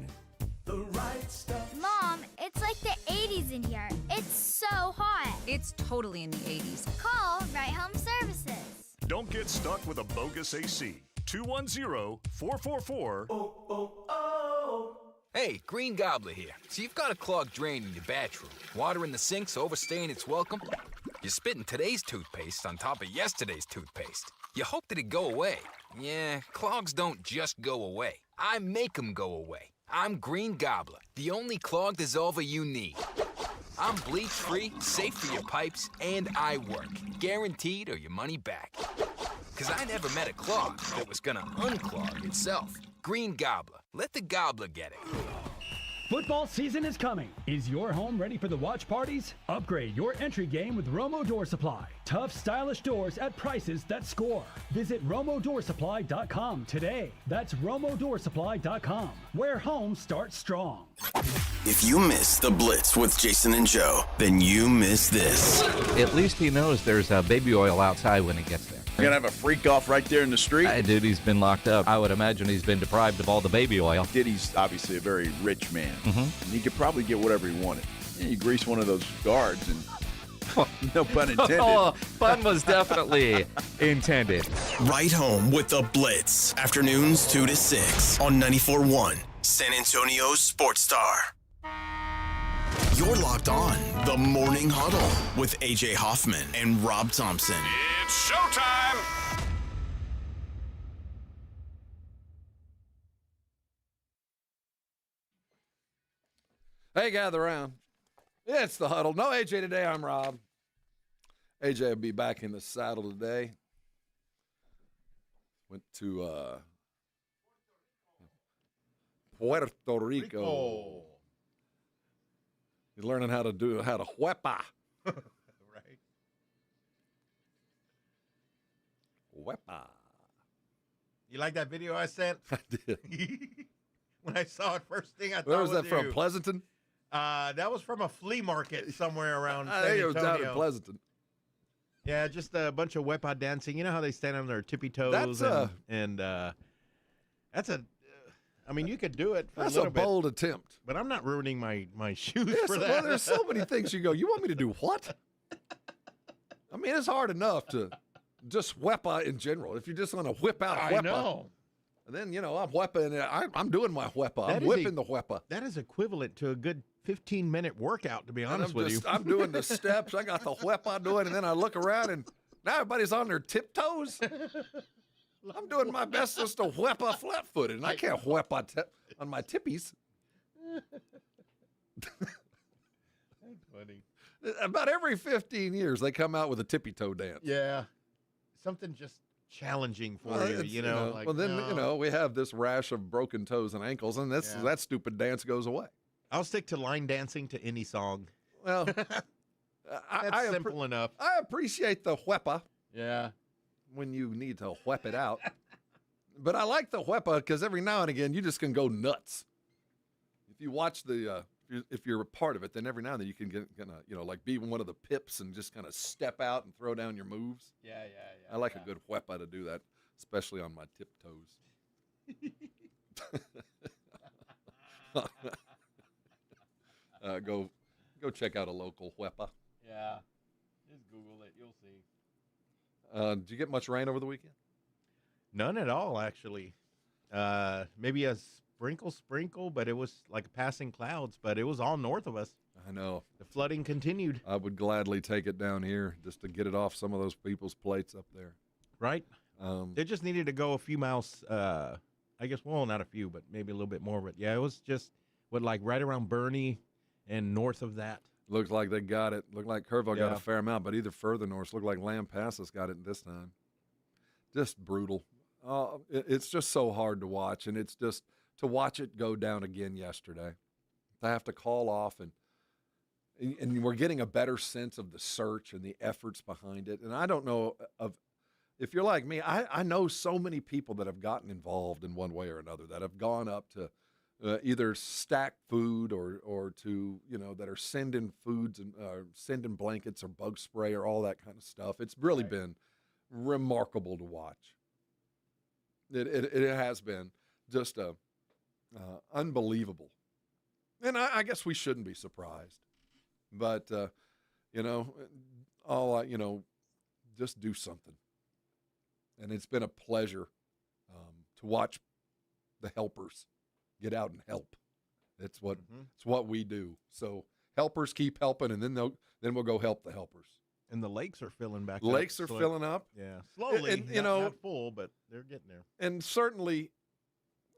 The right stuff. Mom, it's like the 80s in here. It's so hot. It's totally in the 80s. Call Right Home Services. Don't get stuck with a bogus AC. 210-444. Hey, Green Gobbler here. So you've got a clogged drain in your bathroom. Water in the sink's overstaying its welcome. You're spitting today's toothpaste on top of yesterday's toothpaste. You hope that it go away. Yeah, clogs don't just go away. I make them go away. I'm Green Gobbler, the only clog dissolver you need. I'm bleach-free, safe for your pipes, and I work. Guaranteed or your money back. Because I never met a clog that was gonna unclog itself. Green Gobbler. Let the gobbler get it. Football season is coming. Is your home ready for the watch parties? Upgrade your entry game with Romo Door Supply. Tough, stylish doors at prices that score. Visit RomoDoorSupply.com today. That's RomoDoorSupply.com, where home starts strong. If you miss the Blitz with Jason and Joe, then you miss this. At least he knows there's baby oil outside when he gets there. You're going to have a freak off right there in the street? Dude, he's been locked up. I would imagine he's been deprived of all the baby oil. Diddy's obviously a very rich man. Mm-hmm. And he could probably get whatever he wanted. You grease one of those guards and no pun intended. Oh, pun was definitely intended. Right Home with the Blitz. Afternoons 2 to 6 on 94.1 San Antonio's Sports Star. You're locked on the Morning Huddle with AJ Hoffman and Rob Thompson. It's showtime! Hey, gather around. It's the Huddle. No AJ today. I'm Rob. AJ will be back in the saddle today. Went to Puerto Rico. He's learning how to huepa. Right. Huepa. You like that video I sent? I did. When I saw it first thing, I thought Where was that you. from? Pleasanton? That was from a flea market somewhere around I San think it was down Antonio. in Pleasanton. Yeah, just a bunch of wepa dancing. You know how they stand on their tippy toes? That's I mean, you could do it for That's a little bit. bold attempt. But I'm not ruining my shoes Yes, for that. well, there's so many things you go, you want me to do what? I mean, it's hard enough to just wepa in general. If you just want to whip out I wepa. know. And then, I'm whipping. I'm doing my wepa. I'm whipping the wepa. That is equivalent to a good 15-minute workout, to be honest with you. I'm doing the steps. I got the wepa doing, and then I look around, and now everybody's on their tiptoes. I'm doing my best just to wepa flat-footed, and I can't wepa on my tippies. That's funny. About every 15 years, they come out with a tippy-toe dance. Yeah. Something just challenging for you, Like, well, then, we have this rash of broken toes and ankles, and that stupid dance goes away. I'll stick to line dancing to any song. Well, that's simple enough. I appreciate the wepa. Yeah. When you need to whip it out. But I like the wepa because every now and again, you just can go nuts. If you watch if you're a part of it, then every now and then you can get, like be one of the pips and just kind of step out and throw down your moves. Yeah. I like a good wepa to do that, especially on my tiptoes. Go check out a local wepa. Yeah. Just Google it. You'll see. Did you get much rain over the weekend? None at all, actually. Maybe a sprinkle, but it was like passing clouds, but it was all north of us. I know. The flooding continued. I would gladly take it down here just to get it off some of those people's plates up there. Right? They just needed to go a few miles, I guess, well, not a few, but maybe a little bit more. But, yeah, it was just right around Bernie and north of that. Looks like they got it. Looked like Kerrville got a fair amount, but either further north. Looked like Lampasas got it this time. Just brutal. It's just so hard to watch, and it's just to watch it go down again yesterday. To have to call off, and we're getting a better sense of the search and the efforts behind it. And I don't know if you're like me, I know so many people that have gotten involved in one way or another, that have gone up to either stack food or to, that are sending foods and sending blankets or bug spray or all that kind of stuff. It's really been remarkable to watch. It has been just unbelievable. And I guess we shouldn't be surprised. But, just do something. And it's been a pleasure to watch the helpers get out and help. It's what we do. So helpers keep helping, and then we'll go help the helpers. And the lakes are filling back up. Lakes are filling up. Yeah, slowly. And, not full, but they're getting there. And certainly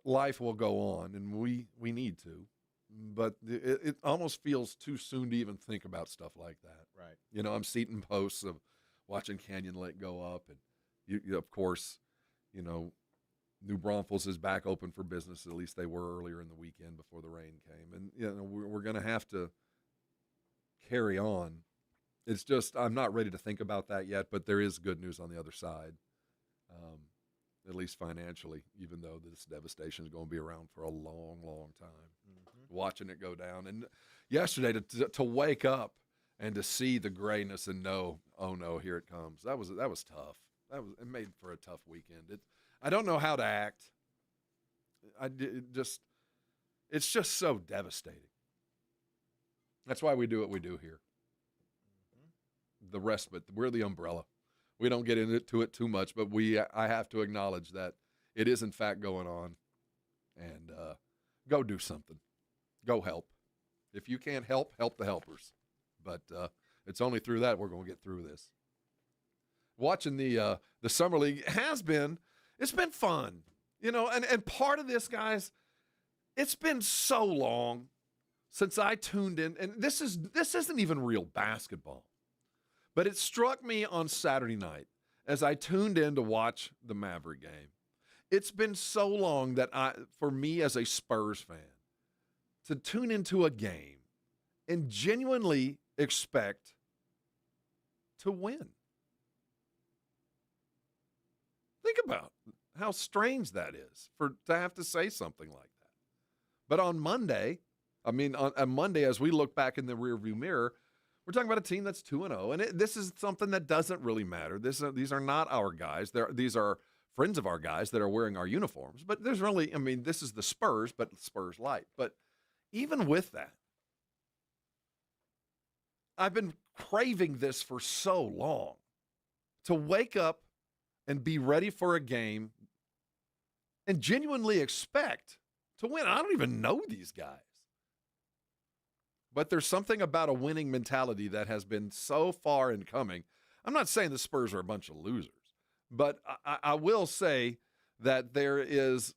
life will go on, and we need to. But it almost feels too soon to even think about stuff like that. Right. I'm seeing posts of watching Canyon Lake go up, and you of course, New Braunfels is back open for business. At least they were earlier in the weekend before the rain came. And, we're going to have to carry on. It's just I'm not ready to think about that yet, but there is good news on the other side, at least financially, even though this devastation is going to be around for a long, long time. Watching it go down. And yesterday to wake up and to see the grayness and know, oh, no, here it comes. That was tough. It made for a tough weekend. I don't know how to act. It's just so devastating. That's why we do what we do here. The respite, we're the umbrella. We don't get into it too much, but I have to acknowledge that it is in fact going on. And go do something. Go help. If you can't help the helpers. But it's only through that we're going to get through this. Watching the Summer League it's been fun. And part of this, guys, it's been so long since I tuned in, and this isn't even real basketball. But it struck me on Saturday night as I tuned in to watch the Maverick game. It's been so long that for me as a Spurs fan, to tune into a game and genuinely expect to win. Think about how strange that is to have to say something like that. But on Monday, on Monday, as we look back in the rearview mirror, we're talking about a team that's 2-0, and this is something that doesn't really matter. These are not our guys. These are friends of our guys that are wearing our uniforms. But there's really, this is the Spurs, but Spurs light. But even with that, I've been craving this for so long, to wake up and be ready for a game and genuinely expect to win. I don't even know these guys. But there's something about a winning mentality that has been so far in coming. I'm not saying the Spurs are a bunch of losers, but I will say that there is,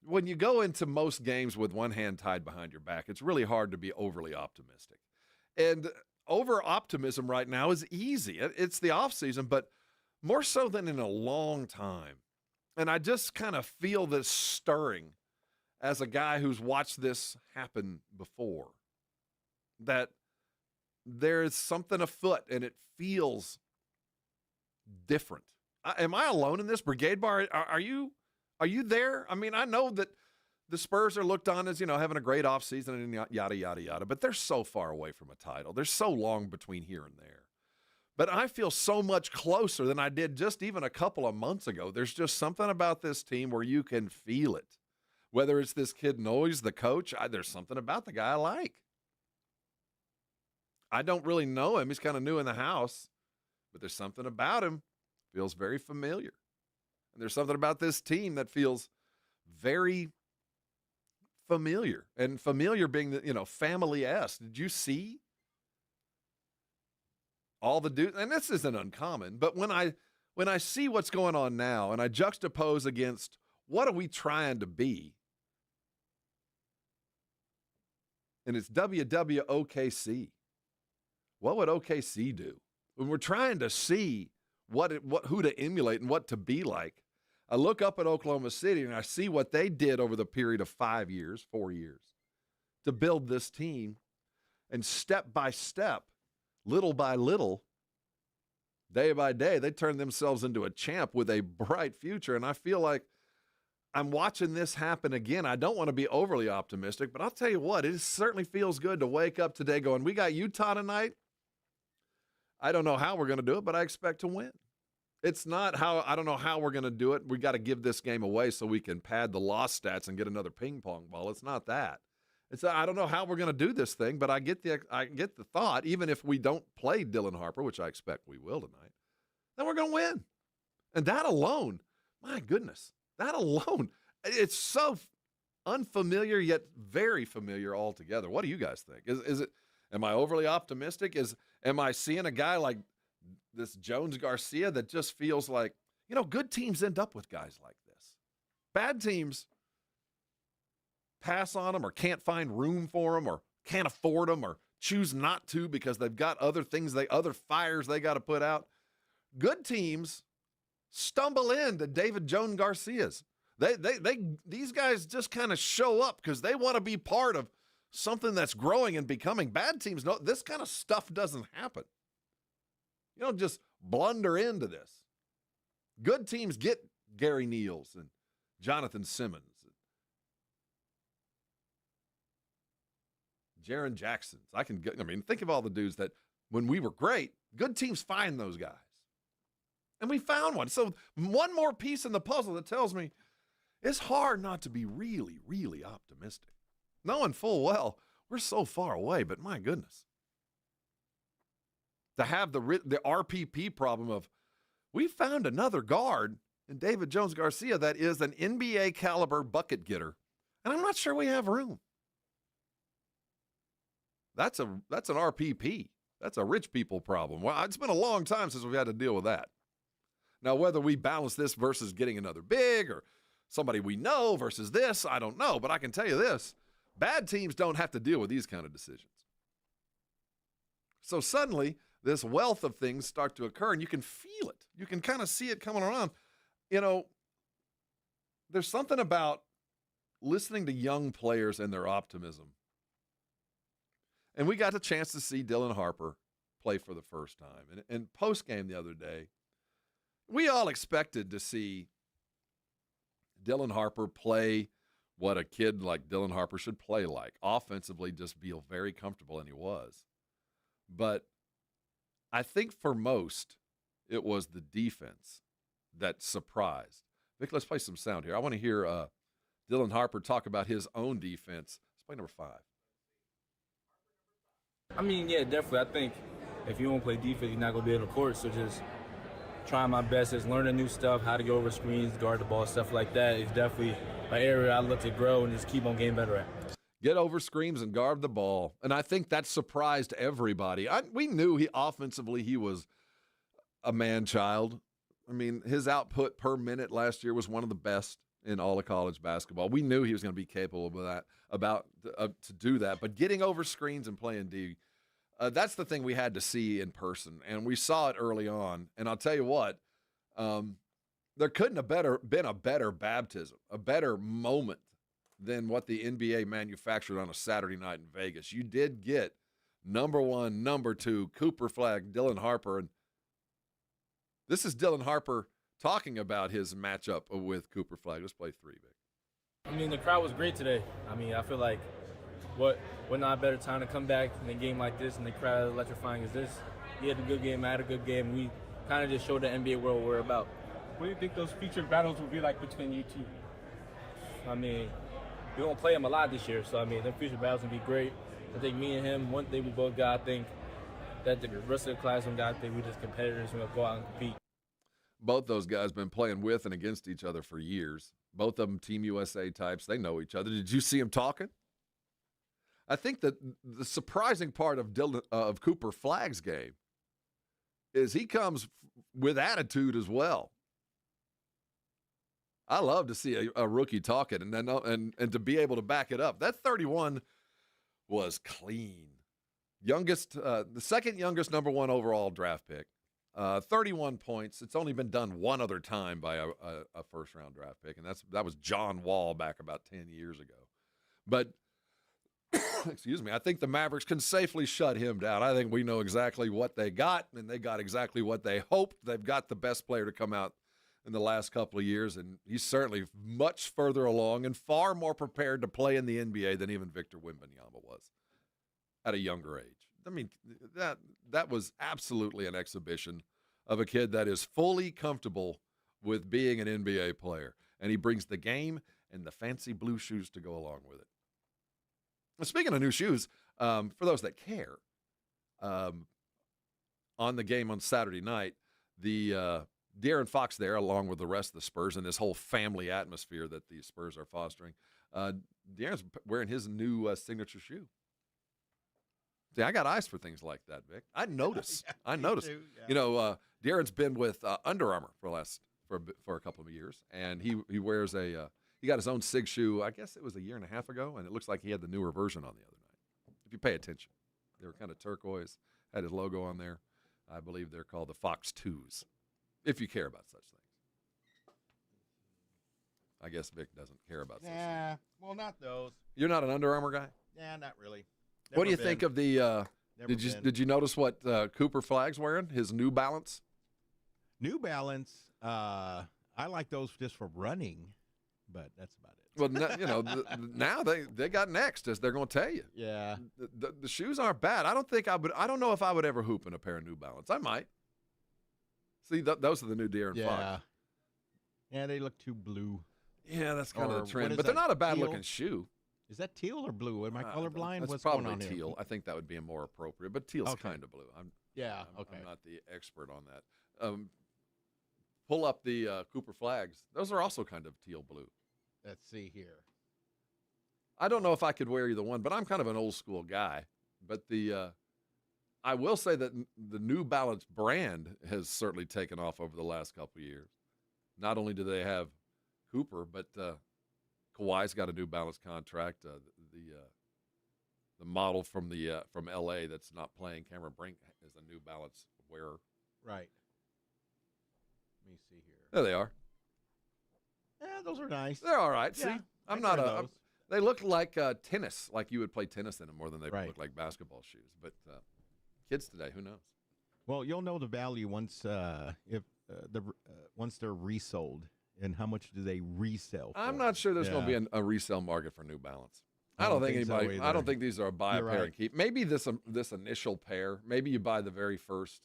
when you go into most games with one hand tied behind your back, it's really hard to be overly optimistic. And over-optimism right now is easy. It's the offseason, but more so than in a long time. And I just kind of feel this stirring as a guy who's watched this happen before, that there is something afoot and it feels different. Am I alone in this? Brigade Bar, are you there? I know that the Spurs are looked on as, having a great offseason and yada, yada, yada, but they're so far away from a title. They're so long between here and there. But I feel so much closer than I did just even a couple of months ago. There's just something about this team where you can feel it. Whether it's this kid Noyes, the coach, there's something about the guy I like. I don't really know him. He's kind of new in the house. But there's something about him. Feels very familiar. And there's something about this team that feels very familiar. And familiar being, family-esque. Did you see all the dudes? And this isn't uncommon. But when I see what's going on now and I juxtapose against what are we trying to be, and it's WWOKC. What would OKC do? When we're trying to see who to emulate and what to be like, I look up at Oklahoma City and I see what they did over the period of 4 years, to build this team. And step by step, little by little, day by day, they turned themselves into a champ with a bright future. And I feel like I'm watching this happen again. I don't want to be overly optimistic, but I'll tell you what, it certainly feels good to wake up today going, we got Utah tonight. I don't know how we're going to do it, but I expect to win. It's not I don't know how we're going to do it. We got to give this game away so we can pad the loss stats and get another ping pong ball. It's not that. It's I don't know how we're going to do this thing, but I get the thought, even if we don't play Dylan Harper, which I expect we will tonight, then we're going to win. And that alone, my goodness, that alone, it's so unfamiliar yet very familiar altogether. What do you guys think? Is it? Am I overly optimistic? Am I seeing a guy like this Jones Garcia that just feels like, good teams end up with guys like this. Bad teams pass on them or can't find room for them or can't afford them or choose not to because they've got other things, other fires they got to put out. Good teams stumble into David Jones Garcias. These guys just kind of show up because they want to be part of something that's growing and becoming. Bad teams, no, this kind of stuff doesn't happen. You don't just blunder into this. Good teams get Gary Neals and Jonathan Simmons, Jaren Jacksons. Think of all the dudes that when we were great, good teams find those guys. And we found one. So one more piece in the puzzle that tells me it's hard not to be really, really optimistic. Knowing full well we're so far away, but my goodness. To have the RPP problem of we found another guard in David Jones Garcia that is an NBA caliber bucket getter, and I'm not sure we have room. That's an RPP. That's a rich people problem. Well, it's been a long time since we've had to deal with that. Now, whether we balance this versus getting another big or somebody we know versus this, I don't know. But I can tell you this, bad teams don't have to deal with these kind of decisions. So suddenly, this wealth of things start to occur, and you can feel it. You can kind of see it coming around. There's something about listening to young players and their optimism. And we got a chance to see Dylan Harper play for the first time. And post-game the other day, we all expected to see Dylan Harper play what a kid like Dylan Harper should play like. Offensively, just feel very comfortable, and he was. But I think for most, it was the defense that surprised. Vic, let's play some sound here. I want to hear Dylan Harper talk about his own defense. Let's play number 5. Yeah, definitely. I think if you don't play defense, you're not going to be able to court. So just trying my best, just learning new stuff, how to go over screens, guard the ball, stuff like that is definitely an area I look to grow and just keep on getting better at. Get over screens and guard the ball. And I think that surprised everybody. We knew offensively he was a man-child. His output per minute last year was one of the best in all of college basketball. We knew he was going to be capable of that, to do that. But getting over screens and playing D, that's the thing we had to see in person. And we saw it early on. And I'll tell you what, there couldn't have been a better baptism, a better moment than what the NBA manufactured on a Saturday night in Vegas. You did get number 1, number 2, Cooper Flag, Dylan Harper. And this is Dylan Harper talking about his matchup with Cooper Flag. Let's play 3, Vic. The crowd was great today. I feel like what not a better time to come back in a game like this and the crowd electrifying as this. He had a good game, I had a good game. We kind of just showed the NBA world what we're about. What do you think those featured battles will be like between you two? We won't play him a lot this year, so the future battles will be great. I think me and him, one thing we both got, I think that the rest of the class we got, I think we're just competitors. We're going to go out and compete. Both those guys been playing with and against each other for years. Both of them Team USA types. They know each other. Did you see them talking? I think that the surprising part of Cooper Flag's game is he comes with attitude as well. I love to see a rookie talking and to be able to back it up. That 31 was clean. The second youngest number 1 overall draft pick. 31 points. It's only been done one other time by a first-round draft pick, and that was John Wall back about 10 years ago. But, excuse me, I think the Mavericks can safely shut him down. I think we know exactly what they got, and they got exactly what they hoped. They've got the best player to come out in the last couple of years, and he's certainly much further along and far more prepared to play in the NBA than even Victor Wembanyama was at a younger age. I mean, that was absolutely an exhibition of a kid that is fully comfortable with being an NBA player, and he brings the game and the fancy blue shoes to go along with it. Well, speaking of new shoes, for those that care, on the game on Saturday night, the De'Aaron Fox there, along with the rest of the Spurs and this whole family atmosphere that the Spurs are fostering, De'Aaron's wearing his new signature shoe. See, I got eyes for things like that, Vic. I notice. Yeah, I notice. too, yeah. You know, De'Aaron's been with Under Armour for a couple of years, and he wears he got his own SIG shoe. I guess it was a year and a half ago, and it looks like he had the newer version on the other night. If you pay attention, they were kind of turquoise, had his logo on there. I believe they're called the Fox 2s. If you care about such things. I guess Vic doesn't care about such things. Yeah, well, not those. You're not an Under Armour guy? Yeah, not really. What do you think of the did you notice what Cooper Flag's wearing? His New Balance? New Balance, I like those just for running, but that's about it. Well, you know, now they got next, as they're going to tell you. Yeah. The shoes aren't bad. I don't know if I would ever hoop in a pair of New Balance. I might. See, those are the new De'Aaron Fox. Yeah, they look too blue. Yeah, that's kind of the trend. what But is they're that, not a bad teal? looking shoe. Is that teal or blue? Am I colorblind? That's What's probably going on here? teal. I think that would be more appropriate. But teal's Okay. kind of blue. I'm not the expert on that. Pull up the Cooper Flags. Those are also kind of teal blue. Let's see here. I don't know if I could wear either one, but I'm kind of an old school guy. But I will say that the New Balance brand has certainly taken off over the last couple of years. Not only do they have Cooper, but Kawhi's got a New Balance contract. The model from L.A. that's not playing, Cameron Brink, is a New Balance wearer. Right. Let me see here. There they are. Yeah, those are nice. They're all right. Yeah, See, I'm not those. they look like tennis, like you would play tennis in them more than they look like basketball shoes. But kids today, who knows? Well, you'll know the value once once they're resold, and how much do they resell for? I'm not sure there's going to be a resale market for New Balance. I don't think anybody. I don't think these are a buy a pair and keep. Maybe this initial pair. Maybe you buy the very first.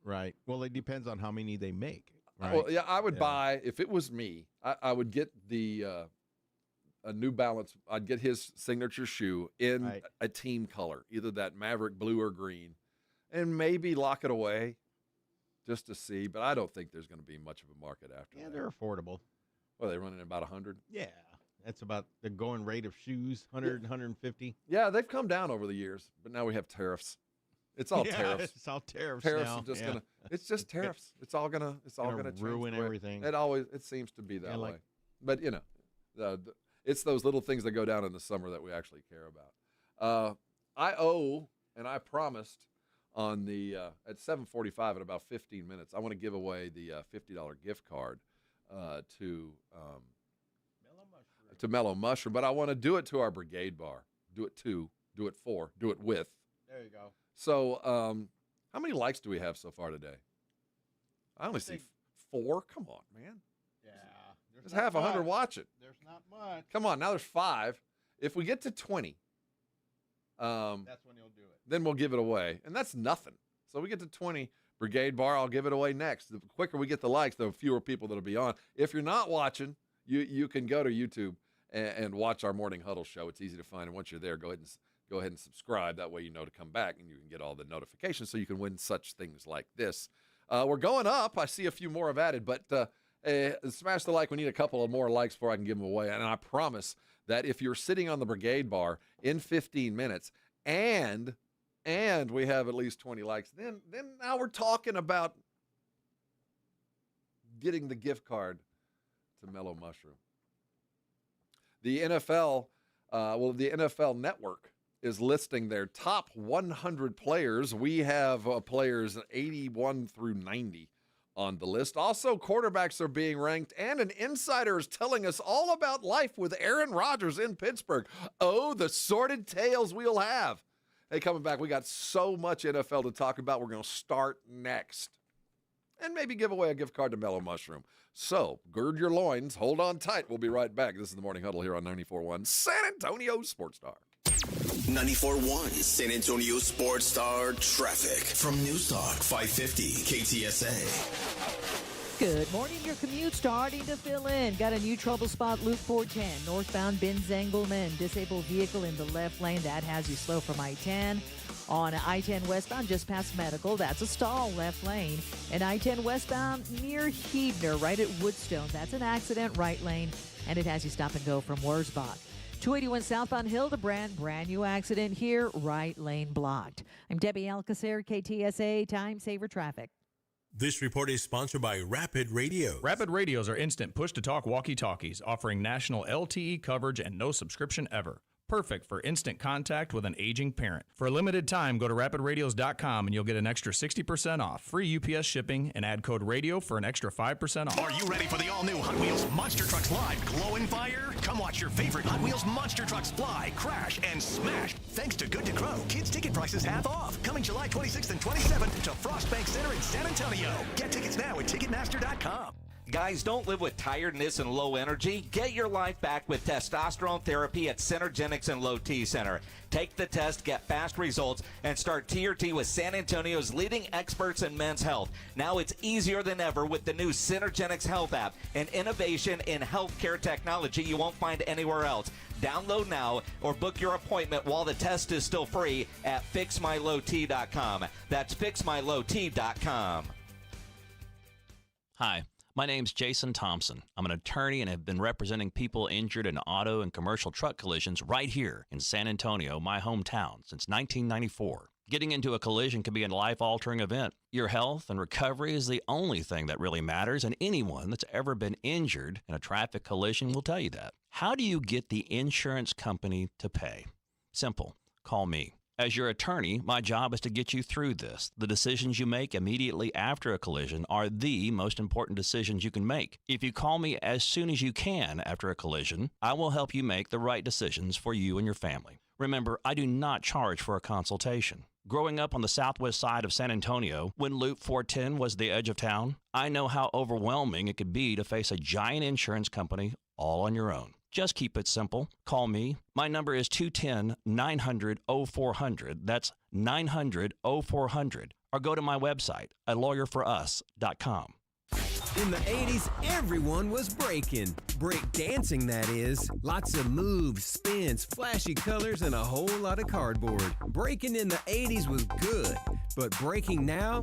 Right. Well, it depends on how many they make. Right? Well, yeah, I would buy, if it was me, I would get a New Balance. I'd get his signature shoe in a team color, either that Maverick blue or green, and maybe lock it away just to see. But I don't think there's going to be much of a market after that. Yeah, they're affordable. Well, they're running about 100. Yeah. That's about the going rate of shoes, 100, 150. Yeah, they've come down over the years, but now we have tariffs. It's all tariffs. It's all tariffs. Tariffs now. are just gonna. It's just tariffs. It's all gonna change ruin the way- everything. It seems to be that way. But you know, it's those little things that go down in the summer that we actually care about. I owe, and I promised on the at 7:45 in about 15 minutes, I want to give away the $50 gift card to Mellow Mushroom, but I want to do it to our Brigade Bar. Do it with. There you go. So, how many likes do we have so far today? I only see 4. Come on, man. Yeah. There's half 100 watching. There's not much. Come on, now there's 5. If we get to 20, that's when you'll do it. then we'll give it away, and that's nothing. So we get to 20, Brigade Bar, I'll give it away next. The quicker we get the likes, the fewer people that'll be on. If you're not watching, you can go to YouTube and watch our Morning Huddle show. It's easy to find, and once you're there, go ahead and subscribe. That way you know to come back, and you can get all the notifications so you can win such things like this. We're going up. I see a few more have added, but smash the like. We need a couple of more likes before I can give them away. And I promise that if you're sitting on the Brigade Bar in 15 minutes and we have at least 20 likes, then now we're talking about getting the gift card to Mellow Mushroom. The NFL, the NFL Network is listing their top 100 players. We have players 81 through 90 on the list. Also, quarterbacks are being ranked, and an insider is telling us all about life with Aaron Rodgers in Pittsburgh. Oh, the sordid tales we'll have. Hey, coming back, we got so much NFL to talk about. We're going to start next. And maybe give away a gift card to Mellow Mushroom. So, gird your loins, hold on tight. We'll be right back. This is the Morning Huddle here on 94.1 San Antonio Sports Star. 94.1 San Antonio Sports Star traffic from News Talk 550 KTSA. Good morning. Your commute starting to fill in. Got a new trouble spot, Loop 410, northbound Benz-Engelman. Disabled vehicle in the left lane. That has you slow from I-10. On I-10 westbound, just past Medical, that's a stall, left lane. And I-10 westbound near Huebner, right at Woodstone. That's an accident, right lane. And it has you stop and go from Wurzbach. 281 southbound Hildebrand, brand new accident here, right lane blocked. I'm Debbie Alcacer, KTSA Time Saver Traffic. This report is sponsored by Rapid Radio. Rapid Radios are instant push-to-talk walkie-talkies offering national LTE coverage and no subscription ever. Perfect for instant contact with an aging parent. For a limited time, go to rapidradios.com and you'll get an extra 60% off, free UPS shipping, and add code RADIO for an extra 5% off. Are you ready for the all-new Hot Wheels Monster Trucks Live Glow and Fire? Come watch your favorite Hot Wheels Monster Trucks fly, crash, and smash. Thanks to Good to Grow, kids' ticket prices half off. Coming July 26th and 27th to Frost Bank Center in San Antonio. Get tickets now at Ticketmaster.com. Guys, don't live with tiredness and low energy. Get your life back with testosterone therapy at Synergenics and Low T Center. Take the test, get fast results, and start TRT with San Antonio's leading experts in men's health. Now it's easier than ever with the new Synergenics Health app, an innovation in healthcare technology you won't find anywhere else. Download now or book your appointment while the test is still free at fixmylowt.com. That's fixmylowt.com. Hi. My name's Jason Thompson. I'm an attorney and have been representing people injured in auto and commercial truck collisions right here in San Antonio, my hometown, since 1994. Getting into a collision can be a life-altering event. Your health and recovery is the only thing that really matters, and anyone that's ever been injured in a traffic collision will tell you that. How do you get the insurance company to pay? Simple. Call me. As your attorney, my job is to get you through this. The decisions you make immediately after a collision are the most important decisions you can make. If you call me as soon as you can after a collision, I will help you make the right decisions for you and your family. Remember, I do not charge for a consultation. Growing up on the southwest side of San Antonio, when Loop 410 was the edge of town, I know how overwhelming it could be to face a giant insurance company all on your own. Just keep it simple. Call me. My number is 210-900-0400. That's 900-0400. Or go to my website at lawyerforus.com. In the 80s, everyone was breaking. Break dancing, that is. Lots of moves, spins, flashy colors, and a whole lot of cardboard. Breaking in the 80s was good, but breaking now,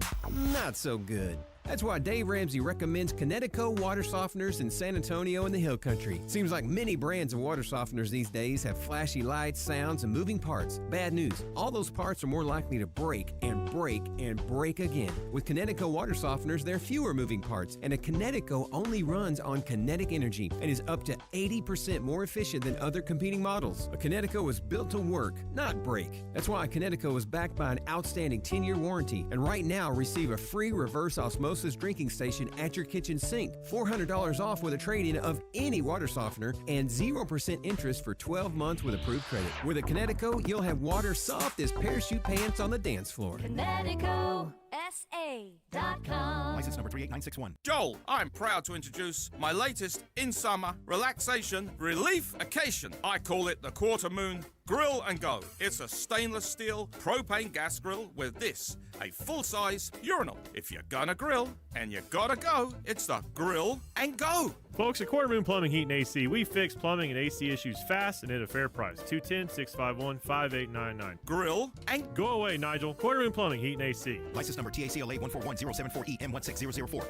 not so good. That's why Dave Ramsey recommends Kinetico water softeners in San Antonio and the Hill Country. Seems like many brands of water softeners these days have flashy lights, sounds, and moving parts. Bad news, all those parts are more likely to break and break and break again. With Kinetico water softeners, there are fewer moving parts, and a Kinetico only runs on kinetic energy and is up to 80% more efficient than other competing models. A Kinetico was built to work, not break. That's why a Kinetico is backed by an outstanding 10-year warranty, and right now receive a free reverse osmosis drinking station at your kitchen sink, $400 off with a trade-in of any water softener, and 0% interest for 12 months with approved credit. With a Kinetico, you'll have water soft as parachute pants on the dance floor. KineticoSA.com. License number 38961. Joel, I'm proud to introduce my latest in-summer relaxation relief-acation. I call it the Quarter Moon Grill and Go. It's a stainless steel propane gas grill with this, a full-size urinal. If you're gonna grill and you gotta go, it's the Grill and Go. Folks at Quarter Moon Plumbing, Heat and AC, we fix plumbing and AC issues fast and at a fair price. 210-651-5899. Grill and go away, Nigel. Quarter Moon Plumbing, Heat and AC. License number TACLA 141074EM16004.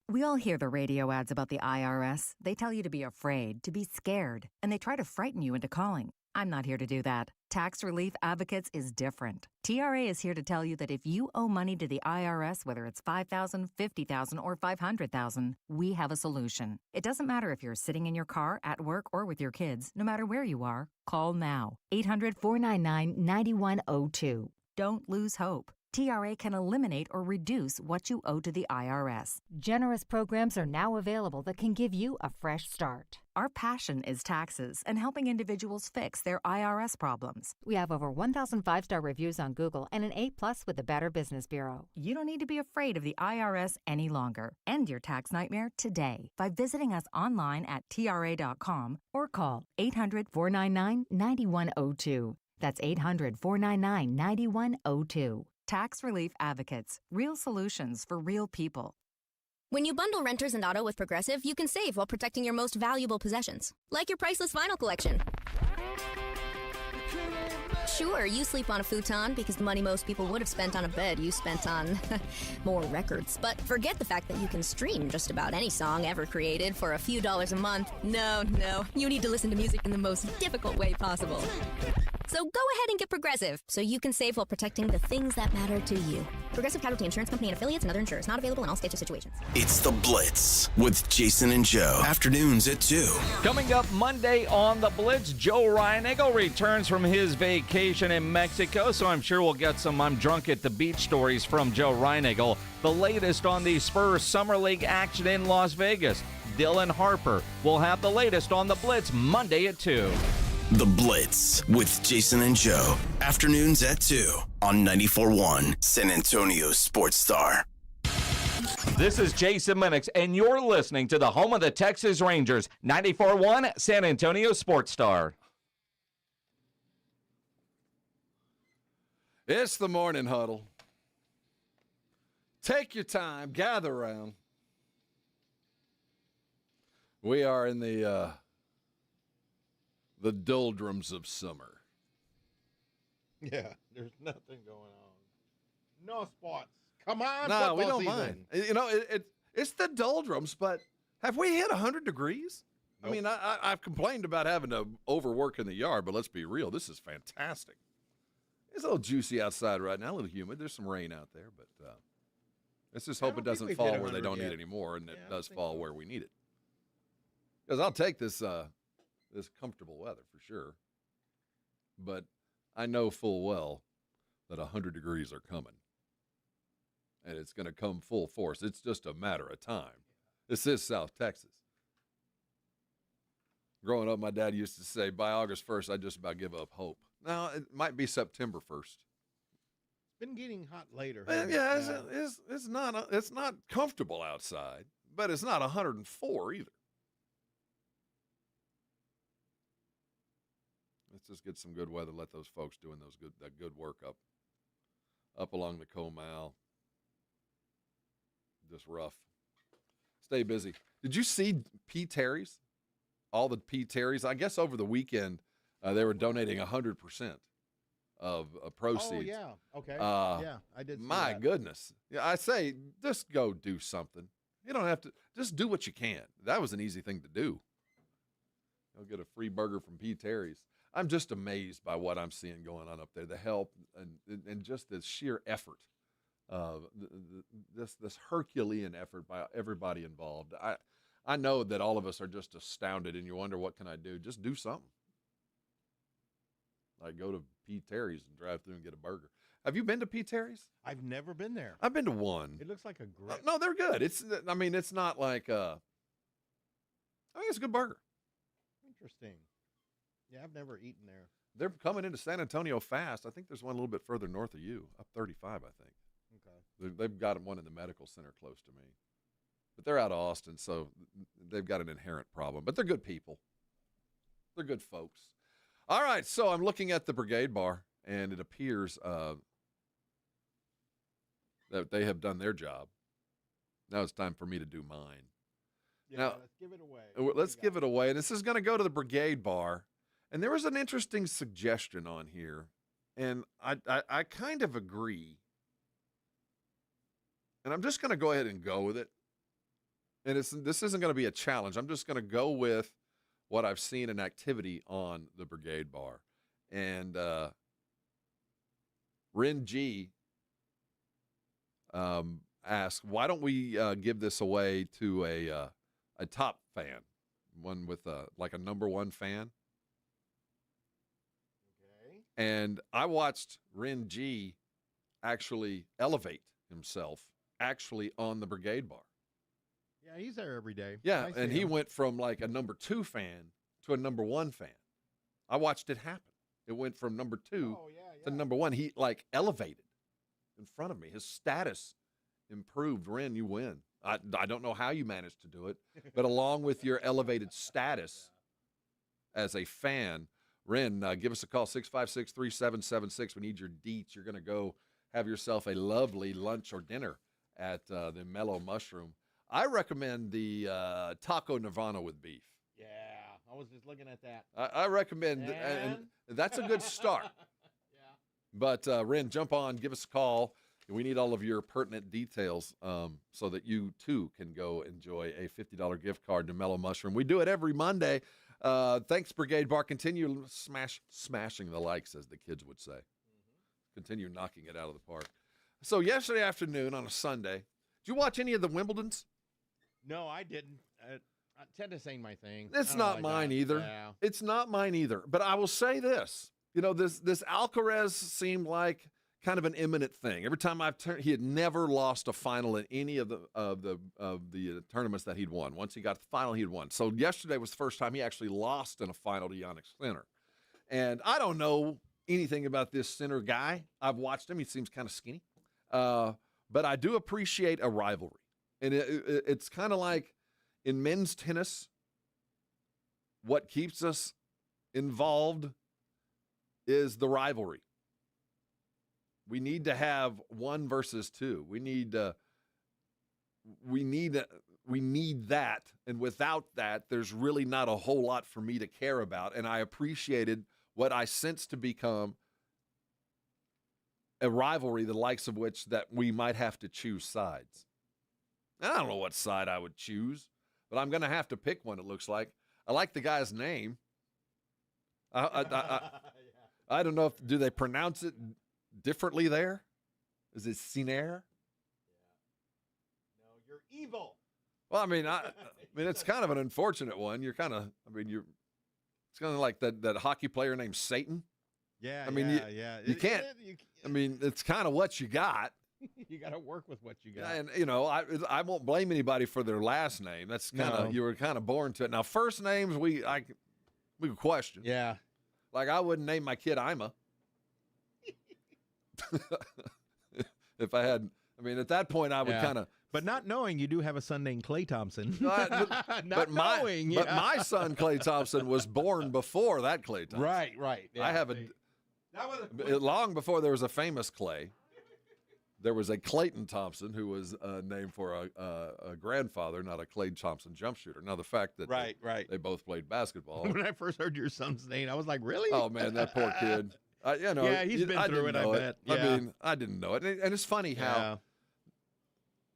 We all hear the radio ads about the IRS. They tell you to be afraid, to be scared, and they try to frighten you into calling. I'm not here to do that. Tax Relief Advocates is different. TRA is here to tell you that if you owe money to the IRS, whether it's $5,000, $50,000, or $500,000, we have a solution. It doesn't matter if you're sitting in your car, at work, or with your kids. No matter where you are, call now. 800-499-9102. Don't lose hope. TRA can eliminate or reduce what you owe to the IRS. Generous programs are now available that can give you a fresh start. Our passion is taxes and helping individuals fix their IRS problems. We have over 1,000 5-star reviews on Google and an A+ with the Better Business Bureau. You don't need to be afraid of the IRS any longer. End your tax nightmare today by visiting us online at TRA.com or call 800-499-9102. That's 800-499-9102. Tax Relief Advocates. Real solutions for real people. When you bundle renters and auto with Progressive, you can save while protecting your most valuable possessions, like your priceless vinyl collection. Sure, you sleep on a futon because the money most people would have spent on a bed you spent on more records. But forget the fact that you can stream just about any song ever created for a few dollars a month. No, you need to listen to music in the most difficult way possible. So go ahead and get Progressive so you can save while protecting the things that matter to you. Progressive Casualty Insurance Company and affiliates and other insurers. Not available in all states or situations. It's The Blitz with Jason and Joe. Afternoons at 2. Coming up Monday on The Blitz, Joe Reiniger returns from his vacation in Mexico, so I'm sure we'll get some I'm drunk at the beach stories from Joe Reiniger. The latest on the Spurs Summer League action in Las Vegas. Dylan Harper will have the latest on The Blitz Monday at 2. The Blitz with Jason and Joe. Afternoons at 2 on 94.1 San Antonio Sports Star. This is Jason Minix, and you're listening to the home of the Texas Rangers, 94.1 San Antonio Sports Star. It's the Morning Huddle. Take your time, gather around. We are in the doldrums of summer. Yeah, there's nothing going on. No sports. Come on, no, we don't season. mind. You know, it's the doldrums, but have we hit 100 degrees? Nope. I mean, I've complained about having to overwork in the yard, but let's be real. This is fantastic. It's a little juicy outside right now, a little humid. There's some rain out there, but let's just hope it doesn't fall where they don't need it anymore, and it does fall where we need it. Because I'll take this comfortable weather for sure. But I know full well that 100 degrees are coming. And it's going to come full force. It's just a matter of time. This is South Texas. Growing up, my dad used to say, by August 1st, I just about give up hope. Now, it might be September 1st. It's been getting hot later. Yeah, it's not comfortable outside, but it's not 104 either. Let's just get some good weather. Let those folks doing that good work up along the Comal. Just rough. Stay busy. Did you see P. Terry's? All the P. Terry's? I guess over the weekend they were donating 100% of proceeds. Oh yeah. Okay. Yeah, I did. My goodness. Yeah, I say just go do something. You don't have to. Just do what you can. That was an easy thing to do. Go get a free burger from P. Terry's. I'm just amazed by what I'm seeing going on up there. The help and just the sheer effort, this Herculean effort by everybody involved. I know that all of us are just astounded, and you wonder what can I do? Just do something. Like go to P. Terry's and drive through and get a burger. Have you been to P. Terry's? I've never been there. I've been to one. It looks like a great. No, they're good. It's not like I think it's a good burger. Interesting. Yeah, I've never eaten there. They're coming into San Antonio fast. I think there's one a little bit further north of you, up 35, I think. Okay. They've got one in the medical center close to me. But they're out of Austin, so they've got an inherent problem. But they're good people. They're good folks. All right, so I'm looking at the Brigade Bar, and it appears that they have done their job. Now it's time for me to do mine. Yeah, now, let's give it away. Let's give it away. And this is going to go to the Brigade Bar. And there was an interesting suggestion on here, and I kind of agree. And I'm just going to go ahead and go with it. And this isn't going to be a challenge. I'm just going to go with what I've seen in activity on the Brigade Bar. And Ren G asked, why don't we give this away to a top fan, one with like a number one fan? Okay. And I watched Ren G actually elevate himself actually on the Brigade Bar. Yeah, he's there every day. Yeah, I see and he him. went from like a number 2 fan to a number 1 fan. I watched it happen. It went from number 2 to number 1. He like elevated in front of me. His status improved. Ren, you win. I don't know how you managed to do it, but along with your elevated status as a fan, Ren, give us a call, 656-3776. We need your deets. You're going to go have yourself a lovely lunch or dinner at the Mellow Mushroom. I recommend the Taco Nirvana with beef. Yeah, I was just looking at that. I recommend, and that's a good start. But, Ren, jump on, give us a call. We need all of your pertinent details so that you, too, can go enjoy a $50 gift card to Mellow Mushroom. We do it every Monday. Thanks, Brigade Bar. Continue smashing the likes, as the kids would say. Continue knocking it out of the park. So yesterday afternoon on a Sunday, did you watch any of the Wimbledons? No, I didn't. Tennis ain't my thing. It's not mine either. Yeah. It's not mine either. But I will say this. You know, this Alcaraz seemed like kind of an imminent thing. Every time I've turned, he had never lost a final in any of the tournaments that he'd won. Once he got to the final, he'd won. So yesterday was the first time he actually lost in a final to Yannick Sinner. And I don't know anything about this Sinner guy. I've watched him. He seems kind of skinny. But I do appreciate a rivalry. And it's kind of like in men's tennis, what keeps us involved is the rivalry. We need to have 1 versus 2. We need that, and without that, there's really not a whole lot for me to care about. And I appreciated what I sense to become a rivalry, the likes of which that we might have to choose sides. I don't know what side I would choose, but I'm going to have to pick one. It looks like I like the guy's name. I don't know do they pronounce it differently there? Is it Sinner? No, you're evil. Well, I mean, it's kind of an unfortunate one. You're kind of, it's kind of like that hockey player named Satan. Yeah, I mean, you can't. I mean, it's kind of what you got. You got to work with what you got. And, you know, I won't blame anybody for their last name. That's kind of, you were kind of born to it. Now, first names, we could question. Yeah. Like, I wouldn't name my kid Ima. If I had, at that point, I would kind of. But not knowing you do have a son named Klay Thompson. But my son, Klay Thompson, was born before that Klay Thompson. Right. Yeah, I have long before there was a famous Klay. There was a Clayton Thompson who was named for a grandfather, not a Klay Thompson jump shooter. Now, the fact that they both played basketball. When I first heard your son's name, I was like, really? Oh, man, that poor kid. Yeah, he's been through it, I bet. Yeah. I didn't know it. And it's funny how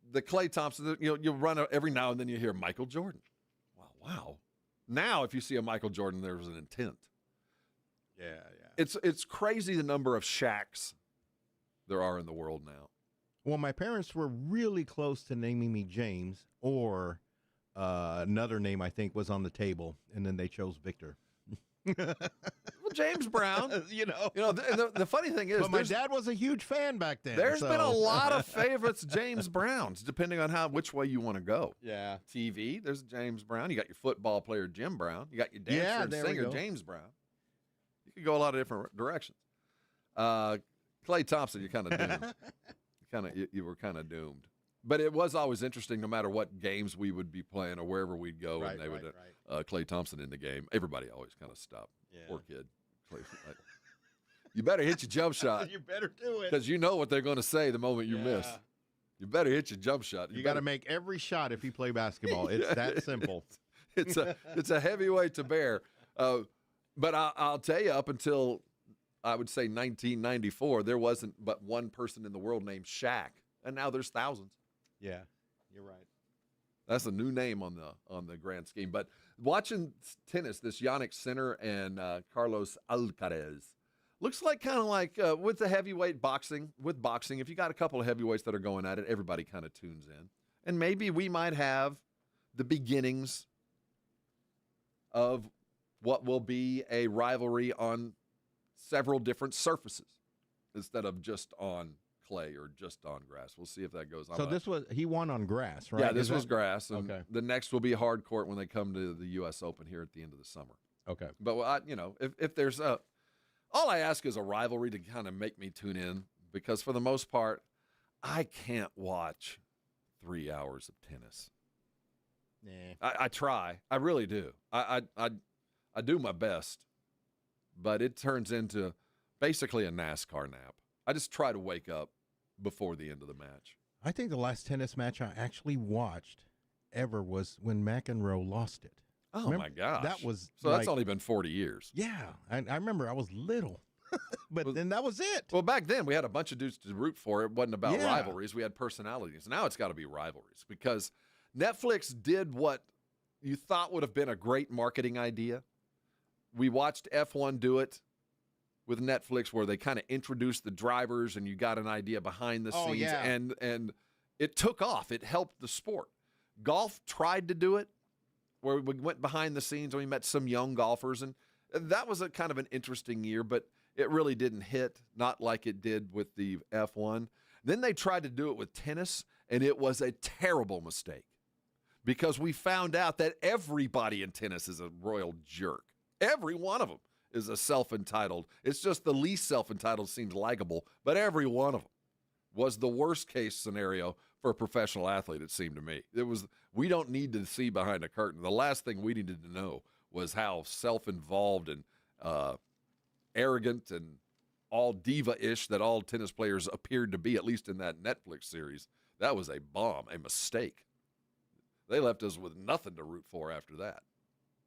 the Klay Thompson, you run every now and then you hear Michael Jordan. Wow. Now, if you see a Michael Jordan, there's an intent. Yeah. It's crazy the number of Shaqs there are in the world now. Well, my parents were really close to naming me James, or another name I think was on the table, and then they chose Victor. Well, James Brown. The funny thing is, but my dad was a huge fan back then. There's been a lot of favorites, James Browns, depending on which way you want to go. Yeah. TV, there's James Brown. You got your football player, Jim Brown. You got your dancer and singer, James Brown. You could go a lot of different directions. Klay Thompson, you're kind of doomed. You were kind of doomed. But it was always interesting, no matter what games we would be playing or wherever we'd go, and they would Klay Thompson in the game. Everybody always kind of stopped. Yeah. Poor kid. You better hit your jump shot. You better do it. Because you know what they're going to say the moment you miss. You better hit your jump shot. You got to make every shot if you play basketball. It's that simple. It's a heavy weight to bear. But I'll tell you, up until I would say 1994, there wasn't but one person in the world named Shaq, and now there's thousands. Yeah, you're right. That's a new name on the grand scheme. But watching tennis, this Yannick Sinner and Carlos Alcaraz looks like kind of like with the heavyweight boxing. With boxing, if you got a couple of heavyweights that are going at it, everybody kind of tunes in, and maybe we might have the beginnings of what will be a rivalry on several different surfaces instead of just on clay or just on grass. We'll see if that goes on. So he won on grass, right? Yeah, this was grass. And okay. The next will be hard court when they come to the U.S. Open here at the end of the summer. Okay. But, if there's all I ask is a rivalry to kind of make me tune in, because for the most part, I can't watch 3 hours of tennis. Nah. I try. I really do. I do my best, but it turns into basically a NASCAR nap. I just try to wake up before the end of the match. I think the last tennis match I actually watched ever was when McEnroe lost it. Oh, my gosh. That was that's only been 40 years. Yeah. I remember I was little, but then that was it. Well, back then we had a bunch of dudes to root for. It wasn't about rivalries. We had personalities. Now it's got to be rivalries, because Netflix did what you thought would have been a great marketing idea. We watched F1 do it with Netflix, where they kind of introduced the drivers and you got an idea behind the scenes, and it took off. It helped the sport. Golf tried to do it, where we went behind the scenes and we met some young golfers, and that was a kind of an interesting year, but it really didn't hit, not like it did with the F1. Then they tried to do it with tennis, and it was a terrible mistake, because we found out that everybody in tennis is a royal jerk. Every one of them is a self-entitled. It's just the least self-entitled seems likable, but every one of them was the worst case scenario for a professional athlete, it seemed to me. We don't need to see behind a curtain. The last thing we needed to know was how self-involved and arrogant and all diva-ish that all tennis players appeared to be, at least in that Netflix series. That was a bomb, a mistake. They left us with nothing to root for after that.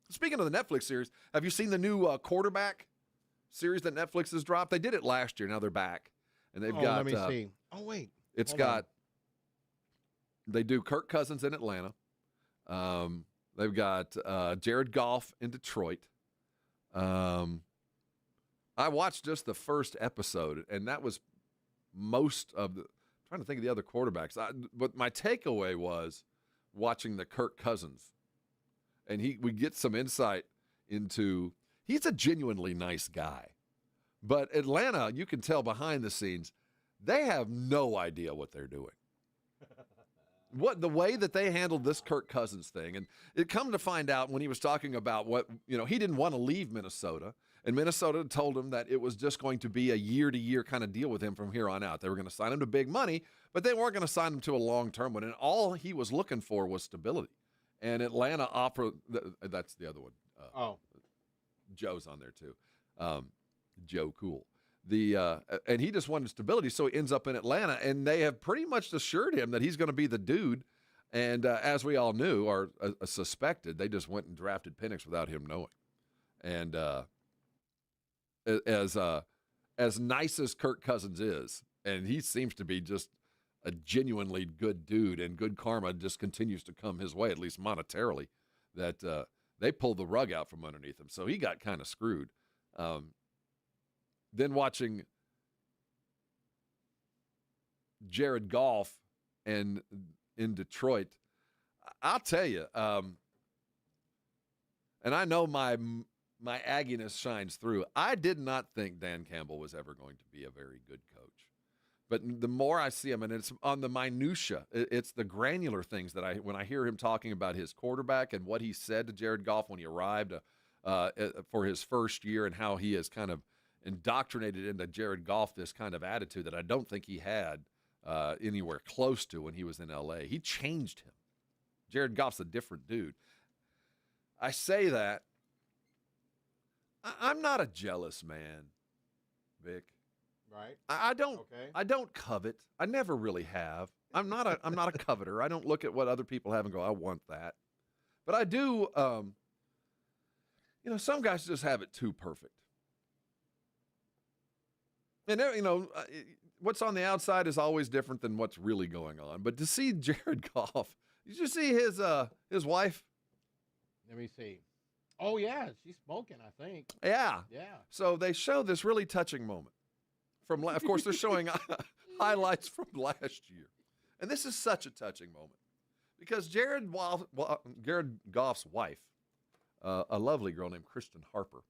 Speaking of the Netflix series, have you seen the new quarterback series that Netflix has dropped? They did it last year. Now they're back. And they've got... Let me see. Oh, wait. It's got... They do Kirk Cousins in Atlanta. They've got Jared Goff in Detroit. I watched just the first episode, and that was most of the... I'm trying to think of the other quarterbacks. But my takeaway was watching the Kirk Cousins. And we get some insight into, he's a genuinely nice guy. But Atlanta, you can tell behind the scenes, they have no idea what they're doing. The way that they handled this Kirk Cousins thing, and it come to find out when he was talking about he didn't want to leave Minnesota, and Minnesota told him that it was just going to be a year-to-year kind of deal with him from here on out. They were going to sign him to big money, but they weren't going to sign him to a long-term one, and all he was looking for was stability. And Atlanta offered, that's the other one. Joe's on there too. Joe Cool. And he just wanted stability, so he ends up in Atlanta, and they have pretty much assured him that he's going to be the dude. And as we all knew, or suspected, they just went and drafted Penix without him knowing. And as nice as Kirk Cousins is, and he seems to be just a genuinely good dude, and good karma just continues to come his way, at least monetarily, that they pulled the rug out from underneath him. So he got kind of screwed. Then watching Jared Goff in Detroit, I'll tell you, and I know my agginess shines through. I did not think Dan Campbell was ever going to be a very good coach. But the more I see him, and it's on the minutia, it's the granular things that when I hear him talking about his quarterback and what he said to Jared Goff when he arrived for his first year, and how he has kind of indoctrinated into Jared Goff this kind of attitude that I don't think he had anywhere close to when he was in L.A. He changed him. Jared Goff's a different dude. I say that. I'm not a jealous man, Vic. Right. I don't covet. I never really have. I'm not a coveter. I don't look at what other people have and go, I want that. But I do. Some guys just have it too perfect. And what's on the outside is always different than what's really going on. But to see Jared Goff Did you see his wife? Let me see. Oh, yeah, she's smoking, I think. Yeah. Yeah. So they show this really touching moment. Of course, they're showing highlights from last year. And this is such a touching moment because Jared Goff's wife, a lovely girl named Kristen Harper,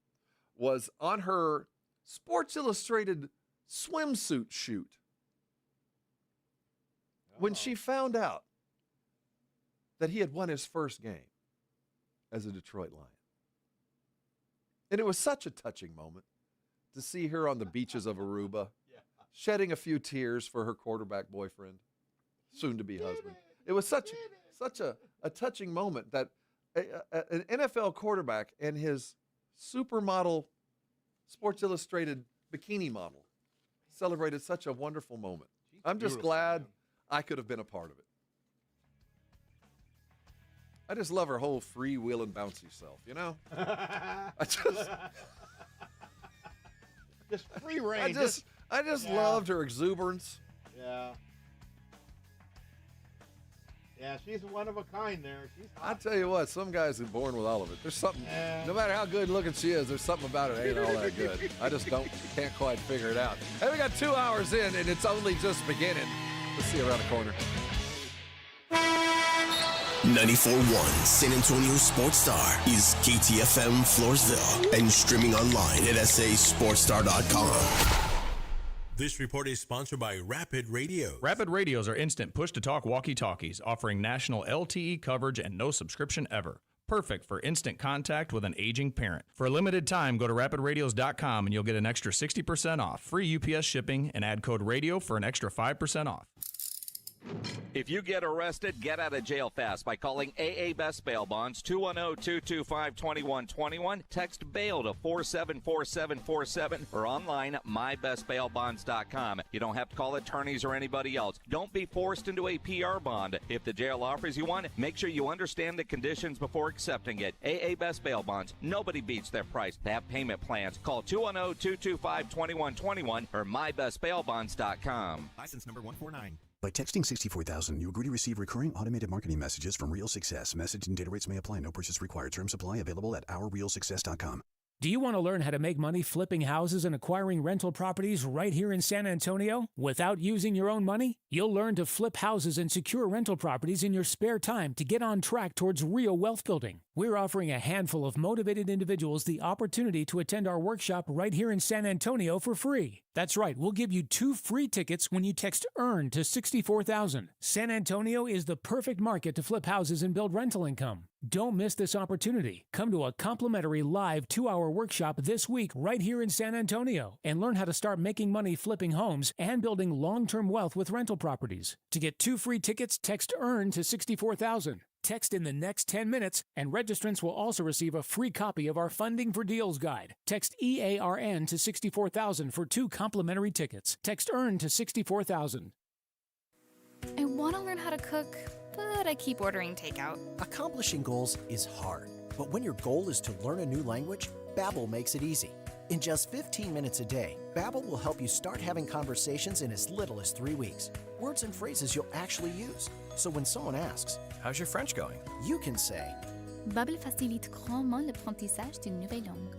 was on her Sports Illustrated swimsuit shoot when she found out that he had won his first game as a Detroit Lion. And it was such a touching moment to see her on the beaches of Aruba, shedding a few tears for her quarterback boyfriend, soon-to-be husband. It was such a touching moment that an NFL quarterback and his supermodel Sports Illustrated bikini model celebrated such a wonderful moment. I'm just glad I could have been a part of it. I just love her whole free-wheeling, bouncy self, you know? Just free reign. I just loved her exuberance. Yeah. Yeah, she's one of a kind there. She's hot. I tell you what, some guys are born with all of it. There's something, no matter how good looking she is, there's something about it ain't all that good. I just can't quite figure it out. Hey, we got 2 hours in, and it's only just beginning. Let's see around the corner. 94.1 San Antonio Sports Star is KTFM Floresville and streaming online at sasportstar.com. This report is sponsored by Rapid Radio. Rapid Radios are instant push-to-talk walkie-talkies offering national LTE coverage and no subscription ever. Perfect for instant contact with an aging parent. For a limited time, go to rapidradios.com and you'll get an extra 60% off, free UPS shipping, and add code RADIO for an extra 5% off. If you get arrested, get out of jail fast by calling AA Best Bail Bonds, 210-225-2121. Text BAIL to 474747 or online at mybestbailbonds.com. You don't have to call attorneys or anybody else. Don't be forced into a PR bond. If the jail offers you one, make sure you understand the conditions before accepting it. AA Best Bail Bonds. Nobody beats their price. They have payment plans. Call 210-225-2121 or mybestbailbonds.com. License number 149. By texting 64,000, you agree to receive recurring automated marketing messages from Real Success. Message and data rates may apply. No purchase required. Terms apply. Available at ourrealsuccess.com. Do you want to learn how to make money flipping houses and acquiring rental properties right here in San Antonio without using your own money? You'll learn to flip houses and secure rental properties in your spare time to get on track towards real wealth building. We're offering a handful of motivated individuals the opportunity to attend our workshop right here in San Antonio for free. That's right, we'll give you 2 free tickets when you text EARN to 64,000. San Antonio is the perfect market to flip houses and build rental income. Don't miss this opportunity. Come to a complimentary live 2-hour workshop this week right here in San Antonio and learn how to start making money flipping homes and building long-term wealth with rental properties. To get 2 free tickets, text EARN to 64,000. Text in the next 10 minutes, and registrants will also receive a free copy of our Funding for Deals guide. Text EARN to 64,000 for 2 complimentary tickets. Text EARN to 64,000. I want to learn how to cook, but I keep ordering takeout. Accomplishing goals is hard, but when your goal is to learn a new language, Babbel makes it easy. In just 15 minutes a day, Babbel will help you start having conversations in as little as 3 weeks. Words and phrases you'll actually use. So when someone asks, "How's your French going?" you can say, Babbel facilite grandement l'apprentissage d'une nouvelle langue.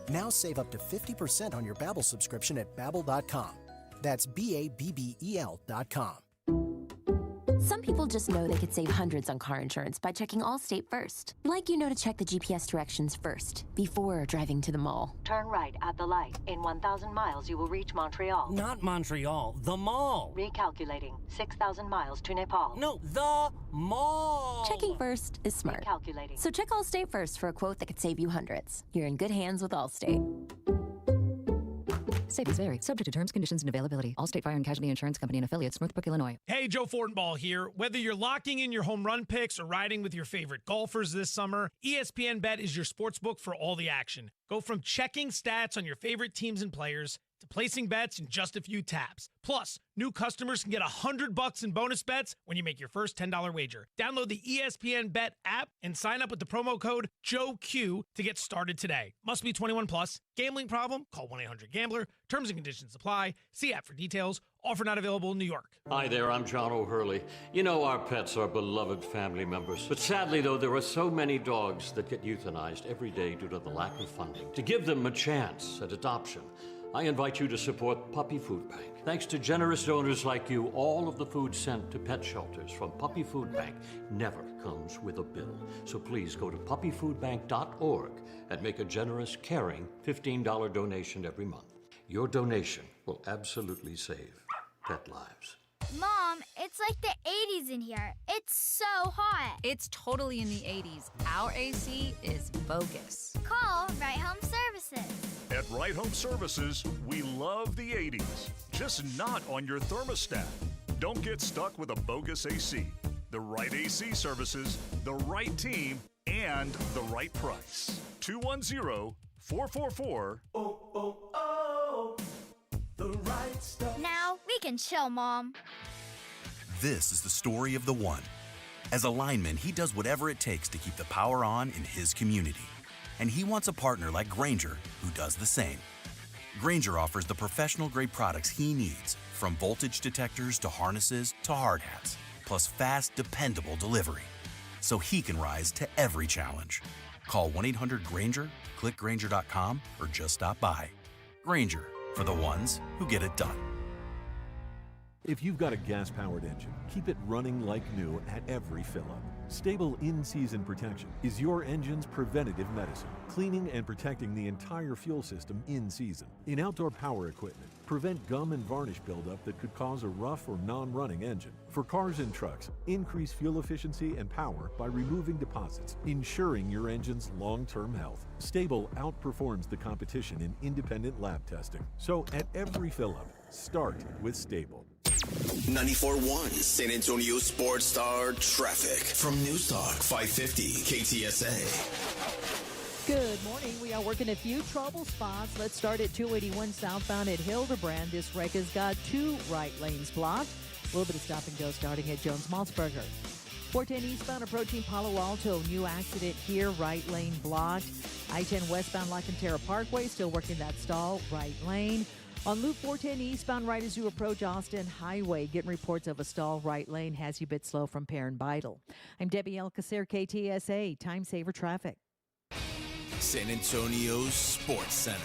Now save up to 50% on your Babbel subscription at Babbel.com. That's BABBEL.com. Some people just know they could save hundreds on car insurance by checking Allstate first. Like you know to check the GPS directions first, before driving to the mall. Turn right at the light. In 1,000 miles, you will reach Montreal. Not Montreal, the mall. Recalculating. 6,000 miles to Nepal. No, the mall. Checking first is smart. Recalculating. So check Allstate first for a quote that could save you hundreds. You're in good hands with Allstate. Savings vary. Subject to terms, conditions, and availability. Allstate Fire and Casualty Insurance Company and affiliates, Northbrook, Illinois. Hey, Joe Fortenbaugh here. Whether you're locking in your home run picks or riding with your favorite golfers this summer, ESPN Bet is your sports book for all the action. Go from checking stats on your favorite teams and players to placing bets in just a few taps. Plus, new customers can get $100 in bonus bets when you make your first $10 wager. Download the ESPN Bet app and sign up with the promo code JOEQ to get started today. Must be 21 plus. Gambling problem? Call 1-800-GAMBLER. Terms and conditions apply. See app for details. Offer not available in New York. Hi there, I'm John O'Hurley. You know our pets are beloved family members. But sadly, though, there are so many dogs that get euthanized every day due to the lack of funding. To give them a chance at adoption, I invite you to support Puppy Food Bank. Thanks to generous donors like you, all of the food sent to pet shelters from Puppy Food Bank never comes with a bill. So please go to puppyfoodbank.org and make a generous, caring $15 donation every month. Your donation will absolutely save pet lives. Mom, it's like the 80s in here. It's so hot. It's totally in the 80s. Our AC is bogus. Call Right Home Services. At Right Home Services, we love the 80s, just not on your thermostat. Don't get stuck with a bogus AC. The right AC services, the right team, and the right price. 210-444. The right stuff. Now we can chill, Mom. This is the story of the one. As a lineman, he does whatever it takes to keep the power on in his community. And he wants a partner like Grainger who does the same. Grainger offers the professional-grade products he needs, from voltage detectors to harnesses to hard hats, plus fast, dependable delivery, so he can rise to every challenge. Call 1-800-GRAINGER, click Grainger.com, or just stop by. Grainger, for the ones who get it done. If you've got a gas-powered engine, keep it running like new at every fill-up. Stable in-season protection is your engine's preventative medicine, cleaning and protecting the entire fuel system in season. In outdoor power equipment, prevent gum and varnish buildup that could cause a rough or non-running engine. For cars and trucks, increase fuel efficiency and power by removing deposits, ensuring your engine's long-term health. Stable outperforms the competition in independent lab testing. So at every fill-up, start with Stable. 94.1 San Antonio Sports Star traffic from News Talk 550 KTSA. Good morning. We are working a few trouble spots. Let's start at 281 southbound at Hildebrand. This wreck has got 2 right lanes blocked. A little bit of stop and go starting at Jones-Maltzberger. 410 eastbound approaching Palo Alto. New accident here, right lane blocked. I-10 westbound La Cantera Parkway, still working that stall, right lane. On Loop 410 eastbound right as you approach Austin Highway, getting reports of a stall right lane has you a bit slow from Perrin Beidel. I'm Debbie Alcacer, KTSA, Time Saver Traffic. San Antonio Sports Center.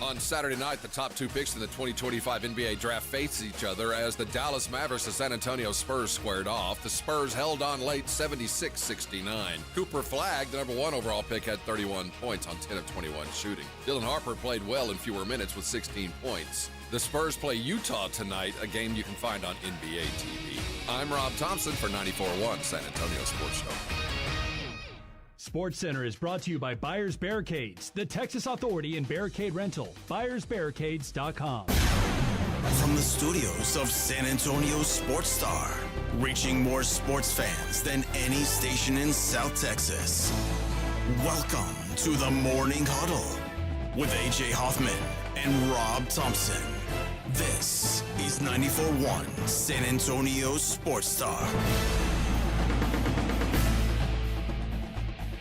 On Saturday night, the top 2 picks in the 2025 NBA draft faced each other as the Dallas Mavericks and San Antonio Spurs squared off. The Spurs held on late 76-69. Cooper Flagg, the number 1 overall pick, had 31 points on 10 of 21 shooting. Dylan Harper played well in fewer minutes with 16 points. The Spurs play Utah tonight, a game you can find on NBA TV. I'm Rob Thompson for 94.1 San Antonio Sports Show. Sports Center is brought to you by Buyers Barricades, the Texas Authority in Barricade Rental. BuyersBarricades.com. From the studios of San Antonio Sports Star, reaching more sports fans than any station in South Texas. Welcome to the Morning Huddle with AJ Hoffman and Rob Thompson. This is 94.1 San Antonio Sports Star.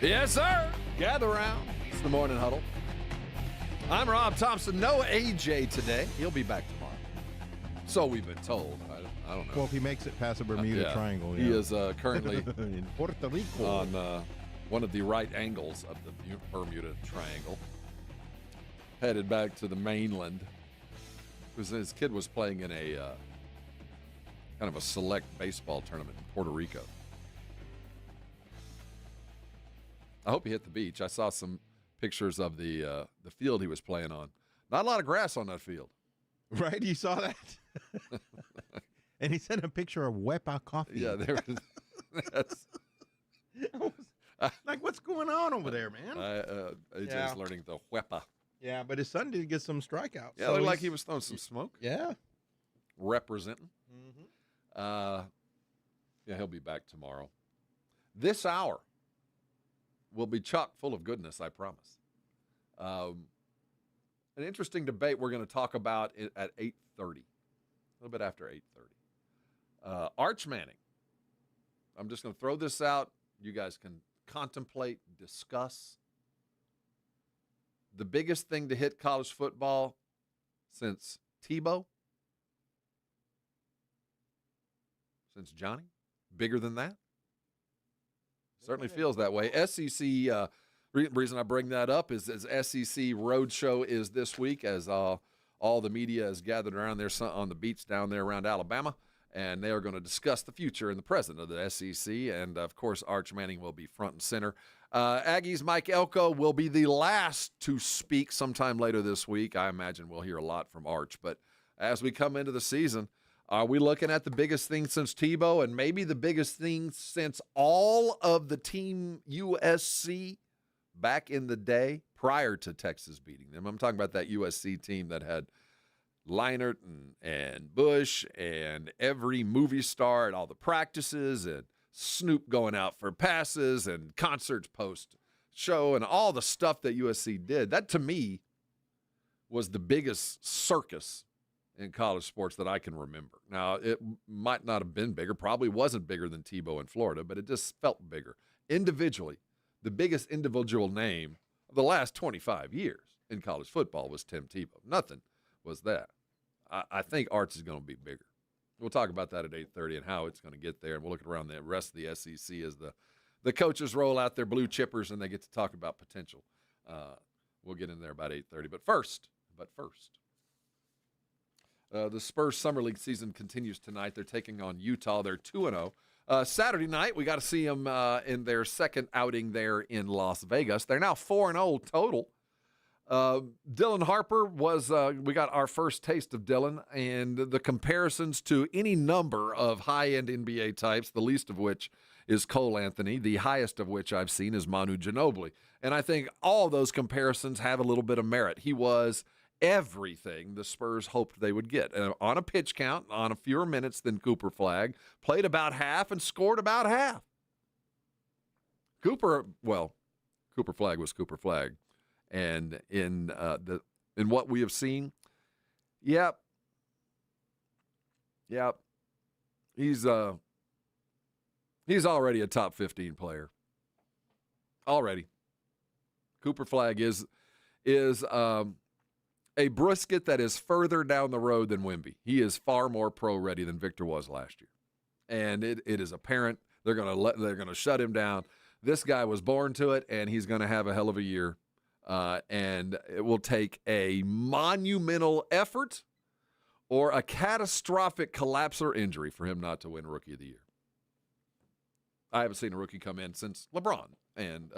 Yes, sir. Gather around. It's the Morning Huddle. I'm Rob Thompson. No AJ today. He'll be back tomorrow. So we've been told. I don't know. Well, if he makes it past the Bermuda Triangle. He is currently in Puerto Rico on one of the right angles of the Bermuda Triangle. Headed back to the mainland. His kid was playing in a kind of a select baseball tournament in Puerto Rico. I hope he hit the beach. I saw some pictures of the field he was playing on. Not a lot of grass on that field. Right? You saw that? And he sent a picture of Wepa coffee. Yeah, there was. Like, what's going on over there, man? AJ's learning the Wepa. Yeah, but his son did get some strikeouts. Yeah, so looked like he was throwing some smoke. Yeah. Representing. Mm-hmm. Yeah, he'll be back tomorrow. This hour will be chock full of goodness, I promise. An interesting debate we're going to talk about at 8:30, a little bit after 8:30. Arch Manning. I'm just going to throw this out. You guys can contemplate, discuss. The biggest thing to hit college football since Tebow? Since Johnny? Bigger than that? Certainly feels that way. SEC, reason I bring that up is as SEC Roadshow is this week, as all the media is gathered around there on the beach down there around Alabama, and they are going to discuss the future and the present of the SEC, and, of course, Arch Manning will be front and center. Aggies' Mike Elko will be the last to speak sometime later this week. I imagine we'll hear a lot from Arch, but as we come into the season, are we looking at the biggest thing since Tebow and maybe the biggest thing since all of the Team USC back in the day prior to Texas beating them? I'm talking about that USC team that had Leinart and Bush and every movie star at all the practices and Snoop going out for passes and concerts post-show and all the stuff that USC did. That, to me, was the biggest circus in college sports that I can remember. Now, it might not have been bigger, probably wasn't bigger than Tebow in Florida, but it just felt bigger. Individually, the biggest individual name of the last 25 years in college football was Tim Tebow. Nothing was that. I think Arch is going to be bigger. We'll talk about that at 8:30 and how it's going to get there, and we'll look around the rest of the SEC as the coaches roll out their blue chippers and they get to talk about potential. We'll get in there about 8:30. But first, the Spurs Summer League season continues tonight. They're taking on Utah. They're 2-0. Saturday night, we got to see them in their second outing there in Las Vegas. They're now 4-0 total. Dylan Harper was, we got our first taste of Dylan, and the comparisons to any number of high-end NBA types, the least of which is Cole Anthony, the highest of which I've seen is Manu Ginobili. And I think all those comparisons have a little bit of merit. He was everything the Spurs hoped they would get. On a pitch count, on a fewer minutes than Cooper Flagg, played about half and scored about half. Cooper Flagg was Cooper Flagg. And in what we have seen, yep, he's already a top 15 player. Already, Cooper Flagg is a brisket that is further down the road than Wemby. He is far more pro ready than Victor was last year, and it is apparent they're gonna shut him down. This guy was born to it, and he's gonna have a hell of a year. And it will take a monumental effort or a catastrophic collapse or injury for him not to win Rookie of the Year. I haven't seen a rookie come in since LeBron, and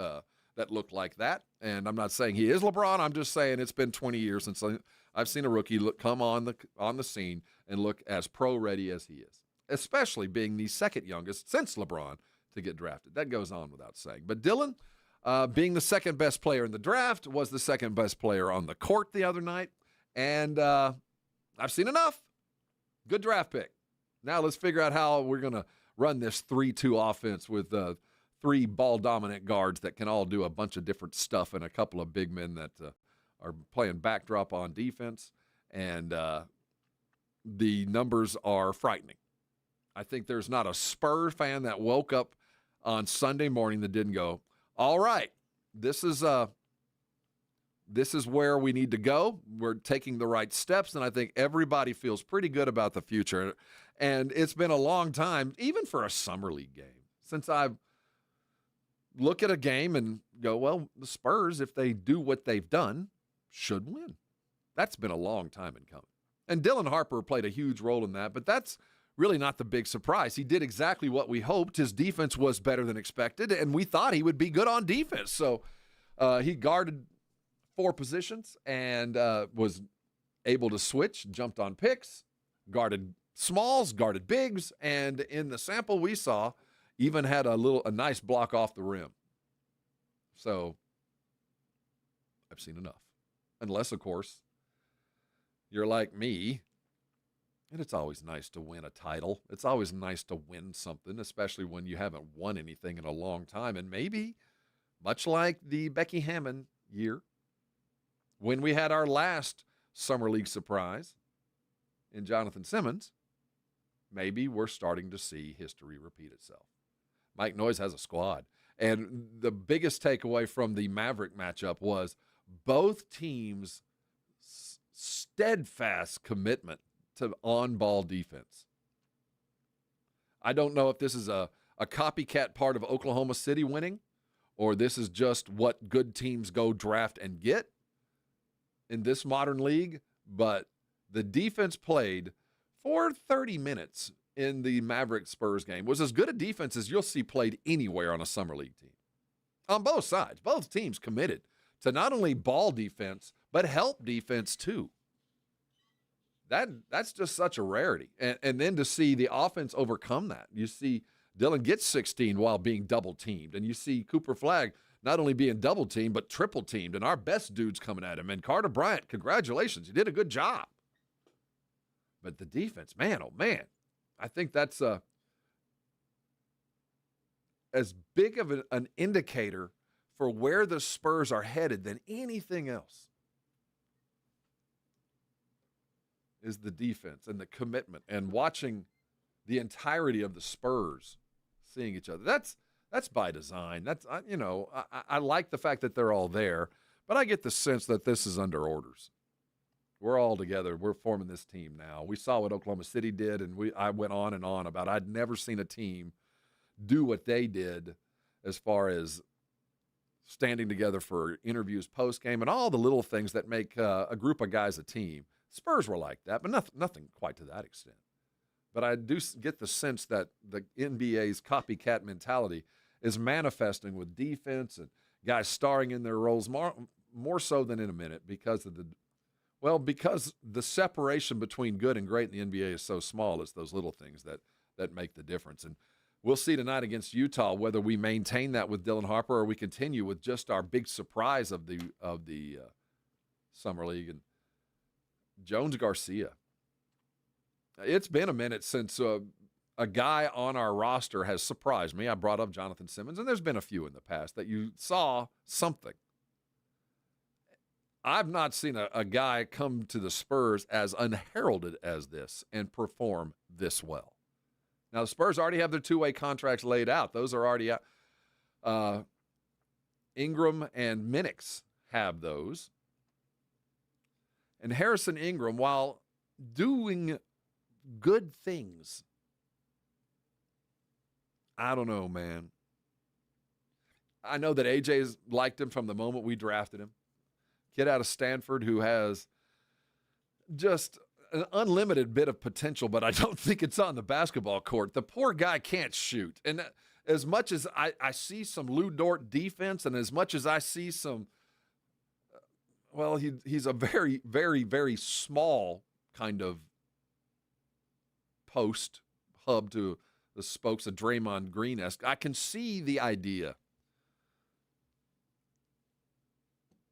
that looked like that. And I'm not saying he is LeBron. I'm just saying it's been 20 years since I've seen a rookie come on the scene and look as pro-ready as he is, especially being the second youngest since LeBron to get drafted. That goes on without saying. But Dylan, being the second best player in the draft, was the second best player on the court the other night. And I've seen enough. Good draft pick. Now let's figure out how we're going to run this 3-2 offense with three ball-dominant guards that can all do a bunch of different stuff and a couple of big men that are playing backdrop on defense. And the numbers are frightening. I think there's not a Spurs fan that woke up on Sunday morning that didn't go, all right, this is where we need to go. We're taking the right steps, and I think everybody feels pretty good about the future. And it's been a long time, even for a summer league game, since I've looked at a game and go, well, the Spurs, if they do what they've done, should win. That's been a long time in coming. And Dylan Harper played a huge role in that, but that's really not the big surprise. He did exactly what we hoped. His defense was better than expected, and we thought he would be good on defense. So he guarded 4 positions and was able to switch, jumped on picks, guarded smalls, guarded bigs, and in the sample we saw, even had a nice block off the rim. So I've seen enough. Unless, of course, you're like me, and it's always nice to win a title. It's always nice to win something, especially when you haven't won anything in a long time. And maybe, much like the Becky Hammon year, when we had our last Summer League surprise in Jonathan Simmons, maybe we're starting to see history repeat itself. Mike Noyes has a squad. And the biggest takeaway from the Maverick matchup was both teams steadfast commitment to on-ball defense. I don't know if this is a copycat part of Oklahoma City winning, or this is just what good teams go draft and get in this modern league, but the defense played for 30 minutes in the Mavericks-Spurs game was as good a defense as you'll see played anywhere on a summer league team. On both sides, both teams committed to not only ball defense, but help defense too. That's just such a rarity. And then to see the offense overcome that. You see Dillon get 16 while being double-teamed, and you see Cooper Flagg not only being double-teamed, but triple-teamed, and our best dudes coming at him. And Carter Bryant, congratulations. You did a good job. But the defense, man, oh, man, I think that's as big of an indicator for where the Spurs are headed than anything else is the defense and the commitment and watching the entirety of the Spurs seeing each other. That's by design. That's I like the fact that they're all there, but I get the sense that this is under orders. We're all together. We're forming this team now. We saw what Oklahoma City did, and I went on and on about I'd never seen a team do what they did as far as standing together for interviews post-game and all the little things that make a group of guys a team. Spurs were like that, but nothing quite to that extent. But I do get the sense that the NBA's copycat mentality is manifesting with defense and guys starring in their roles more so than in a minute because the separation between good and great in the NBA is so small. It's those little things that make the difference. And we'll see tonight against Utah whether we maintain that with Dylan Harper or we continue with just our big surprise of the Summer League and Jones Garcia. It's been a minute since a guy on our roster has surprised me. I brought up Jonathan Simmons, and there's been a few in the past that you saw something. I've not seen a guy come to the Spurs as unheralded as this and perform this well. Now, the Spurs already have their two-way contracts laid out. Those are already out. Ingram and Minix have those. And Harrison Ingram, while doing good things, I don't know, man. I know that AJ's liked him from the moment we drafted him. Kid out of Stanford who has just an unlimited bit of potential, but I don't think it's on the basketball court. The poor guy can't shoot. And as much as I see some Lou Dort defense and as much as I see some, he's a very, very, very small kind of post hub to the spokes of Draymond Green-esque. I can see the idea.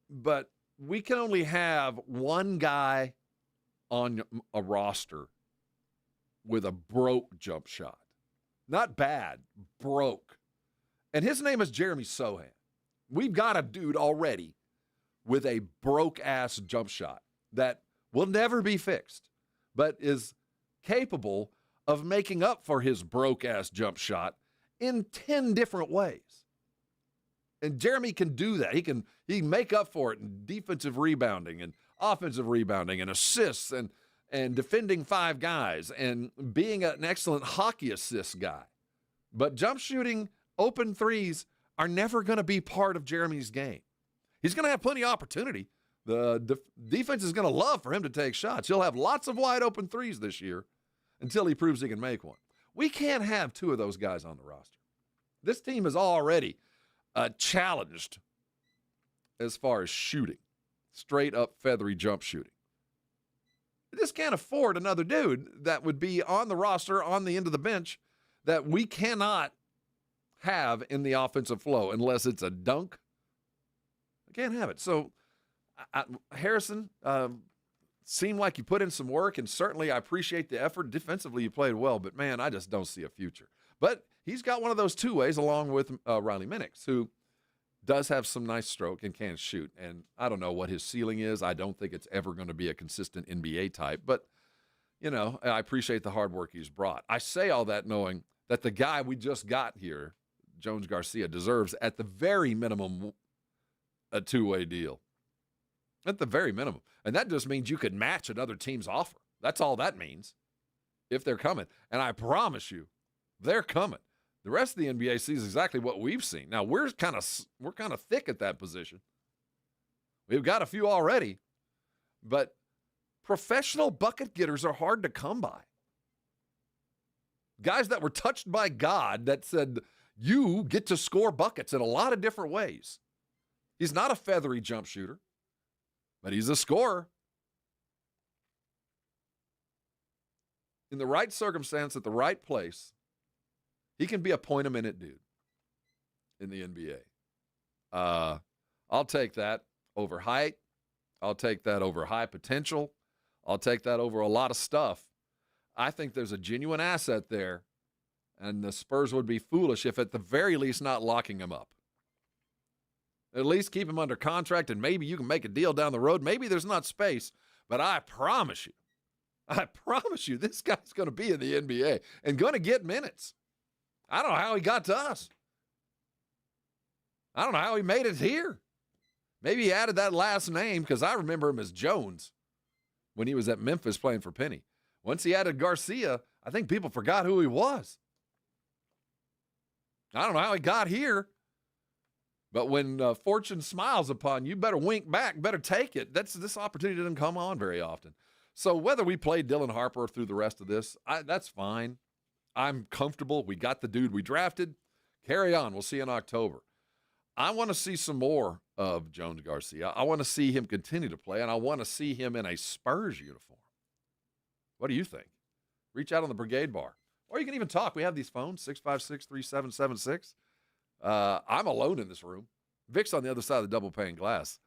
But we can only have one guy on a roster with a broke jump shot. Not bad, broke. And his name is Jeremy Sohan. We've got a dude already with a broke-ass jump shot that will never be fixed, but is capable of making up for his broke-ass jump shot in 10 different ways. And Jeremy can do that. He can make up for it in defensive rebounding and offensive rebounding and assists and defending five guys and being an excellent hockey assist guy. But jump shooting, open threes are never going to be part of Jeremy's game. He's going to have plenty of opportunity. The defense is going to love for him to take shots. He'll have lots of wide open threes this year until he proves he can make one. We can't have two of those guys on the roster. This team is already challenged as far as shooting, straight up feathery jump shooting. We just can't afford another dude that would be on the roster, on the end of the bench, that we cannot have in the offensive flow unless it's a dunk. I can't have it. So, Harrison seemed like you put in some work, and certainly I appreciate the effort. Defensively, you played well, but, man, I just don't see a future. But he's got one of those two ways along with Riley Minix, who does have some nice stroke and can shoot. And I don't know what his ceiling is. I don't think it's ever going to be a consistent NBA type. But, I appreciate the hard work he's brought. I say all that knowing that the guy we just got here, Jones Garcia, deserves at the very minimum a two-way deal. at the very minimum. And that just means you could match another team's offer. That's all that means if they're coming. And I promise you, they're coming. The rest of the NBA sees exactly what we've seen. Now, we're kind of thick at that position. We've got a few already, but professional bucket getters are hard to come by. Guys that were touched by God that said, you get to score buckets in a lot of different ways. He's not a feathery jump shooter, but he's a scorer. In the right circumstance, at the right place, he can be a point-a-minute dude in the NBA. I'll take that over height. I'll take that over high potential. I'll take that over a lot of stuff. I think there's a genuine asset there, and the Spurs would be foolish if at the very least not locking him up. At least keep him under contract, and maybe you can make a deal down the road. Maybe there's not space, but I promise you, this guy's going to be in the NBA and going to get minutes. I don't know how he got to us. I don't know how he made it here. Maybe he added that last name because I remember him as Jones when he was at Memphis playing for Penny. Once he added Garcia, I think people forgot who he was. I don't know how he got here, but when fortune smiles upon you, better wink back, better take it. This opportunity doesn't come on very often. So whether we play Dylan Harper through the rest of this, that's fine. I'm comfortable. We got the dude we drafted. Carry on. We'll see you in October. I want to see some more of Jones Garcia. I want to see him continue to play, and I want to see him in a Spurs uniform. What do you think? Reach out on the Brigade Bar. Or you can even talk. We have these phones, 656-3776. I'm alone in this room. Vic's on the other side of the double pane glass.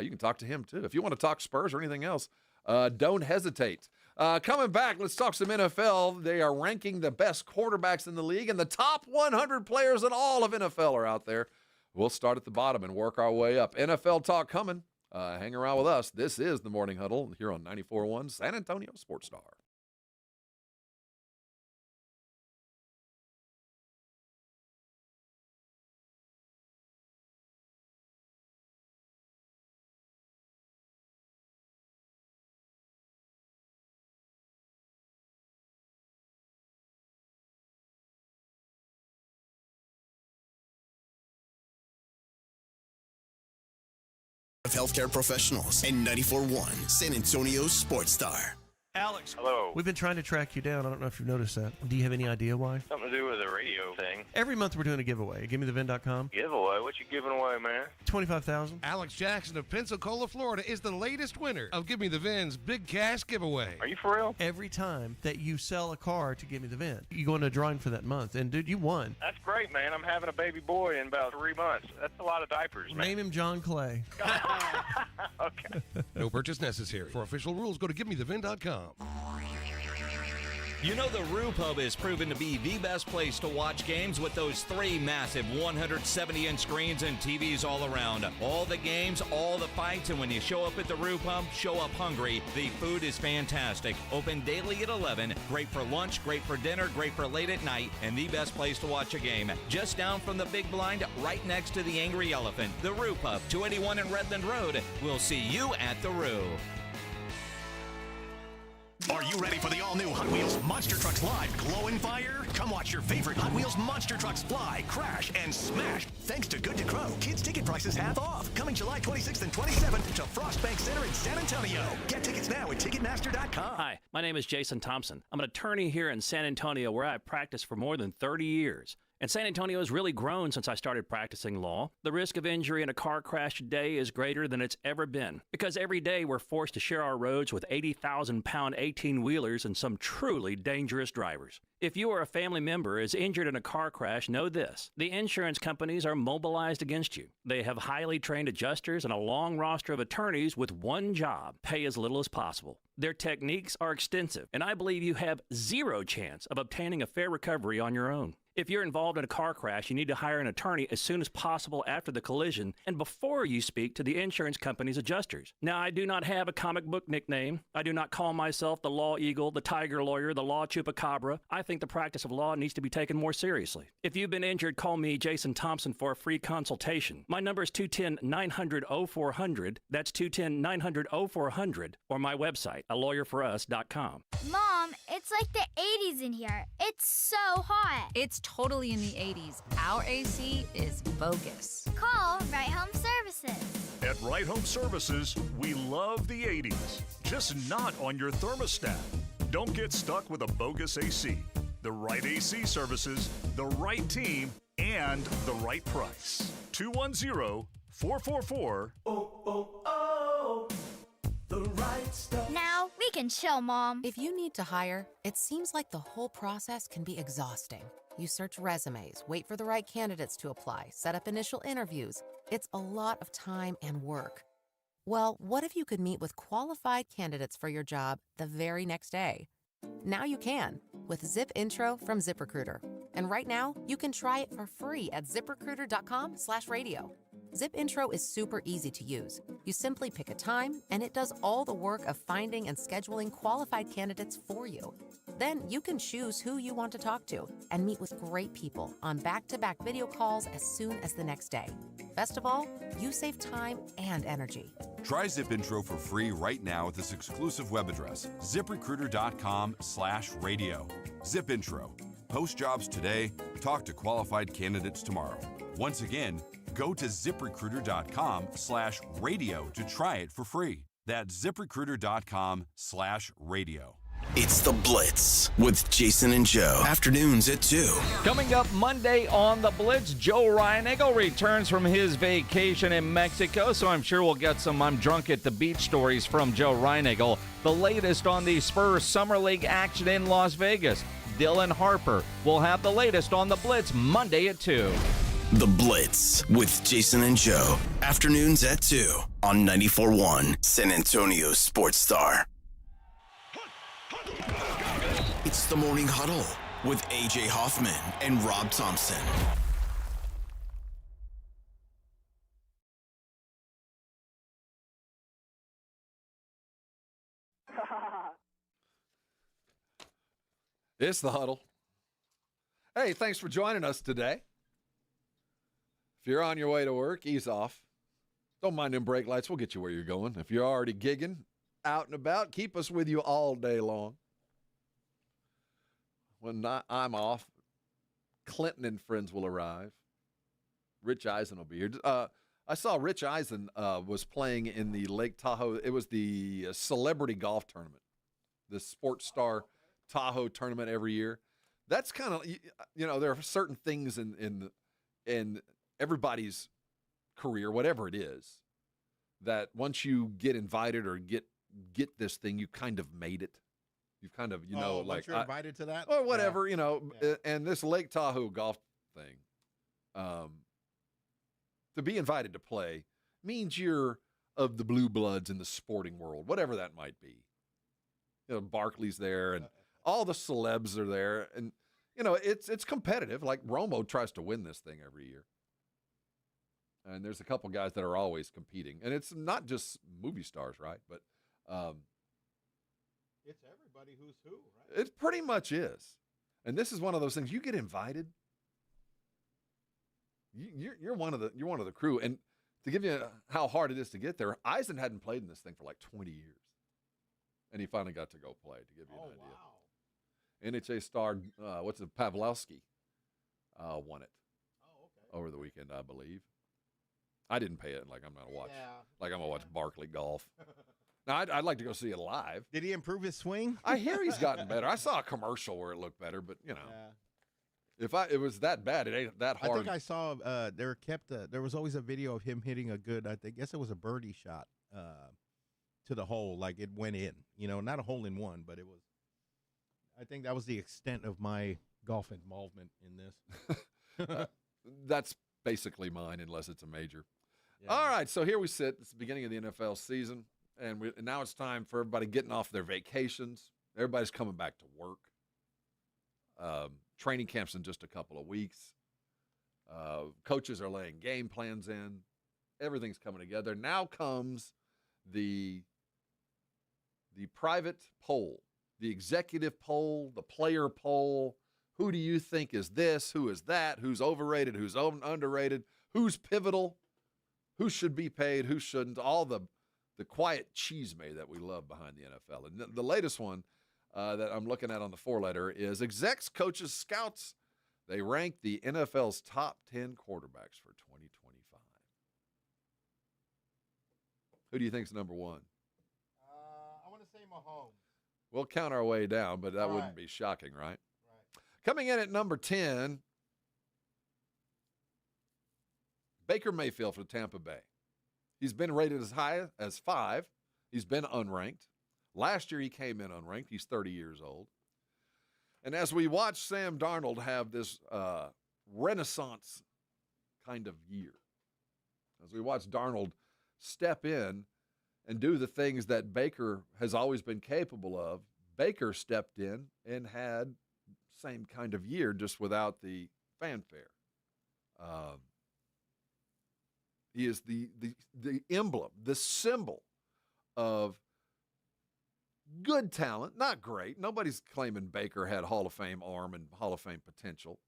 You can talk to him, too. If you want to talk Spurs or anything else, don't hesitate. Coming back, let's talk some NFL. They are ranking the best quarterbacks in the league, and the top 100 players in all of NFL are out there. We'll start at the bottom and work our way up. NFL talk coming. Hang around with us. This is the Morning Huddle here on 94.1 San Antonio Sports Star. Of healthcare professionals and 94.1 San Antonio Sports Star. Alex. Hello. We've been trying to track you down. I don't know if you've noticed that. Do you have any idea why? Something to do with the radio thing. Every month we're doing a giveaway. GiveMeTheVin.com. Giveaway? What you giving away, man? $25,000. Alex Jackson of Pensacola, Florida is the latest winner of Give Me the Vin's Big Cash Giveaway. Are you for real? Every time that you sell a car to Give Me the Vin, you go into a drawing for that month. And dude, you won. That's great, man. I'm having a baby boy in about 3 months. That's a lot of diapers, man. Name him John Clay. Okay. No purchase necessary. For official rules, go to GiveMeTheVin.com. You know the Roo Pub is proven to be the best place to watch games with those 3 massive 170-inch screens and TVs all around. All the games, all the fights, and when you show up at the Roo Pub, show up hungry. The food is fantastic. Open daily at 11. Great for lunch, great for dinner, great for late at night, and the best place to watch a game. Just down from the big blind, right next to the Angry Elephant. The Roo Pub, 281 in Redland Road. We'll see you at the Roo. Are you ready for the all-new Hot Wheels Monster Trucks Live Glow and Fire? Come watch your favorite Hot Wheels Monster Trucks fly, crash, and smash. Thanks to Good to Crow, kids' ticket prices half off. Coming July 26th and 27th to Frost Bank Center in San Antonio. Get tickets now at Ticketmaster.com. Hi, my name is Jason Thompson. I'm an attorney here in San Antonio where I've practiced for more than 30 years. And San Antonio has really grown since I started practicing law. The risk of injury in a car crash today is greater than it's ever been, because every day we're forced to share our roads with 80,000-pound 18-wheelers and some truly dangerous drivers. If you or a family member is injured in a car crash, know this: the insurance companies are mobilized against you. They have highly trained adjusters and a long roster of attorneys with one job: pay as little as possible. Their techniques are extensive, and I believe you have zero chance of obtaining a fair recovery on your own. If you're involved in a car crash, you need to hire an attorney as soon as possible after the collision and before you speak to the insurance company's adjusters. Now, I do not have a comic book nickname. I do not call myself the Law Eagle, the Tiger Lawyer, the Law Chupacabra. I think the practice of law needs to be taken more seriously. If you've been injured, call me, Jason Thompson, for a free consultation. My number is 210-900-0400. That's 210-900-0400, or my website, alawyerforus.com. Mom, it's like the 80s in here. It's so hot. It's totally in the 80s. Our AC is bogus. Call Right Home Services. At Right Home Services, we love the 80s, just not on your thermostat. Don't get stuck with a bogus AC. The right AC services, the right team, and the right price. 210-444. The right stuff. Now we can chill, Mom. If you need to hire, it seems like the whole process can be exhausting. You search resumes, wait for the right candidates to apply, set up initial interviews. It's a lot of time and work. Well, what if you could meet with qualified candidates for your job the very next day? Now you can with Zip Intro from ZipRecruiter. And right now, you can try it for free at ZipRecruiter.com/radio. Zip Intro is super easy to use. You simply pick a time, and it does all the work of finding and scheduling qualified candidates for you. Then you can choose who you want to talk to and meet with great people on back-to-back video calls as soon as the next day. Best of all, you save time and energy. Try Zip Intro for free right now at this exclusive web address, ZipRecruiter.com/radio. Zip Intro. Post jobs today, talk to qualified candidates tomorrow. Once again, go to ZipRecruiter.com/radio to try it for free. That's ZipRecruiter.com/radio. It's The Blitz with Jason and Joe. Afternoons at 2. Coming up Monday on The Blitz, Joe Reinagle returns from his vacation in Mexico, so I'm sure we'll get some I'm drunk at the beach stories from Joe Reinagle. The latest on the Spurs Summer League action in Las Vegas. Dylan Harper will have the latest on The Blitz Monday at 2. The Blitz with Jason and Joe. Afternoons at 2 on 94.1 San Antonio Sports Star. It's the Morning Huddle with AJ Hoffman and Rob Thompson. It's the Huddle. Hey, thanks for joining us today. If you're on your way to work, ease off. Don't mind them brake lights. We'll get you where you're going. If you're already gigging, out and about, keep us with you all day long. When I'm off, Clinton and friends will arrive. Rich Eisen will be here. I saw Rich Eisen was playing in the Lake Tahoe. It was the celebrity golf tournament, the Sports Star Tahoe tournament every year. That's kind of, there are certain things in everybody's career, whatever it is, that once you get invited or get this thing, you kind of made it. You've kind of, once you're invited to that? Or whatever, and this Lake Tahoe golf thing, to be invited to play means you're of the blue bloods in the sporting world, whatever that might be. Barkley's there and all the celebs are there. And, it's competitive. Like Romo tries to win this thing every year. And there's a couple guys that are always competing. And it's not just movie stars, right? But it's everybody who's who, right? it pretty much is. And this is one of those things. You get invited, you're one of the crew. And to give you how hard it is to get there, Eisen hadn't played in this thing for like 20 years. And he finally got to go play, to give you an idea. Wow. NHA star, Pavlovsky won it over the weekend, I believe. I didn't pay it like I'm going to watch. Yeah. Like I'm going to watch Barkley golf. Now, I'd like to go see it live. Did he improve his swing? I hear he's gotten better. I saw a commercial where it looked better, but, if it was that bad, it ain't that hard. I think I saw there was always a video of him hitting a good, I guess it was a birdie shot to the hole, like it went in. Not a hole in one, but it was. I think that was the extent of my golf involvement in this. That's basically mine, unless it's a major. Yeah. All right, so here we sit. It's the beginning of the NFL season, and now it's time for everybody getting off their vacations. Everybody's coming back to work. Training camp's in just a couple of weeks. Coaches are laying game plans in. Everything's coming together. Now comes the private poll, the executive poll, the player poll. Who do you think is this? Who is that? Who's overrated? Who's underrated? Who's pivotal? Who should be paid? Who shouldn't? All the quiet chisme that we love behind the NFL. And the latest one that I'm looking at on the 4-letter is execs, coaches, scouts. They rank the NFL's top 10 quarterbacks for 2025. Who do you think's number one? I want to say Mahomes. We'll count our way down, but that wouldn't be shocking, right? Coming in at number 10, Baker Mayfield for Tampa Bay. He's been rated as high as 5. He's been unranked. Last year he came in unranked. He's 30 years old. And as we watch Sam Darnold have this renaissance kind of year, as we watch Darnold step in and do the things that Baker has always been capable of, Baker stepped in and had same kind of year, just without the fanfare. He is the emblem, the symbol of good talent, not great. Nobody's claiming Baker had Hall of Fame arm and Hall of Fame potential,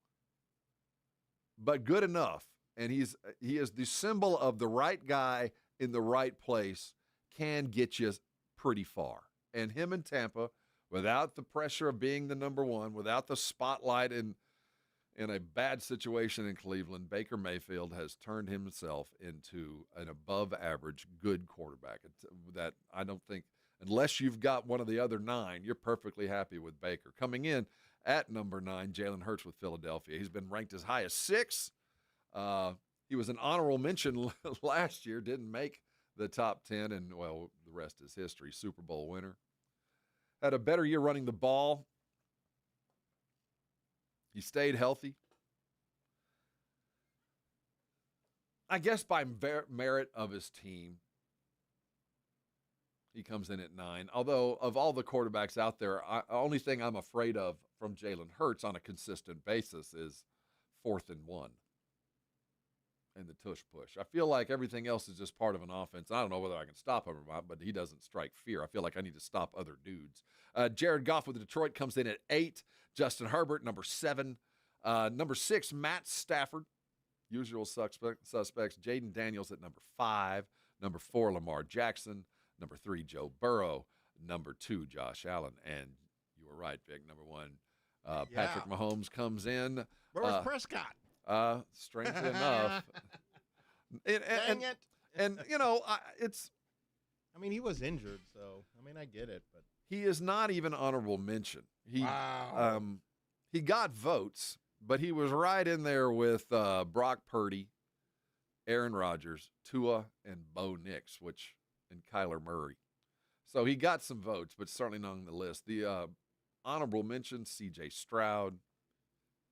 but good enough. And he is the symbol of the right guy in the right place can get you pretty far. And him in Tampa, without the pressure of being the number one, without the spotlight in a bad situation in Cleveland, Baker Mayfield has turned himself into an above-average good quarterback. That I don't think, unless you've got one of the other 9, you're perfectly happy with Baker. Coming in at number 9, Jalen Hurts with Philadelphia. He's been ranked as high as 6. He was an honorable mention last year, didn't make the top 10, and, well, the rest is history. Super Bowl winner. Had a better year running the ball. He stayed healthy. I guess by merit of his team, he comes in at 9. Although, of all the quarterbacks out there, only thing I'm afraid of from Jalen Hurts on a consistent basis is 4th and 1. And the tush push. I feel like everything else is just part of an offense. I don't know whether I can stop him or not, but he doesn't strike fear. I feel like I need to stop other dudes. Jared Goff with Detroit comes in at 8. Justin Herbert, number 7. Number 6, Matt Stafford. Usual suspects. Jaden Daniels at number 5. Number 4, Lamar Jackson. Number 3, Joe Burrow. Number 2, Josh Allen. And you were right, Vic. Number 1, Patrick Mahomes comes in. Where was Prescott? Strangely enough. Dang it. And, you know, it's... I mean, he was injured, so, I mean, I get it. But he is not even honorable mention. He got votes, but he was right in there with Brock Purdy, Aaron Rodgers, Tua, and Bo Nix, and Kyler Murray. So he got some votes, but certainly not on the list. The honorable mention, C.J. Stroud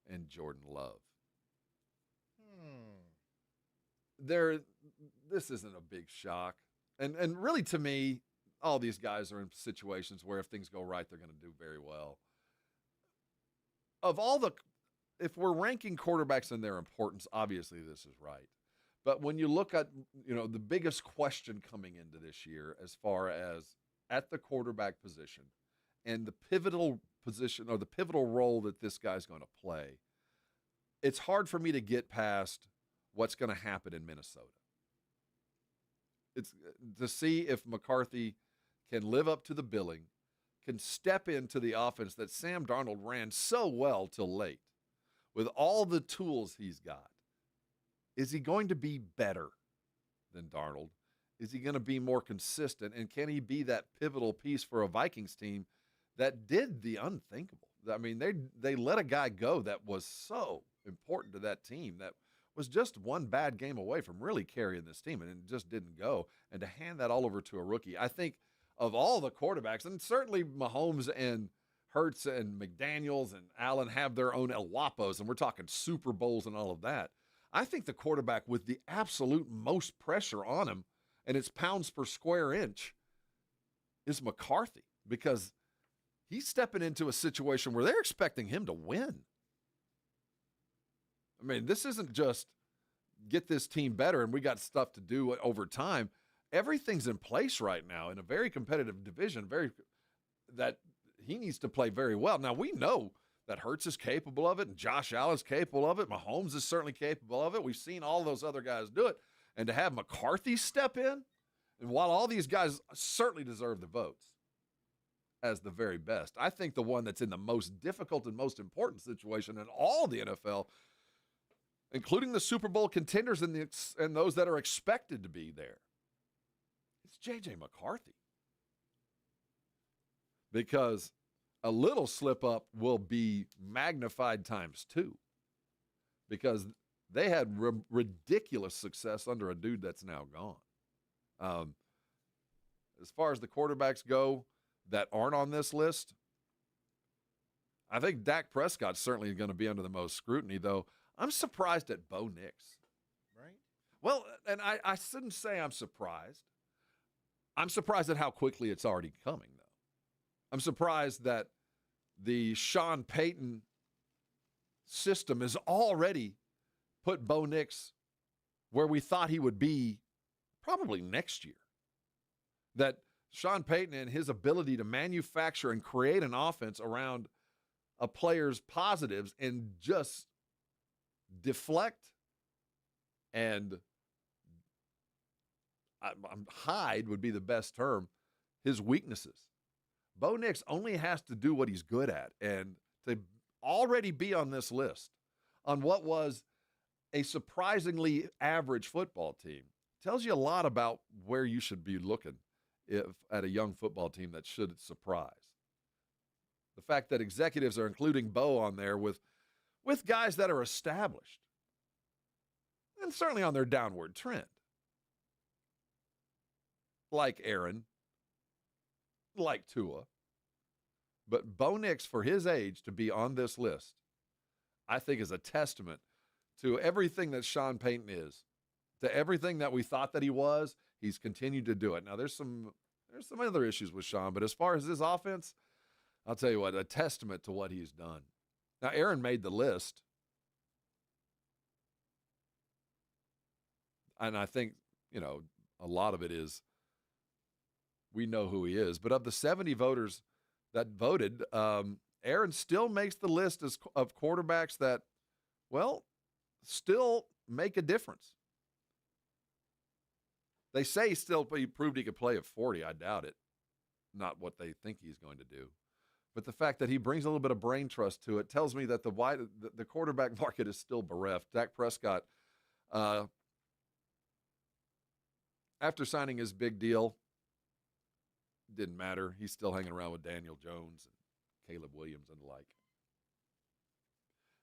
and Jordan Love. This isn't a big shock. And really, to me, all these guys are in situations where if things go right, they're going to do very well. If we're ranking quarterbacks in their importance, obviously this is right. But when you look at, the biggest question coming into this year as far as at the quarterback position and the pivotal position or the pivotal role that this guy's going to play, it's hard for me to get past what's going to happen in Minnesota. It's to see if McCarthy can live up to the billing, can step into the offense that Sam Darnold ran so well till late. With all the tools he's got, is he going to be better than Darnold? Is he going to be more consistent? And can he be that pivotal piece for a Vikings team that did the unthinkable? I mean, they let a guy go that was so important to that team, that was just one bad game away from really carrying this team, and it just didn't go. And to hand that all over to a rookie, I think of all the quarterbacks, and certainly Mahomes and Hurts and McDaniels and Allen have their own El Guapos, and we're talking Super Bowls and all of that. I think the quarterback with the absolute most pressure on him, and it's pounds per square inch, is McCarthy, because he's stepping into a situation where they're expecting him to win. I mean, this isn't just get this team better and we got stuff to do over time. Everything's in place right now in a very competitive division, that he needs to play very well. Now, we know that Hurts is capable of it and Josh Allen's capable of it. Mahomes is certainly capable of it. We've seen all those other guys do it. And to have McCarthy step in, and while all these guys certainly deserve the votes as the very best, I think the one that's in the most difficult and most important situation in all the NFL, including the Super Bowl contenders and those that are expected to be there, it's J.J. McCarthy. Because a little slip up will be magnified times 2, because they had ridiculous success under a dude that's now gone. As far as the quarterbacks go that aren't on this list, I think Dak Prescott's certainly going to be under the most scrutiny, though. I'm surprised at Bo Nix. Right? Well, and I shouldn't say I'm surprised. I'm surprised at how quickly it's already coming, though. I'm surprised that the Sean Payton system has already put Bo Nix where we thought he would be probably next year. That Sean Payton and his ability to manufacture and create an offense around a player's positives and just deflect and hide would be the best term, his weaknesses. Bo Nix only has to do what he's good at, and to already be on this list on what was a surprisingly average football team tells you a lot about where you should be looking at a young football team that should surprise. The fact that executives are including Bo on there with guys that are established and certainly on their downward trend, like Aaron, like Tua. But Bo Nix, for his age, to be on this list, I think is a testament to everything that Sean Payton is, to everything that we thought that he was. He's continued to do it. Now, there's some other issues with Sean, but as far as his offense, I'll tell you what, a testament to what he's done. Now, Aaron made the list, and I think, a lot of it is we know who he is. But of the 70 voters that voted, Aaron still makes the list of quarterbacks that, still make a difference. They say he proved he could play at 40. I doubt it. Not what they think he's going to do. But the fact that he brings a little bit of brain trust to it tells me that the quarterback market is still bereft. Dak Prescott, after signing his big deal, didn't matter. He's still hanging around with Daniel Jones and Caleb Williams and the like.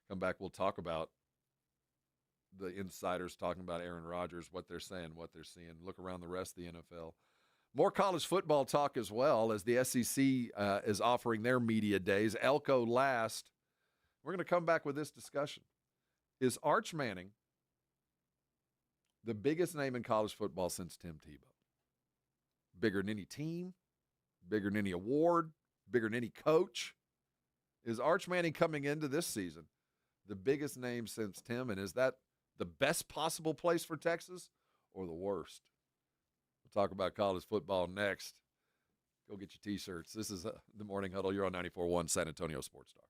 Come back, we'll talk about the insiders talking about Aaron Rodgers, what they're saying, what they're seeing. Look around the rest of the NFL. More college football talk as well, as the SEC is offering their media days. Elko last. We're going to come back with this discussion. Is Arch Manning the biggest name in college football since Tim Tebow? Bigger than any team? Bigger than any award? Bigger than any coach? Is Arch Manning coming into this season the biggest name since Tim? And is that the best possible place for Texas or the worst? We'll talk about college football next. Go get your T-shirts. This is the Morning Huddle. You're on 94.1 San Antonio Sports Star.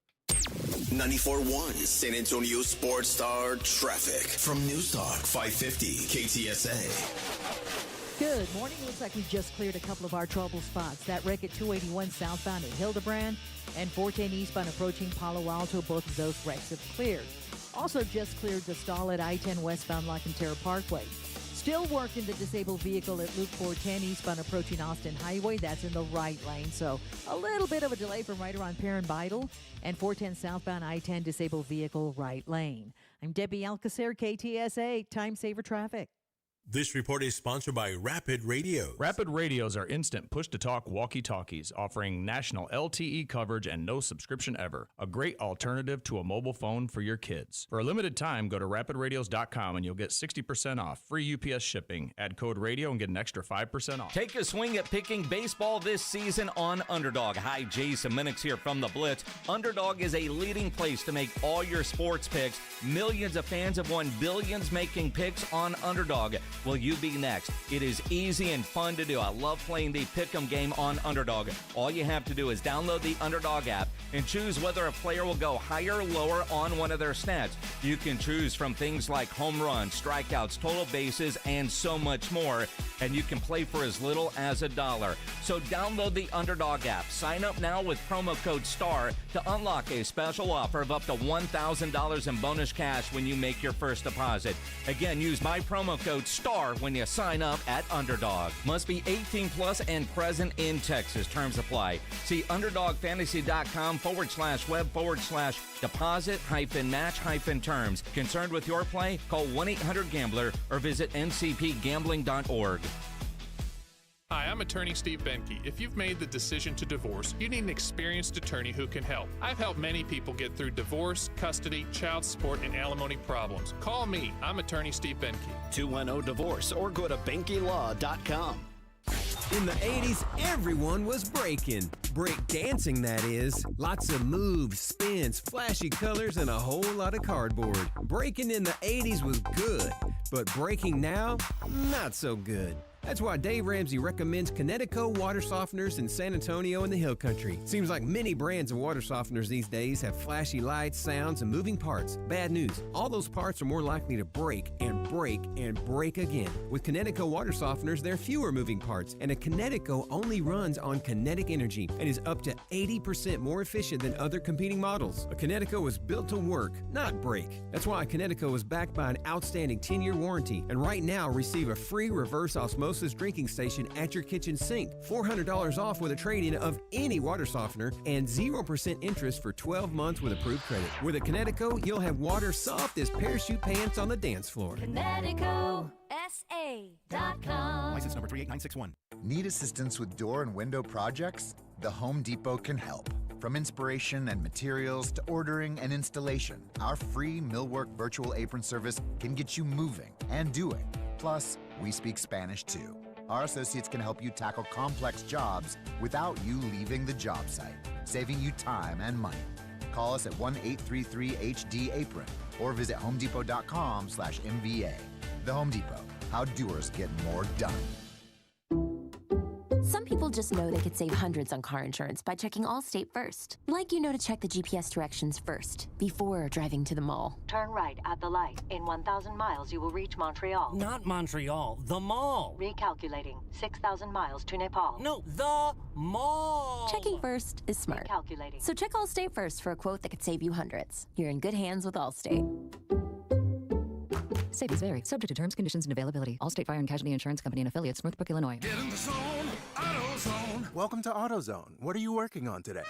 94.1 San Antonio Sports Star traffic from News Talk 550 KTSA. Good morning. Looks like we just cleared a couple of our trouble spots. That wreck at 281 southbound at Hildebrand and 410 eastbound approaching Palo Alto. Both of those wrecks have cleared. Also just cleared the stall at I-10 westbound La Cantera Parkway. Still working the disabled vehicle at Loop 410 eastbound approaching Austin Highway. That's in the right lane, so a little bit of a delay from right around Perrin Beidel. And 410 southbound I-10 disabled vehicle right lane. I'm Debbie Alcacer, KTSA, Time Saver Traffic. This report is sponsored by Rapid Radios. Rapid Radios are instant push-to-talk walkie-talkies offering national LTE coverage and no subscription ever. A great alternative to a mobile phone for your kids. For a limited time, go to rapidradios.com and you'll get 60% off. Free UPS shipping. Add code radio and get an extra 5% off. Take a swing at picking baseball this season on Underdog. Hi, Jason Minix here from the Blitz. Underdog is a leading place to make all your sports picks. Millions of fans have won billions making picks on Underdog. Will you be next? It is easy and fun to do. I love playing the Pick'em game on Underdog. All you have to do is download the Underdog app and choose whether a player will go higher or lower on one of their stats. You can choose from things like home runs, strikeouts, total bases, and so much more. And you can play for as little as $1. So download the Underdog app. Sign up now with promo code STAR to unlock a special offer of up to $1,000 in bonus cash when you make your first deposit. Again, use my promo code STAR when you sign up at Underdog. Must be 18 plus and present in Texas. Terms apply. See underdogfantasy.com/web/deposit-match-terms. Concerned with your play? Call 1-800-GAMBLER or visit ncpgambling.org. Hi, I'm attorney Steve Benke. If you've made the decision to divorce, you need an experienced attorney who can help. I've helped many people get through divorce, custody, child support, and alimony problems. Call me. I'm attorney Steve Benke. 210-DIVORCE or go to BenkeLaw.com. In the 80s, everyone was breaking. Break dancing, that is. Lots of moves, spins, flashy colors, and a whole lot of cardboard. Breaking in the 80s was good, but breaking now, not so good. That's why Dave Ramsey recommends Connecticut water softeners in San Antonio and the Hill Country. Seems like many brands of water softeners these days have flashy lights, sounds, and moving parts. Bad news, all those parts are more likely to break and break and break again. With Connecticut water softeners, there are fewer moving parts, and a Connecticut only runs on kinetic energy and is up to 80% more efficient than other competing models. A Connecticut was built to work, not break. That's why a Connecticut was backed by an outstanding 10-year warranty, and right now receive a free reverse osmosis drinking station at your kitchen sink. $400 off with a trade-in of any water softener and 0% interest for 12 months with approved credit. With a Connecticut, you'll have water soft as parachute pants on the dance floor. ConnecticutSA.com. License number 38961. Need assistance with door and window projects? The Home Depot can help. From inspiration and materials to ordering and installation, our free Millwork virtual apron service can get you moving and doing. Plus, we speak Spanish too. Our associates can help you tackle complex jobs without you leaving the job site, saving you time and money. Call us at 1-833-HD-APRON or visit homedepot.com/MVA. The Home Depot, how doers get more done. Some people just know they could save hundreds on car insurance by checking Allstate first. Like you know to check the GPS directions first, before driving to the mall. Turn right at the light. In 1,000 miles, you will reach Montreal. Not Montreal, the mall. Recalculating. 6,000 miles to Nepal. No, the mall. Checking first is smart. Recalculating. So check Allstate first for a quote that could save you hundreds. You're in good hands with Allstate. Savings vary. Subject to terms, conditions, and availability. Allstate Fire and Casualty Insurance Company and affiliates, Northbrook, Illinois. Get in the zone, AutoZone. Welcome to AutoZone. What are you working on today?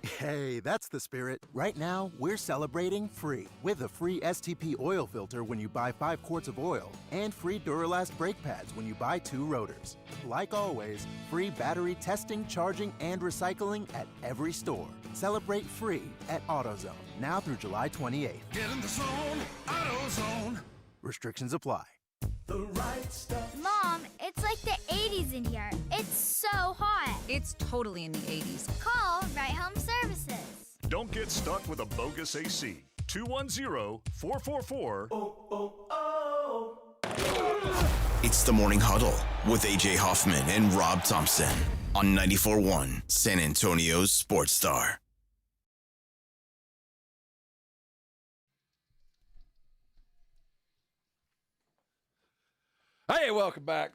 Hey, that's the spirit. Right now, we're celebrating free with a free STP oil filter when you buy 5 quarts of oil and free Duralast brake pads when you buy 2 rotors. Like always, free battery testing, charging, and recycling at every store. Celebrate free at AutoZone, now through July 28th. Get in the zone, AutoZone. Restrictions apply. The right stuff. Mom, it's like the 80s in here. It's so hot. It's totally in the 80s. Call Right Home Services. Don't get stuck with a bogus AC. 210-444. It's the Morning Huddle with AJ Hoffman and Rob Thompson on 94.1 San Antonio's Sports Star. Hey, welcome back.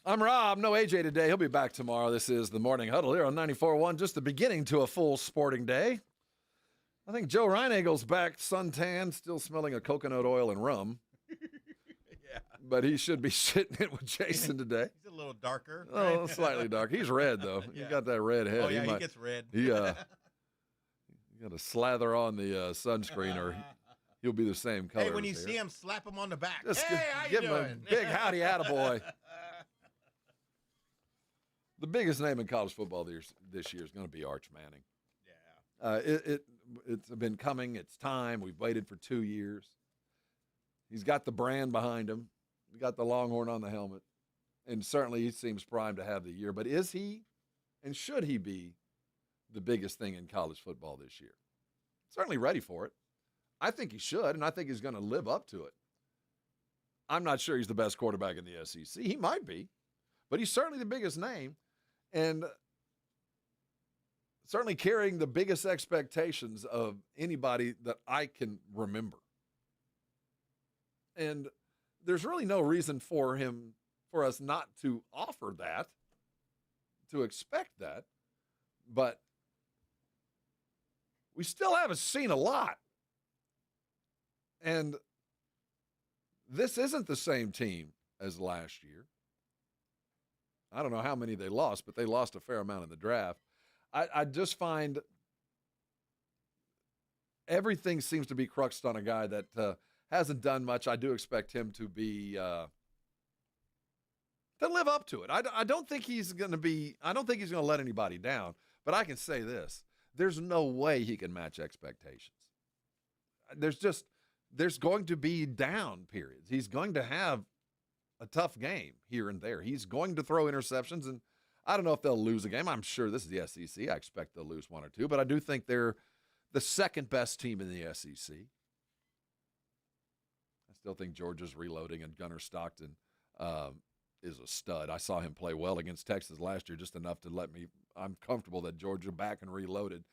I'm Rob. No AJ today. He'll be back tomorrow. This is the Morning Huddle here on 94.1. Just the beginning to a full sporting day. I think Joe Reinegel's back suntan, still smelling of coconut oil and rum. Yeah. But he should be sitting it with Jason today. He's a little darker. Oh, right? slightly dark. He's red, though. Yeah. He's got that red head. Oh, yeah, he gets red. You got to slather on the sunscreen or he'll be the same color. Hey, when you as see him, slap him on the back. Just hey, how give you him doing? a big howdy attaboy. The biggest name in college football this year is going to be Arch Manning. Yeah. It's been coming. It's time. We've waited for 2 years. He's got the brand behind him. He got the Longhorn on the helmet. And certainly he seems primed to have the year. But is he and should he be the biggest thing in college football this year? Certainly ready for it. I think he should, and I think he's going to live up to it. I'm not sure he's the best quarterback in the SEC. He might be, but he's certainly the biggest name and certainly carrying the biggest expectations of anybody that I can remember. And there's really no reason for us not to offer that, to expect that, but we still haven't seen a lot. And this isn't the same team as last year. I don't know how many they lost, but they lost a fair amount in the draft. I just find everything seems to be cruxed on a guy that hasn't done much. I do expect him to be to live up to it. I don't think he's going to let anybody down, but I can say this. There's no way he can match expectations. There's going to be down periods. He's going to have a tough game here and there. He's going to throw interceptions, and I don't know if they'll lose a game. I'm sure this is the SEC. I expect they'll lose one or two, but I do think they're the second best team in the SEC. I still think Georgia's reloading, and Gunnar Stockton is a stud. I saw him play well against Texas last year, just enough to I'm comfortable that Georgia back and reloaded.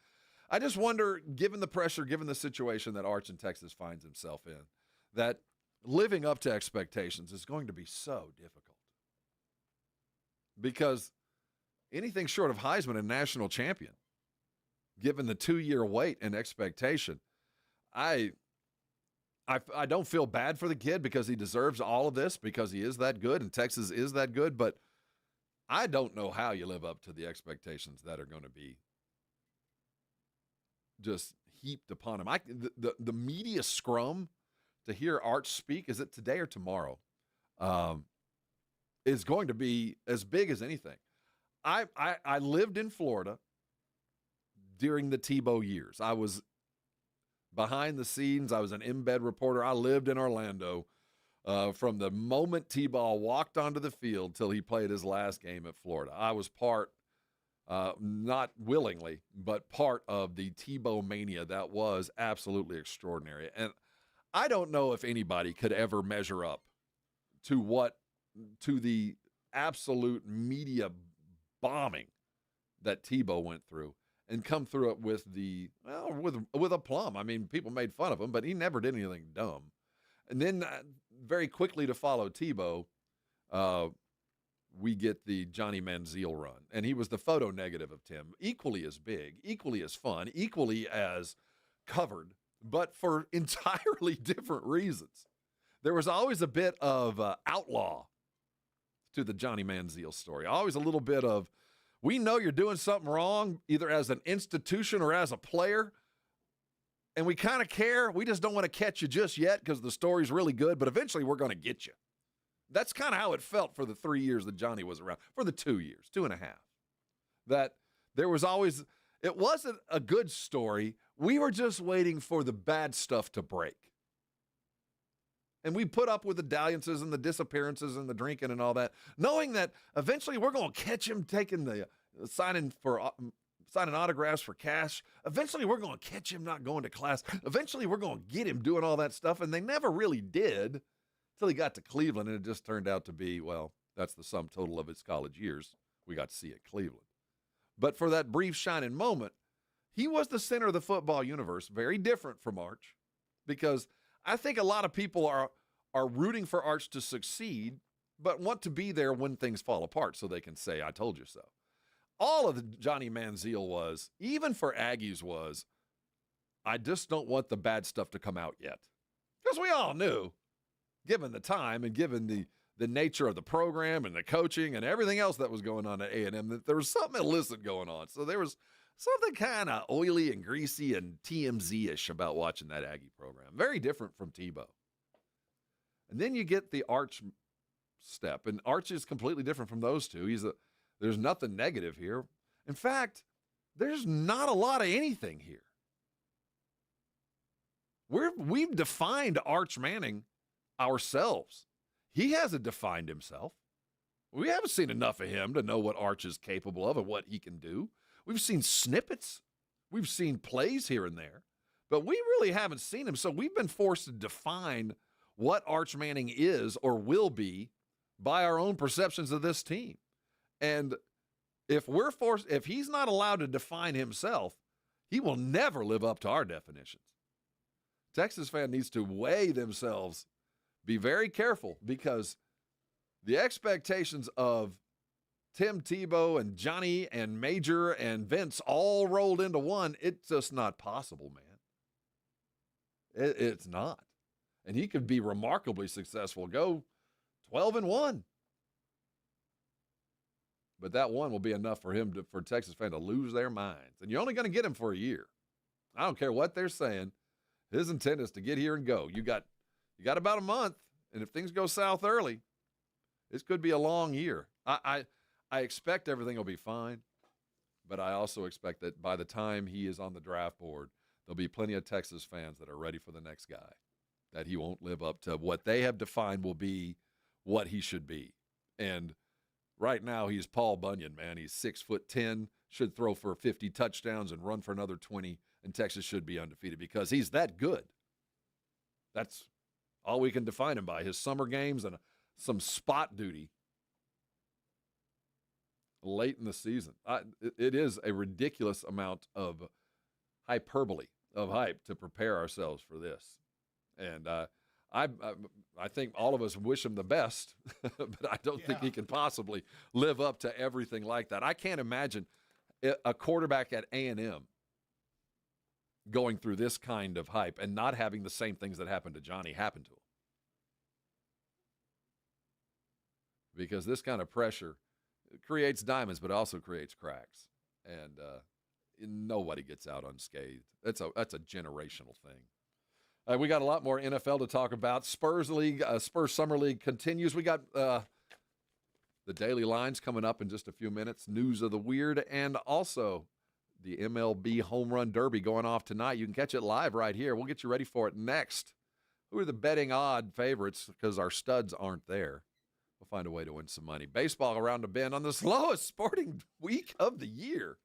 I just wonder, given the pressure, given the situation that Arch in Texas finds himself in, that living up to expectations is going to be so difficult. Because anything short of Heisman and national champion, given the 2-year wait and expectation, I don't feel bad for the kid because he deserves all of this, because he is that good and Texas is that good, but I don't know how you live up to the expectations that are going to be just heaped upon him. The media scrum to hear Arch speak, is it today or tomorrow, is going to be as big as anything. I lived in Florida during the Tebow years. I was behind the scenes. I was an embed reporter. I lived in Orlando from the moment Tebow walked onto the field till he played his last game at Florida. I was part, not willingly, but part of the Tebow mania that was absolutely extraordinary. And I don't know if anybody could ever measure up to the absolute media bombing that Tebow went through and come through it with with aplomb. I mean, people made fun of him, but he never did anything dumb. And then very quickly to follow Tebow, we get the Johnny Manziel run. And he was the photo negative of Tim, equally as big, equally as fun, equally as covered, but for entirely different reasons. There was always a bit of outlaw to the Johnny Manziel story. Always a little bit of, we know you're doing something wrong, either as an institution or as a player, and we kind of care. We just don't want to catch you just yet because the story's really good, but eventually we're going to get you. That's kind of how it felt for the 3 years that Johnny was around, for the 2 years, 2.5. That there was always, it wasn't a good story. We were just waiting for the bad stuff to break. And we put up with the dalliances and the disappearances and the drinking and all that, knowing that eventually we're going to catch him taking the signing autographs for cash. Eventually we're going to catch him not going to class. Eventually we're going to get him doing all that stuff. And they never really did until he got to Cleveland. And it just turned out to be, well, that's the sum total of his college years we got to see at Cleveland. But for that brief shining moment, he was the center of the football universe, very different from Arch, because I think a lot of people are rooting for Arch to succeed, but want to be there when things fall apart so they can say, I told you so. All of the Johnny Manziel was, even for Aggies, was, I just don't want the bad stuff to come out yet. Because we all knew, given the time and given the nature of the program and the coaching and everything else that was going on at A&M, that there was something illicit going on. So there was something kind of oily and greasy and TMZ-ish about watching that Aggie program. Very different from Tebow. And then you get the Arch step, and Arch is completely different from those two. There's nothing negative here. In fact, there's not a lot of anything here. We've defined Arch Manning ourselves. He hasn't defined himself. We haven't seen enough of him to know what Arch is capable of and what he can do. We've seen snippets. We've seen plays here and there. But we really haven't seen him, so we've been forced to define what Arch Manning is or will be by our own perceptions of this team. And if he's not allowed to define himself, he will never live up to our definitions. Texas fan needs to weigh themselves, be very careful, because the expectations of Tim Tebow and Johnny and Major and Vince all rolled into one, it's just not possible, man. It's not. And he could be remarkably successful, go 12-1. But that one will be enough for Texas fans to lose their minds. And you're only going to get him for a year. I don't care what they're saying. His intent is to get here and go. You got about a month, and if things go south early, this could be a long year. I expect everything will be fine, but I also expect that by the time he is on the draft board, there'll be plenty of Texas fans that are ready for the next guy, that he won't live up to what they have defined will be what he should be. And right now, he's Paul Bunyan, man. He's 6'10", should throw for 50 touchdowns and run for another 20, and Texas should be undefeated because he's that good. That's all we can define him by, his summer games and some spot duty late in the season. It is a ridiculous amount of hyperbole, of hype, to prepare ourselves for this. And I think all of us wish him the best, but I don't think he can possibly live up to everything like that. I can't imagine a quarterback at A&M going through this kind of hype and not having the same things that happened to Johnny happen to him. Because this kind of pressure creates diamonds, but also creates cracks. And nobody gets out unscathed. That's a generational thing. We got a lot more NFL to talk about. Spurs Summer League continues. We got the daily lines coming up in just a few minutes. News of the weird, and also the MLB Home Run Derby going off tonight. You can catch it live right here. We'll get you ready for it next. Who are the betting odd favorites? Because our studs aren't there. We'll find a way to win some money. Baseball around the bend on the slowest sporting week of the year.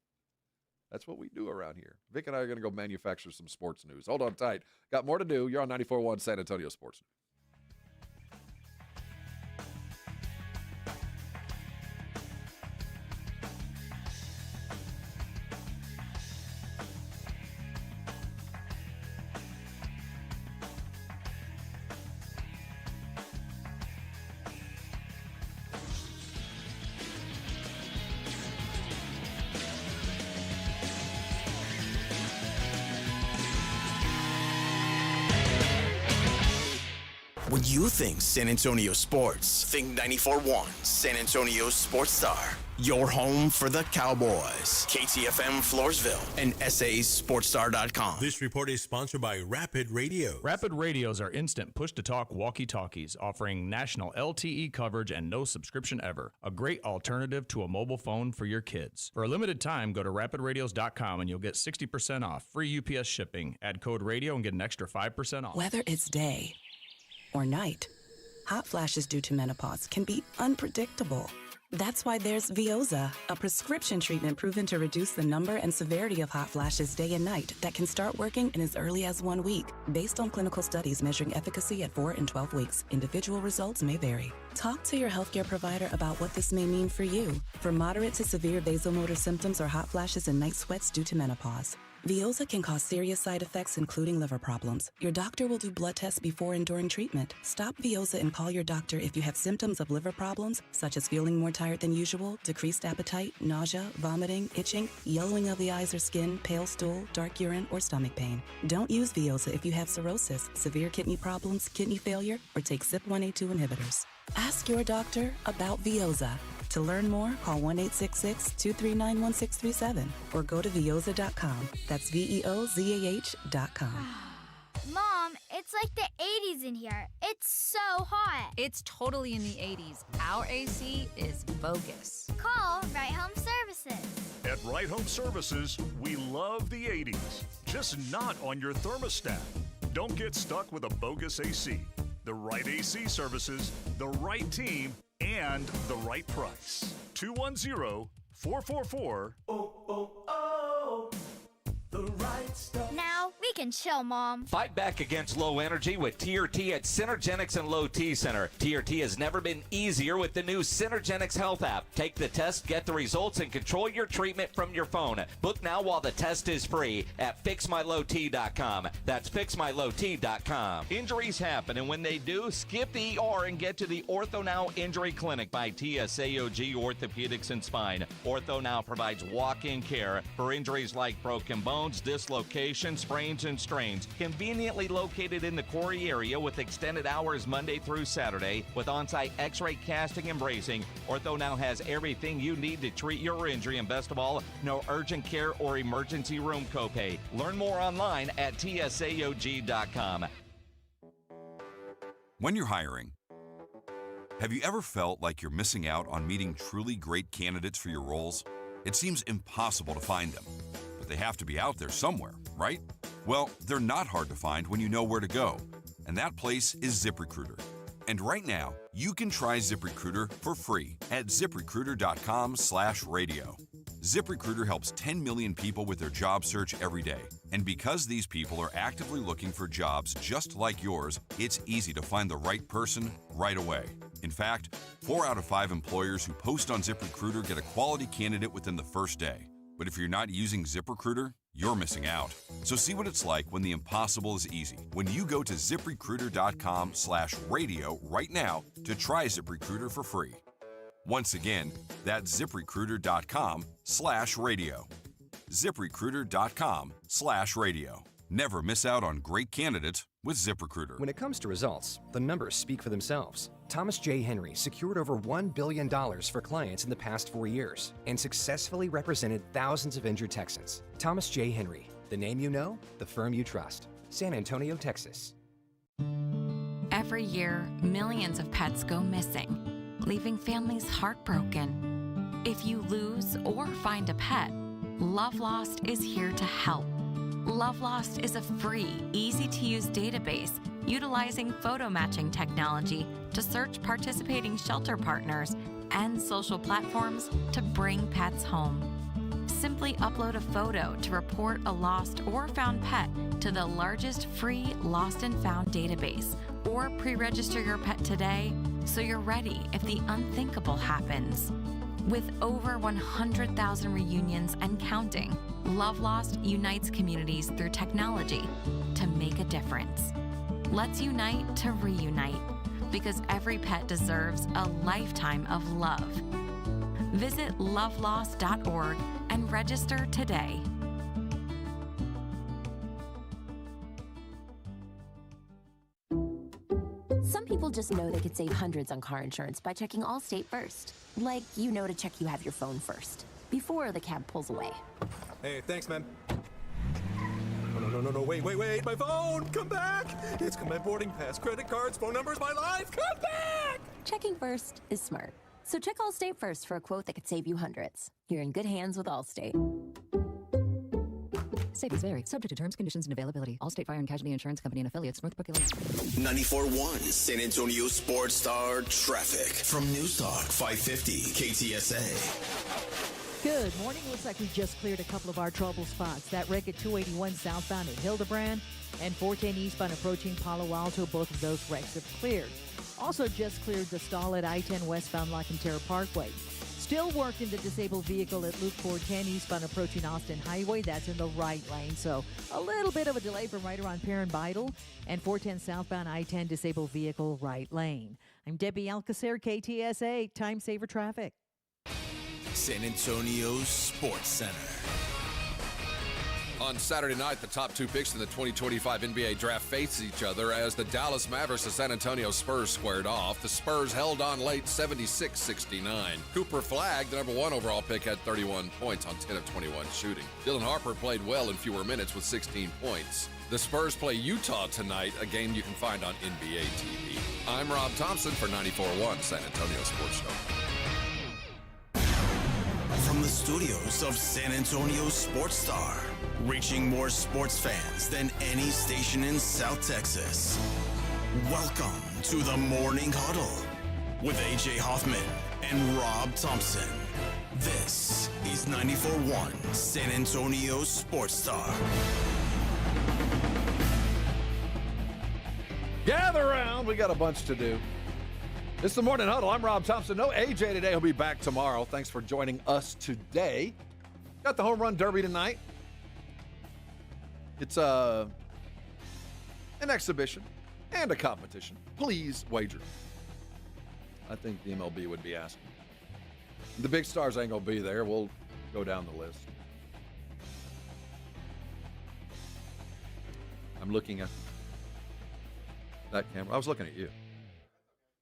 That's what we do around here. Vic and I are going to go manufacture some sports news. Hold on tight. Got more to do. You're on 94.1 San Antonio Sports News. When you think San Antonio sports, think 94.1 San Antonio Sports Star. Your home for the Cowboys. KTFM Floresville and SASportsStar.com. This report is sponsored by Rapid Radio. Rapid Radios are instant push-to-talk walkie-talkies offering national LTE coverage and no subscription ever. A great alternative to a mobile phone for your kids. For a limited time, go to rapidradios.com and you'll get 60% off. Free UPS shipping. Add code radio and get an extra 5% off. Whether it's day or night, hot flashes due to menopause can be unpredictable. That's why there's Veoza, a prescription treatment proven to reduce the number and severity of hot flashes day and night that can start working in as early as 1 week. Based on clinical studies measuring efficacy at 4 and 12 weeks, individual results may vary. Talk to your healthcare provider about what this may mean for you. For moderate to severe vasomotor symptoms or hot flashes and night sweats due to menopause, Veoza can cause serious side effects, including liver problems. Your doctor will do blood tests before and during treatment. Stop Veoza and call your doctor if you have symptoms of liver problems, such as feeling more tired than usual, decreased appetite, nausea, vomiting, itching, yellowing of the eyes or skin, pale stool, dark urine, or stomach pain. Don't use Veoza if you have cirrhosis, severe kidney problems, kidney failure, or take CYP1A2 inhibitors. Ask your doctor about Veoza. To learn more, call 1-866-239-1637 or go to Veoza.com. That's VEOZAH.com. Mom, it's like the 80s in here. It's so hot. It's totally in the 80s. Our AC is bogus. Call Right Home Services. At Right Home Services, we love the 80s, just not on your thermostat. Don't get stuck with a bogus AC. The right AC services, the right team, and the right price. 210-444. The right stuff. Now we can chill, Mom. Fight back against low energy with TRT at Synergenics and Low T Center. TRT has never been easier with the new Synergenics Health app. Take the test, get the results, and control your treatment from your phone. Book now while the test is free at FixMyLowT.com. That's FixMyLowT.com. Injuries happen, and when they do, skip the ER and get to the Ortho Now Injury Clinic by TSAOG Orthopedics and Spine. Ortho Now provides walk-in care for injuries like broken bones, dislocations, sprains, and strains. Conveniently located in the Quarry area with extended hours Monday through Saturday with on-site x-ray casting and bracing, Ortho Now has everything you need to treat your injury, and best of all, no urgent care or emergency room copay. Learn more online at tsaog.com. When you're hiring, have you ever felt like you're missing out on meeting truly great candidates for your roles? It seems impossible to find them, but they have to be out there somewhere, right? Well, they're not hard to find when you know where to go, and that place is ZipRecruiter. And right now, you can try ZipRecruiter for free at ZipRecruiter.com/radio. ZipRecruiter helps 10 million people with their job search every day. And because these people are actively looking for jobs just like yours, it's easy to find the right person right away. In fact, 4 out of 5 employers who post on ZipRecruiter get a quality candidate within the first day. But if you're not using ZipRecruiter, you're missing out. So see what it's like when the impossible is easy. When you go to ZipRecruiter.com/radio right now to try ZipRecruiter for free. Once again, that's ZipRecruiter.com/radio. ZipRecruiter.com/radio. Never miss out on great candidates with ZipRecruiter. When it comes to results, the numbers speak for themselves. Thomas J. Henry secured over $1 billion for clients in the past 4 years and successfully represented thousands of injured Texans. Thomas J. Henry, the name you know, the firm you trust. San Antonio, Texas. Every year, millions of pets go missing, leaving families heartbroken. If you lose or find a pet, Love Lost is here to help. Love Lost is a free, easy-to-use database utilizing photo matching technology to search participating shelter partners and social platforms to bring pets home. Simply upload a photo to report a lost or found pet to the largest free lost and found database, or pre-register your pet today so you're ready if the unthinkable happens. With over 100,000 reunions and counting, Love Lost unites communities through technology to make a difference. Let's unite to reunite, because every pet deserves a lifetime of love. Visit lovelost.org and register today. Some people just know they could save hundreds on car insurance by checking Allstate first. Like, you know to check you have your phone first, before the cab pulls away. Hey, thanks, man. No, wait, my phone! Come back! It's my boarding pass, credit cards, phone numbers, my life! Come back! Checking first is smart. So check Allstate first for a quote that could save you hundreds. You're in good hands with Allstate. Savings vary. Subject to terms, conditions, and availability. Allstate Fire and Casualty Insurance Company and affiliates, Northbrook, Illinois. 94.1 San Antonio Sports Star traffic from News Talk 550 KTSA. Good morning. Looks like we just cleared a couple of our trouble spots. That wreck at 281 southbound at Hildebrand and 410 eastbound approaching Palo Alto. Both of those wrecks have cleared. Also just cleared the stall at I-10 westbound La Cantera Parkway. Still working the disabled vehicle at Loop 410 eastbound approaching Austin Highway. That's in the right lane, so a little bit of a delay from right around Perrin Beidle. And 410 southbound I-10 disabled vehicle right lane. I'm Debbie Alcacer, KTSA, Time Saver Traffic. San Antonio Sports Center. On Saturday night, the top two picks in the 2025 NBA draft faced each other as the Dallas Mavericks and San Antonio Spurs squared off. The Spurs held on late 76-69. Cooper Flagg, the number 1 overall pick, had 31 points on 10 of 21 shooting. Dylan Harper played well in fewer minutes with 16 points. The Spurs play Utah tonight, a game you can find on NBA TV. I'm Rob Thompson for 94.1 San Antonio Sports Show. From the studios of San Antonio Sports Star, reaching more sports fans than any station in South Texas. Welcome to the Morning Huddle with AJ Hoffman and Rob Thompson. This is 94.1 San Antonio Sports Star. Gather around. We got a bunch to do. It's the Morning Huddle. I'm Rob Thompson. No AJ today. He'll be back tomorrow. Thanks for joining us today. Got the Home Run Derby tonight. It's an exhibition and a competition. Please wager. I think the MLB would be asking. The big stars ain't going to be there. We'll go down the list. I'm looking at that camera. I was looking at you.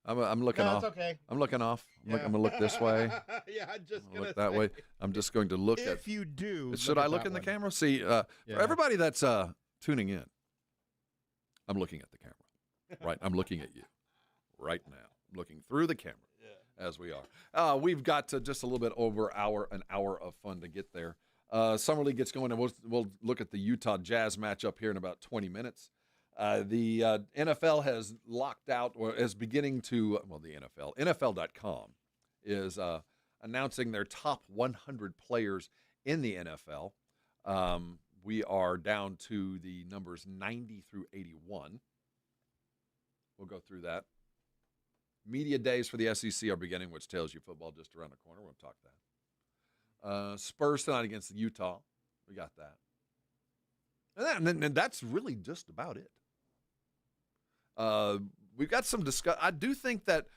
I'm looking off. It's okay. I'm looking off. I'm going to look this way. Yeah, I'm just going to look that way. I'm just going to look at. If you do, should I look in the camera? See, for everybody that's tuning in, I'm looking at the camera. Right, I'm looking at you right now. I'm looking through the camera as we are. We've got just a little bit over an hour of fun to get there. Summer League gets going, and we'll look at the Utah Jazz matchup here in about 20 minutes. The NFL has locked out, or is beginning to, the NFL, NFL.com is announcing their top 100 players in the NFL. We are down to the numbers 90 through 81. We'll go through that. Media days for the SEC are beginning, which tells you football just around the corner. We'll talk that. Spurs tonight against Utah. We got that. And that's really just about it. We've got some discuss. I do think that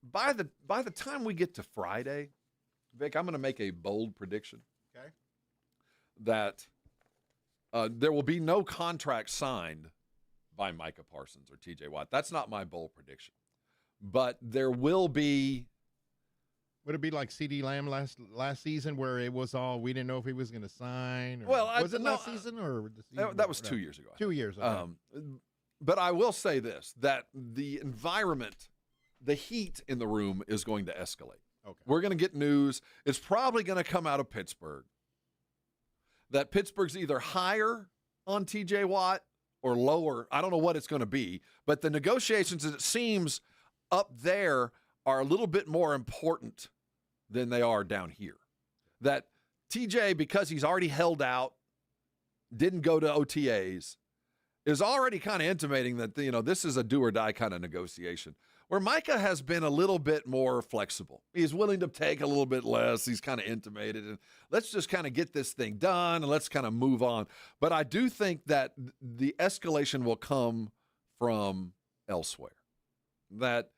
by the time we get to Friday, Vic, I'm going to make a bold prediction. Okay. That there will be no contract signed by Micah Parsons or TJ Watt. That's not my bold prediction. But there will be. Would it be like CeeDee Lamb last season, where it was all we didn't know if he was going to sign? Or, was it last season or the season? That was 2 years ago. 2 years ago. But I will say this, that the environment, the heat in the room is going to escalate. Okay. We're going to get news. It's probably going to come out of Pittsburgh that Pittsburgh's either higher on TJ Watt or lower. I don't know what it's going to be. But the negotiations, it seems, up there are a little bit more important than they are down here. That TJ, because he's already held out, didn't go to OTAs, is already kind of intimating that, this is a do-or-die kind of negotiation, where Micah has been a little bit more flexible. He's willing to take a little bit less. He's kind of intimated, and let's just kind of get this thing done, and let's kind of move on. But I do think that the escalation will come from elsewhere, that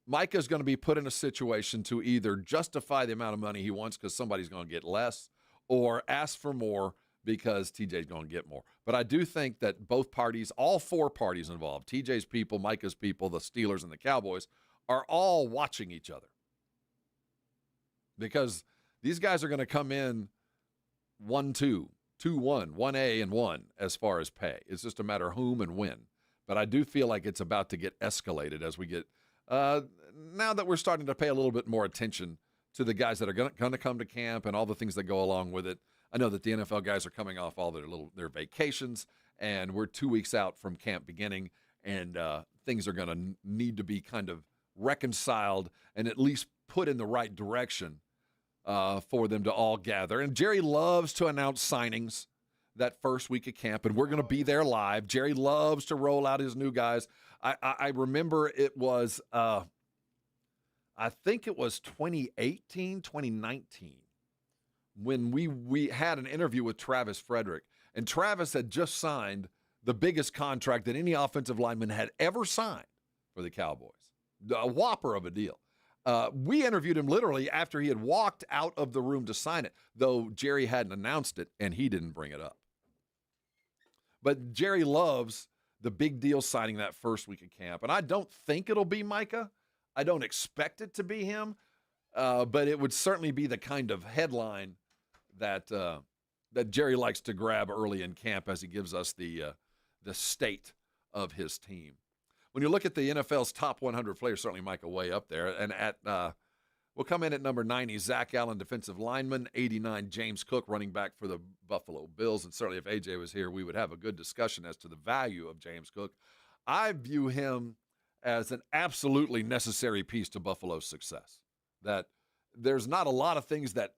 Micah's going to be put in a situation to either justify the amount of money he wants because somebody's going to get less, or ask for more because TJ's going to get more. But I do think that both parties, all four parties involved, TJ's people, Micah's people, the Steelers, and the Cowboys, are all watching each other. Because these guys are going to come in 1-2, 2-1, 1A and 1 as far as pay. It's just a matter of whom and when. But I do feel like it's about to get escalated as we get now that we're starting to pay a little bit more attention to the guys that are going to come to camp and all the things that go along with it. I know that the NFL guys are coming off all their vacations, and we're 2 weeks out from camp beginning, and things are going to need to be kind of reconciled and at least put in the right direction for them to all gather. And Jerry loves to announce signings that first week of camp, and we're going to be there live. Jerry loves to roll out his new guys. I remember it was, I think it was 2018, 2019, when we had an interview with Travis Frederick, and Travis had just signed the biggest contract that any offensive lineman had ever signed for the Cowboys, a whopper of a deal. We interviewed him literally after he had walked out of the room to sign it, though Jerry hadn't announced it, and he didn't bring it up. But Jerry loves the big deal signing that first week of camp. And I don't think it'll be Micah. I don't expect it to be him. But it would certainly be the kind of headline that Jerry likes to grab early in camp as he gives us the state of his team. When you look at the NFL's top 100 players, certainly Micah way up there. And we'll come in at number 90, Zach Allen, defensive lineman, 89, James Cook, running back for the Buffalo Bills. And certainly if AJ was here, we would have a good discussion as to the value of James Cook. I view him as an absolutely necessary piece to Buffalo's success. That there's not a lot of things that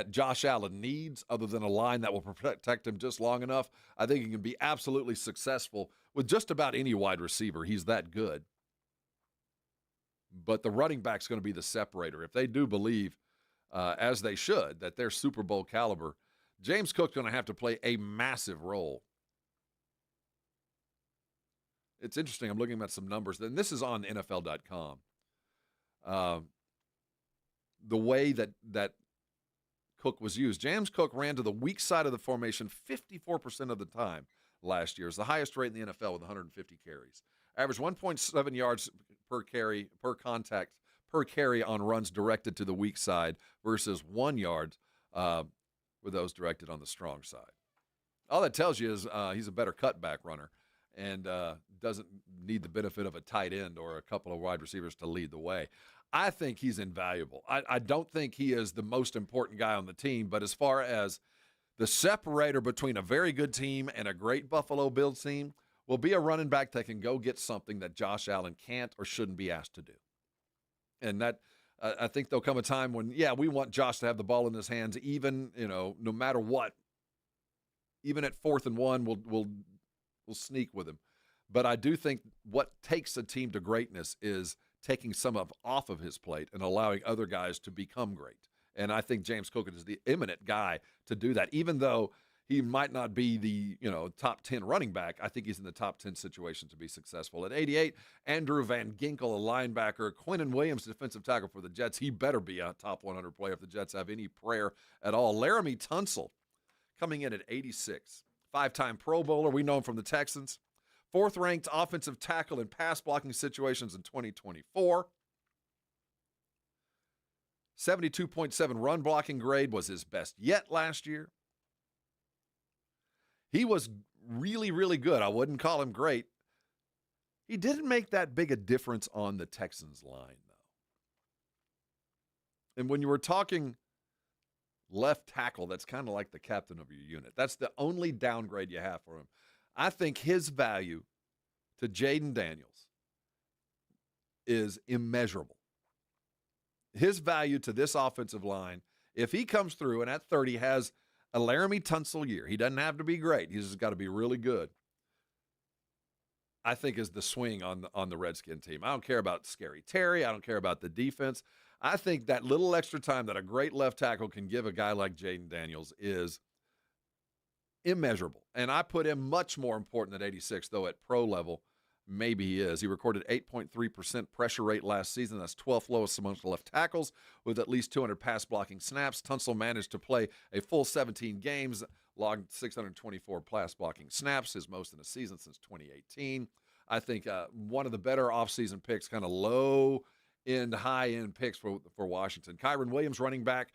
Josh Allen needs other than a line that will protect him just long enough. I think he can be absolutely successful with just about any wide receiver. He's that good. But the running back's going to be the separator. If they do believe, as they should, that they're Super Bowl caliber, James Cook's going to have to play a massive role. It's interesting. I'm looking at some numbers, and this is on NFL.com. The way that Cook was used. James Cook ran to the weak side of the formation 54% of the time last year. It's the highest rate in the NFL with 150 carries. Averaged 1.7 yards per carry on runs directed to the weak side versus 1 yard with those directed on the strong side. All that tells you is he's a better cutback runner and doesn't need the benefit of a tight end or a couple of wide receivers to lead the way. I think he's invaluable. I don't think he is the most important guy on the team, but as far as the separator between a very good team and a great Buffalo Bills team will be a running back that can go get something that Josh Allen can't or shouldn't be asked to do. And that I think there'll come a time when, we want Josh to have the ball in his hands, even, no matter what. Even at 4th and 1, we'll sneak with him. But I do think what takes a team to greatness is taking some off of his plate and allowing other guys to become great. And I think James Cook is the eminent guy to do that. Even though he might not be the, top 10 running back, I think he's in the top 10 situation to be successful. At 88, Andrew Van Ginkel, a linebacker. Quinnen Williams, defensive tackle for the Jets. He better be a top 100 player if the Jets have any prayer at all. Laramie Tunsil coming in at 86. 5-time Pro Bowler. We know him from the Texans. 4th-ranked offensive tackle in pass blocking situations in 2024. 72.7 run blocking grade was his best yet last year. He was really, really good. I wouldn't call him great. He didn't make that big a difference on the Texans line, though. And when you were talking left tackle, that's kind of like the captain of your unit. That's the only downgrade you have for him. I think his value to Jaden Daniels is immeasurable. His value to this offensive line, if he comes through and at 30 has a Laramie Tunsil year, he doesn't have to be great. He's just got to be really good. I think is the swing on the Redskin team. I don't care about Scary Terry. I don't care about the defense. I think that little extra time that a great left tackle can give a guy like Jaden Daniels is immeasurable. And I put him much more important at 86, though at pro level, maybe he is. He recorded 8.3% pressure rate last season. That's 12th lowest amongst left tackles with at least 200 pass blocking snaps. Tunsil managed to play a full 17 games, logged 624 pass blocking snaps, his most in a season since 2018. I think one of the better offseason picks, kind of low-end, high-end picks for Washington. Kyron Williams, running back,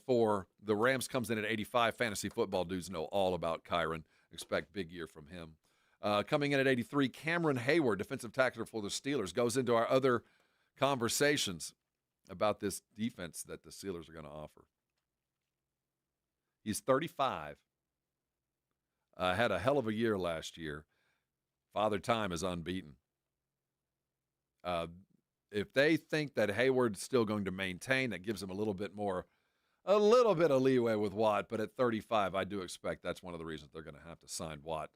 for the Rams, comes in at 85. Fantasy football dudes know all about Kyron. Expect big year from him. Coming in at 83, Cameron Hayward, defensive tackle for the Steelers, goes into our other conversations about this defense that the Steelers are going to offer. He's 35. Had a hell of a year last year. Father Time is unbeaten. If they think that Hayward's still going to maintain, that gives him a little bit of leeway with Watt. But at 35, I do expect that's one of the reasons they're going to have to sign Watt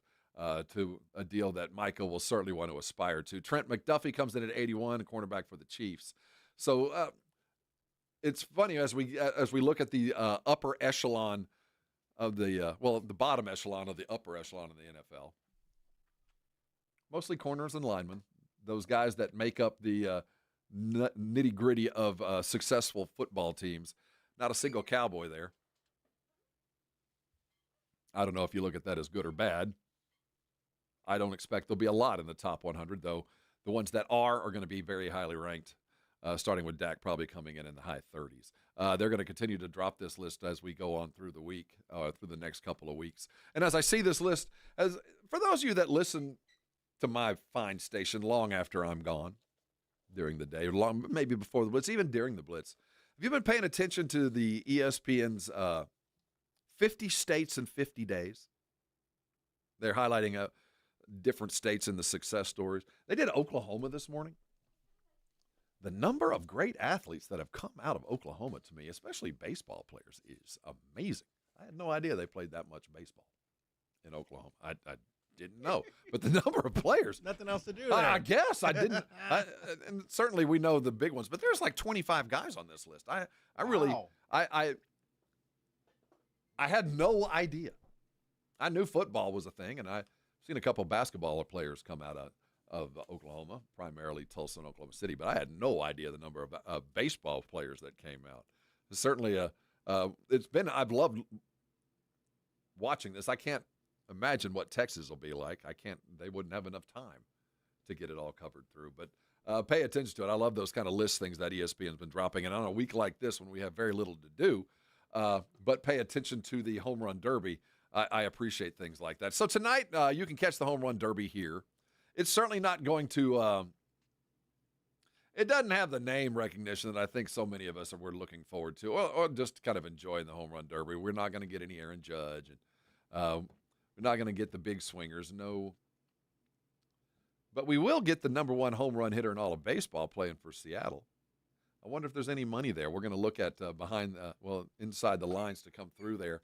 to a deal that Michael will certainly want to aspire to. Trent McDuffie comes in at 81, a cornerback for the Chiefs. So it's funny as we look at the upper echelon of the bottom echelon of the upper echelon of the NFL. Mostly corners and linemen, those guys that make up the nitty-gritty of successful football teams. Not a single Cowboy there. I don't know if you look at that as good or bad. I don't expect there'll be a lot in the top 100, though. The ones that are going to be very highly ranked, starting with Dak probably coming in the high 30s. They're going to continue to drop this list as we go on through the week, through the next couple of weeks. And as I see this list, for those of you that listen to my fine station long after I'm gone during the day, long maybe before the Blitz, even during the Blitz, have you been paying attention to the ESPN's 50 states in 50 days? They're highlighting different states in the success stories. They did Oklahoma this morning. The number of great athletes that have come out of Oklahoma to me, especially baseball players, is amazing. I had no idea they played that much baseball in Oklahoma. I didn't know. But the number of players. Nothing else to do there. I guess I didn't. And certainly we know the big ones, but there's like 25 guys on this list. I really, Wow. I had no idea. I knew football was a thing, and I've seen a couple of basketball players come out of Oklahoma, primarily Tulsa and Oklahoma City, but I had no idea the number of baseball players that came out. It's certainly I've loved watching this. I can't imagine what Texas will be like. They wouldn't have enough time to get it all covered through, but pay attention to it. I love those kind of list things that ESPN's been dropping, and on a week like this when we have very little to do, but pay attention to the home run derby. I appreciate things like that. So tonight, you can catch the home run derby here. It's certainly not going to it doesn't have the name recognition that I think so many of us were looking forward to, or just kind of enjoying the home run derby. We're not going to get any Aaron Judge, and we're not going to get the big swingers, no. But we will get the number one home run hitter in all of baseball playing for Seattle. I wonder if there's any money there. We're going to look at inside the lines to come through there.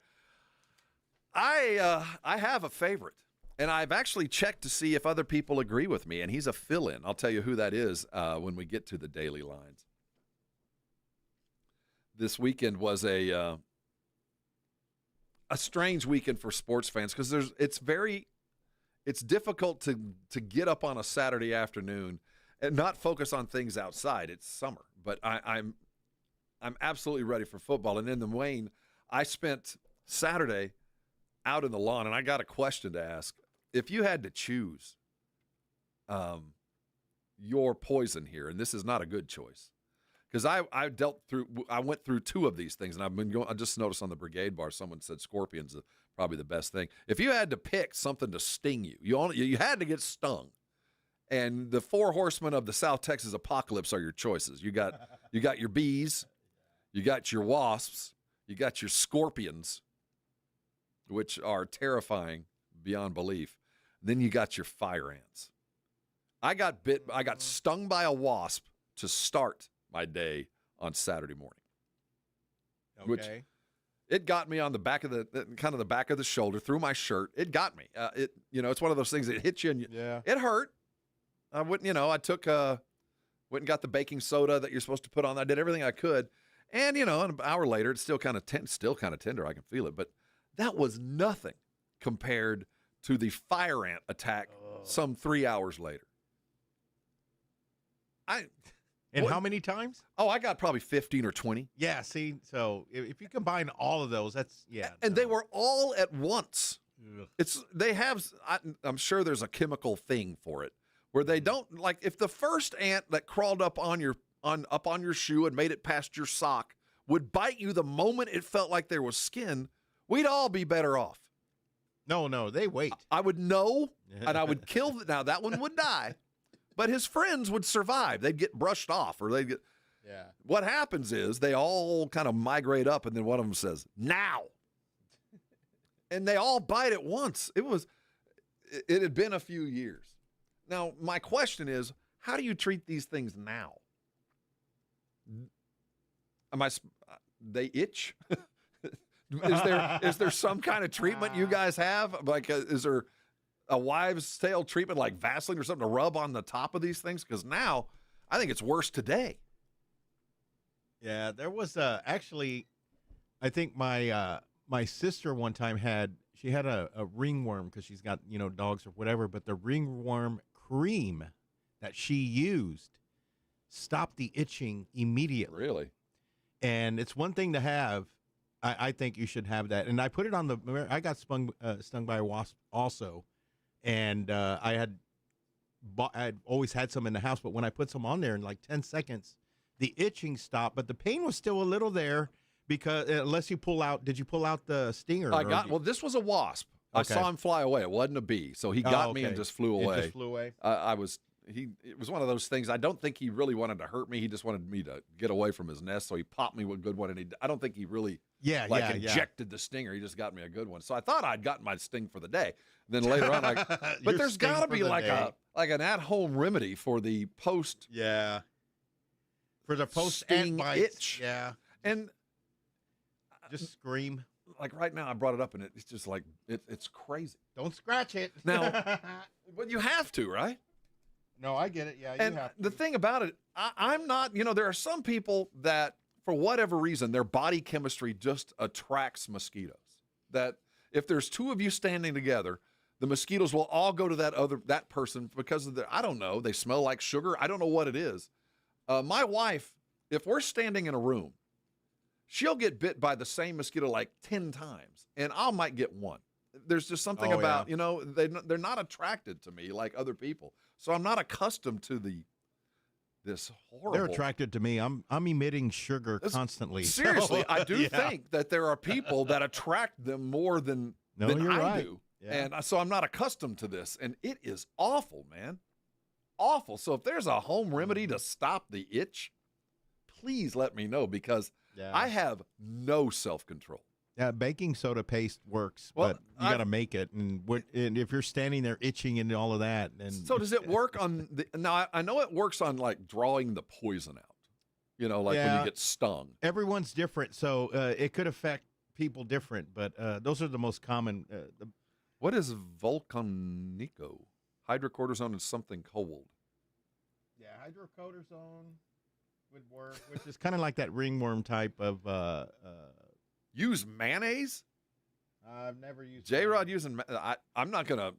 I have a favorite, and I've actually checked to see if other people agree with me, and he's a fill-in. I'll tell you who that is when we get to the daily lines. This weekend was a strange weekend for sports fans because it's difficult to get up on a Saturday afternoon and not focus on things outside. It's summer, but I'm absolutely ready for football. And in the Wayne, I spent Saturday out in the lawn, and I got a question to ask. If you had to choose your poison here, and this is not a good choice, because I went through two of these things, and I've been going. I just noticed on the Brigade Bar, someone said scorpions are probably the best thing. If you had to pick something to sting you, you had to get stung, and the four horsemen of the South Texas apocalypse are your choices. You got your bees, you got your wasps, you got your scorpions, which are terrifying beyond belief. Then you got your fire ants. I got stung by a wasp to start my day on Saturday morning. Okay. Which it got me on the back of the back of the shoulder, through my shirt. It got me. It's one of those things that hits you and it hurt. I went and got the baking soda that you're supposed to put on. I did everything I could. And an hour later, it's still kind of tender. I can feel it, but that was nothing compared to the fire ant attack some 3 hours later. How many times? Oh, I got probably 15 or 20. Yeah, see, so if you combine all of those, And they were all at once. Ugh. I'm sure there's a chemical thing for it where they don't, like, if the first ant that crawled up on your shoe and made it past your sock would bite you the moment it felt like there was skin, we'd all be better off. No, they wait. I would know, and I would kill. Now, that one would die, but his friends would survive. They'd get brushed off, or they'd get. Yeah. What happens is they all kind of migrate up, and then one of them says, "Now!" And they all bite at once. It had been a few years. Now, my question is, how do you treat these things now? They itch? Is there some kind of treatment you guys have? Like, is there a wives' tale treatment like Vaseline or something to rub on the top of these things? Because now, I think it's worse today. Yeah, there was actually, I think my sister one time had a ringworm because she's got dogs or whatever, but the ringworm cream that she used stopped the itching immediately. Really? And it's one thing to have. I think you should have that. And I put it on I got stung by a wasp also, and I'd always had some in the house, but when I put some on there in like 10 seconds, the itching stopped, but the pain was still a little there because unless you did you pull out the stinger? Well, this was a wasp. I saw him fly away. It wasn't a bee, so he got me and just flew away. It just flew away. It was one of those things. I don't think he really wanted to hurt me. He just wanted me to get away from his nest, so he popped me with a good one. And I don't think he really injected the stinger. He just got me a good one. So I thought I'd gotten my sting for the day. Then later on, but there's got to be like an at-home remedy for the post. Yeah. For the post sting itch. Yeah. And just scream. Like right now, I brought it up, and it's just like it's crazy. Don't scratch it. Now, but you have to, right? No, I get it. Yeah, and you have to. The thing about it, I'm not. There are some people that, for whatever reason, their body chemistry just attracts mosquitoes. That if there's two of you standing together, the mosquitoes will all go to that person because of I don't know. They smell like sugar. I don't know what it is. My wife, if we're standing in a room, she'll get bit by the same mosquito like 10 times, and I might get one. There's just something about, they're not attracted to me like other people. So I'm not accustomed to this horrible. They're attracted to me. I'm emitting sugar constantly. Seriously, I do think that there are people that attract them more than I do. Yeah. And so I'm not accustomed to this, and it is awful, man. Awful. So if there's a home remedy to stop the itch, please let me know, because I have no self-control. Yeah, baking soda paste works, but you got to make it. And if you're standing there itching and all of that. So does it work on now I know it works on like drawing the poison out, when you get stung. Everyone's different, so it could affect people different, but those are the most common. What is vulcanico? Hydrocortisone is something cold. Yeah, hydrocortisone would work, which is kind of like that ringworm type of. Use mayonnaise? I've never used J-Rod using I'm not gonna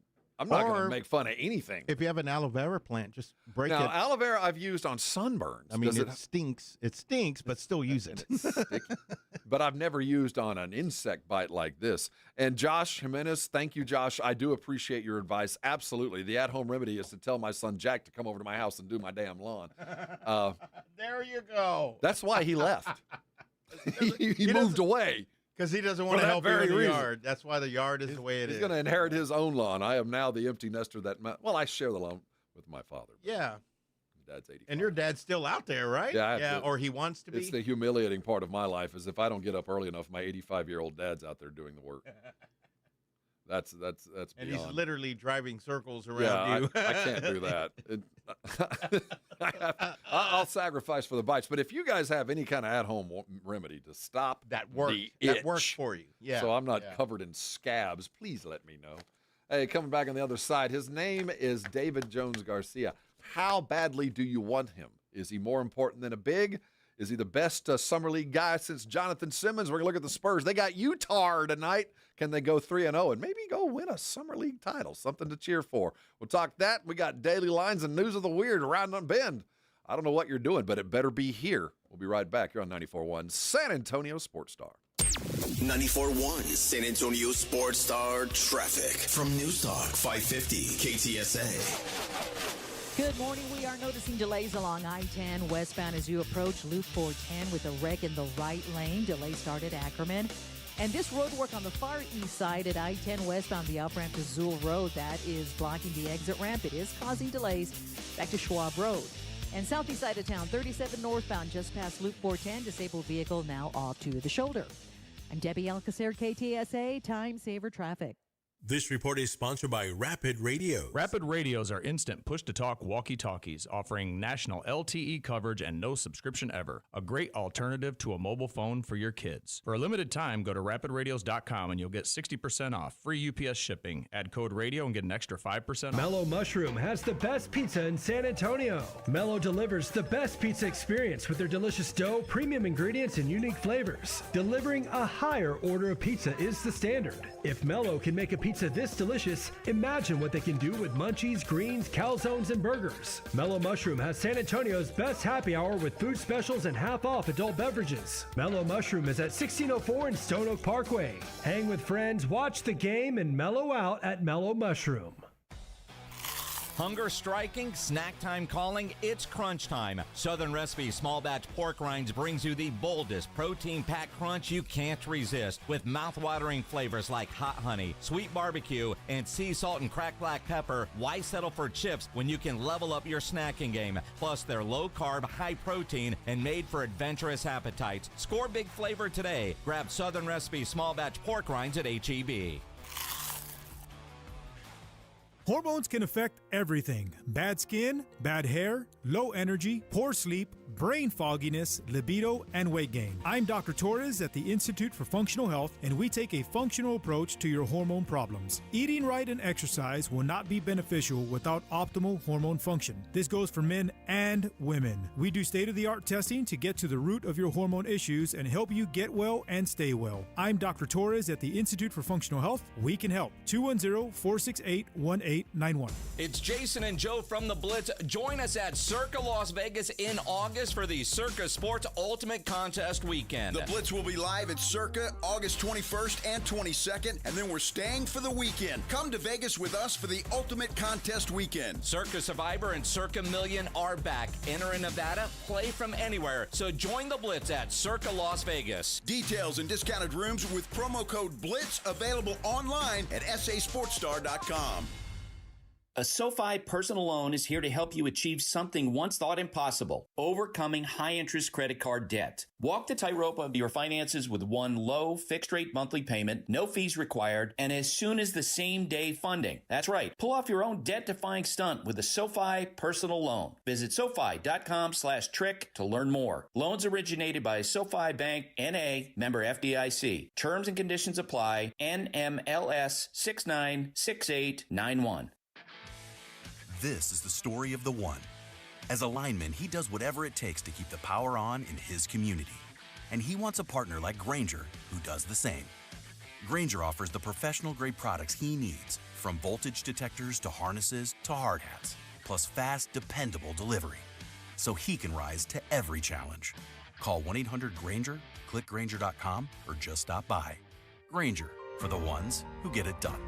make fun of anything. If you have an aloe vera plant, just break it. Now, aloe vera I've used on sunburns. I mean, it stinks. It stinks, but still use it. It's sticky. But I've never used on an insect bite like this. And Josh Jimenez, thank you, Josh. I do appreciate your advice. Absolutely. The at-home remedy is to tell my son Jack to come over to my house and do my damn lawn. There you go. That's why he left. he moved away. Because he doesn't want to help you in the yard. That's why the yard is the way it is. He's going to inherit his own lawn. I am now the empty nester I share the lawn with my father. Yeah. Dad's 85. And your dad's still out there, right? Yeah. Or he wants to be. It's the humiliating part of my life is if I don't get up early enough, my 85-year-old dad's out there doing the work. That's beyond. And he's literally driving circles around you. I can't do that. I'll sacrifice for the bites. But if you guys have any kind of at-home remedy to stop that works for you. Yeah. So I'm not covered in scabs, please let me know. Hey, coming back on the other side, his name is David Jones Garcia. How badly do you want him? Is he more important than a big? Is he the best summer league guy since Jonathan Simmons? We're going to look at the Spurs. They got Utah tonight. Can they go 3-0 and maybe go win a summer league title? Something to cheer for. We'll talk that. We got daily lines and news of the weird around on Bend. I don't know what you're doing, but it better be here. We'll be right back here on 94.1 San Antonio Sports Star. 94.1 San Antonio Sports Star traffic from News Talk 550 KTSA. Good morning. We are noticing delays along I-10 westbound as you approach Loop 410 with a wreck in the right lane. Delay started Ackerman. And this road work on the far east side at I-10 westbound, the off-ramp to Zool Road, that is blocking the exit ramp. It is causing delays back to Schwab Road. And southeast side of town, 37 northbound, just past Loop 410, disabled vehicle now off to the shoulder. I'm Debbie Alcacer, KTSA, Time Saver Traffic. This report is sponsored by Rapid Radio. Rapid Radios are instant push-to-talk walkie-talkies offering national LTE coverage and no subscription ever. A great alternative to a mobile phone for your kids. For a limited time, go to rapidradios.com and you'll get 60% off. Free UPS shipping. Add code radio and get an extra 5% off. Mellow Mushroom has the best pizza in San Antonio. Mellow delivers the best pizza experience with their delicious dough, premium ingredients, and unique flavors. Delivering a higher order of pizza is the standard. If Mellow can make a pizza this delicious, imagine what they can do with munchies, greens, calzones, and burgers. Mellow Mushroom has San Antonio's best happy hour with food specials and half off adult beverages. Mellow Mushroom is at 1604 in Stone Oak Parkway. Hang with friends, watch the game, and mellow out at Mellow Mushroom. Hunger striking, snack time calling, it's crunch time. Southern Recipe Small Batch Pork Rinds brings you the boldest protein-packed crunch you can't resist with mouth-watering flavors like hot honey, sweet barbecue, and sea salt and cracked black pepper. Why settle for chips when you can level up your snacking game? Plus, they're low-carb, high-protein, and made for adventurous appetites. Score big flavor today. Grab Southern Recipe Small Batch Pork Rinds at H-E-B. Hormones can affect everything. Bad skin, bad hair, low energy, poor sleep, brain fogginess, libido, and weight gain. I'm Dr. Torres at the Institute for Functional Health, and we take a functional approach to your hormone problems. Eating right and exercise will not be beneficial without optimal hormone function. This goes for men and women. We do state-of-the-art testing to get to the root of your hormone issues and help you get well and stay well. I'm Dr. Torres at the Institute for Functional Health. We can help. 210-468-1891. It's Jason and Joe from the Blitz. Join us at Circa Las Vegas in August for the Circa Sports Ultimate Contest Weekend. The Blitz will be live at Circa August 21st and 22nd, and then we're staying for the weekend. Come to Vegas with us for the Ultimate Contest Weekend. Circa Survivor and Circa Million are back. Enter in Nevada, play from anywhere. So join the Blitz at Circa Las Vegas. Details and discounted rooms with promo code BLITZ available online at sasportstar.com. A SoFi personal loan is here to help you achieve something once thought impossible, overcoming high-interest credit card debt. Walk the tightrope of your finances with one low, fixed-rate monthly payment, no fees required, and as soon as the same-day funding. That's right. Pull off your own debt-defying stunt with a SoFi personal loan. Visit SoFi.com/trick to learn more. Loans originated by SoFi Bank, N.A., member FDIC. Terms and conditions apply. NMLS 696891. This is the story of the one. As a lineman, he does whatever it takes to keep the power on in his community. And he wants a partner like Grainger who does the same. Grainger offers the professional-grade products he needs, from voltage detectors to harnesses to hard hats, plus fast, dependable delivery, so he can rise to every challenge. Call 1-800-GRAINGER, click Grainger.com, or just stop by. Grainger, for the ones who get it done.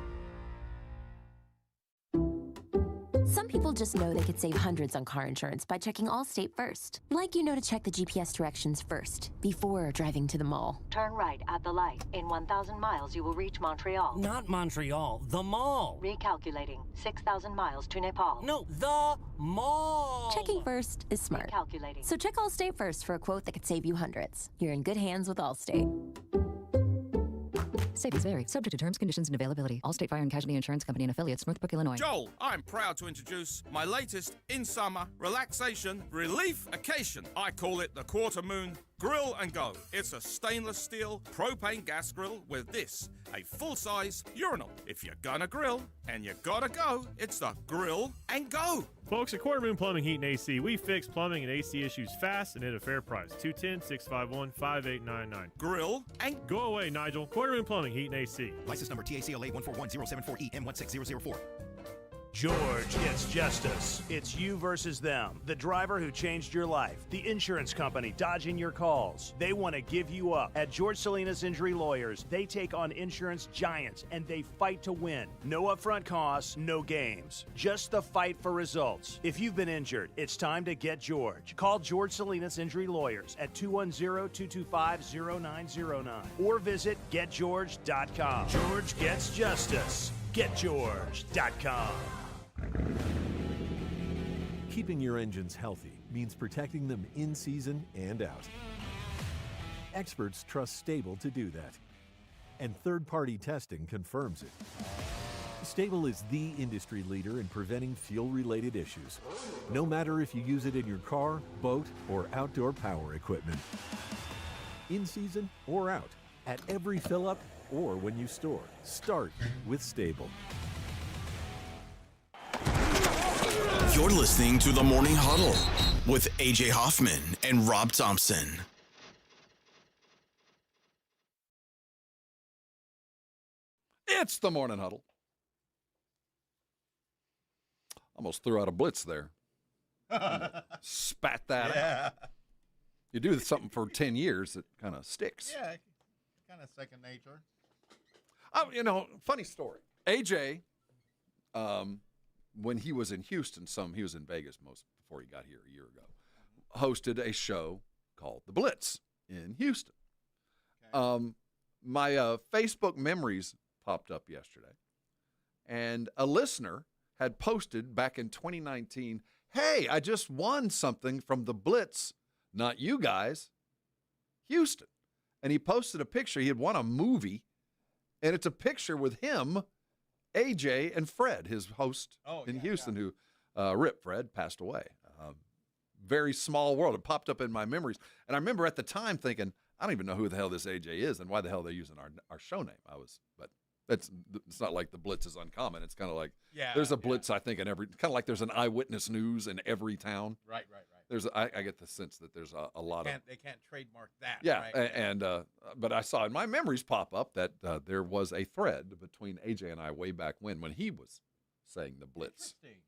Some people just know they could save hundreds on car insurance by checking Allstate first. Like you know to check the GPS directions first, before driving to the mall. Turn right at the light. In 1,000 miles, you will reach Montreal. Not Montreal, the mall. Recalculating. 6,000 miles to Nepal. No, the mall. Checking first is smart. Recalculating. So check Allstate first for a quote that could save you hundreds. You're in good hands with Allstate. Savings vary. Subject to terms, conditions, and availability. Allstate Fire and Casualty Insurance Company and affiliates, Northbrook, Illinois. Joel, I'm proud to introduce my latest in-summer relaxation relief-acation. I call it the Quarter Moon Grill and Go. It's a stainless steel propane gas grill with this, a full-size urinal. If you're gonna grill and you gotta go, it's the Grill and Go. Folks, at Quarter Moon Plumbing, Heat, and AC, we fix plumbing and AC issues fast and at a fair price. 210-651-5899. Grill and go away, Nigel. Quarter Moon Plumbing, Heat, and AC. License number TACLA 141074EM16004. George gets justice. It's you versus them. The driver who changed your life. The insurance company dodging your calls. They want to give you up. At George Salinas Injury Lawyers, they take on insurance giants and they fight to win. No upfront costs, no games. Just the fight for results. If you've been injured, it's time to get George. Call George Salinas Injury Lawyers at 210-225-0909 or visit getgeorge.com. George gets justice. GetGeorge.com. Keeping your engines healthy means protecting them in season and out. Experts trust Stable to do that. And third-party testing confirms it. Stable is the industry leader in preventing fuel-related issues, no matter if you use it in your car, boat, or outdoor power equipment. In season or out, at every fill-up or when you store, start with Stable. You're listening to the Morning Huddle with AJ Hoffman and Rob Thompson. It's the Morning Huddle. Almost threw out a blitz there. Spat that out. You do something for 10 years, it kind of sticks. Yeah, kind of second nature. Oh, funny story. AJ when he was in Houston, he was in Vegas most before he got here a year ago, hosted a show called The Blitz in Houston. My Facebook memories popped up yesterday, and a listener had posted back in 2019, hey, I just won something from The Blitz, not you guys, Houston. And he posted a picture. He had won a movie, and it's a picture with him, AJ, and Fred, his host in Houston, who, Rip Fred, passed away. Very small world. It popped up in my memories. And I remember at the time thinking, I don't even know who the hell this AJ is and why the hell they're using our show name. But it's not like The Blitz is uncommon. It's kind of like there's a Blitz, I think, in every, kind of like there's an Eyewitness News in every town. Right. I get the sense that there's a lot of. They can't trademark that. Yeah, right? But I saw in my memories pop up that there was a thread between AJ and I way back when he was saying The Blitz. Interesting.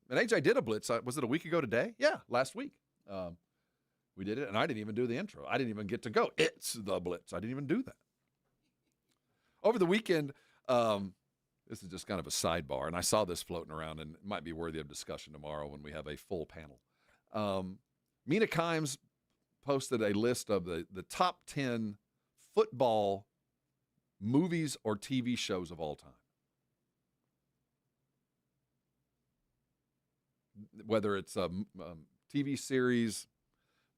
And AJ did a Blitz. Was it a week ago today? Yeah, last week. We did it, and I didn't even do the intro. I didn't even get to go. It's The Blitz. I didn't even do that. Over the weekend, this is just kind of a sidebar, and I saw this floating around, and it might be worthy of discussion tomorrow when we have a full panel. Mina Kimes posted a list of the top 10 football movies or TV shows of all time. Whether it's a TV series,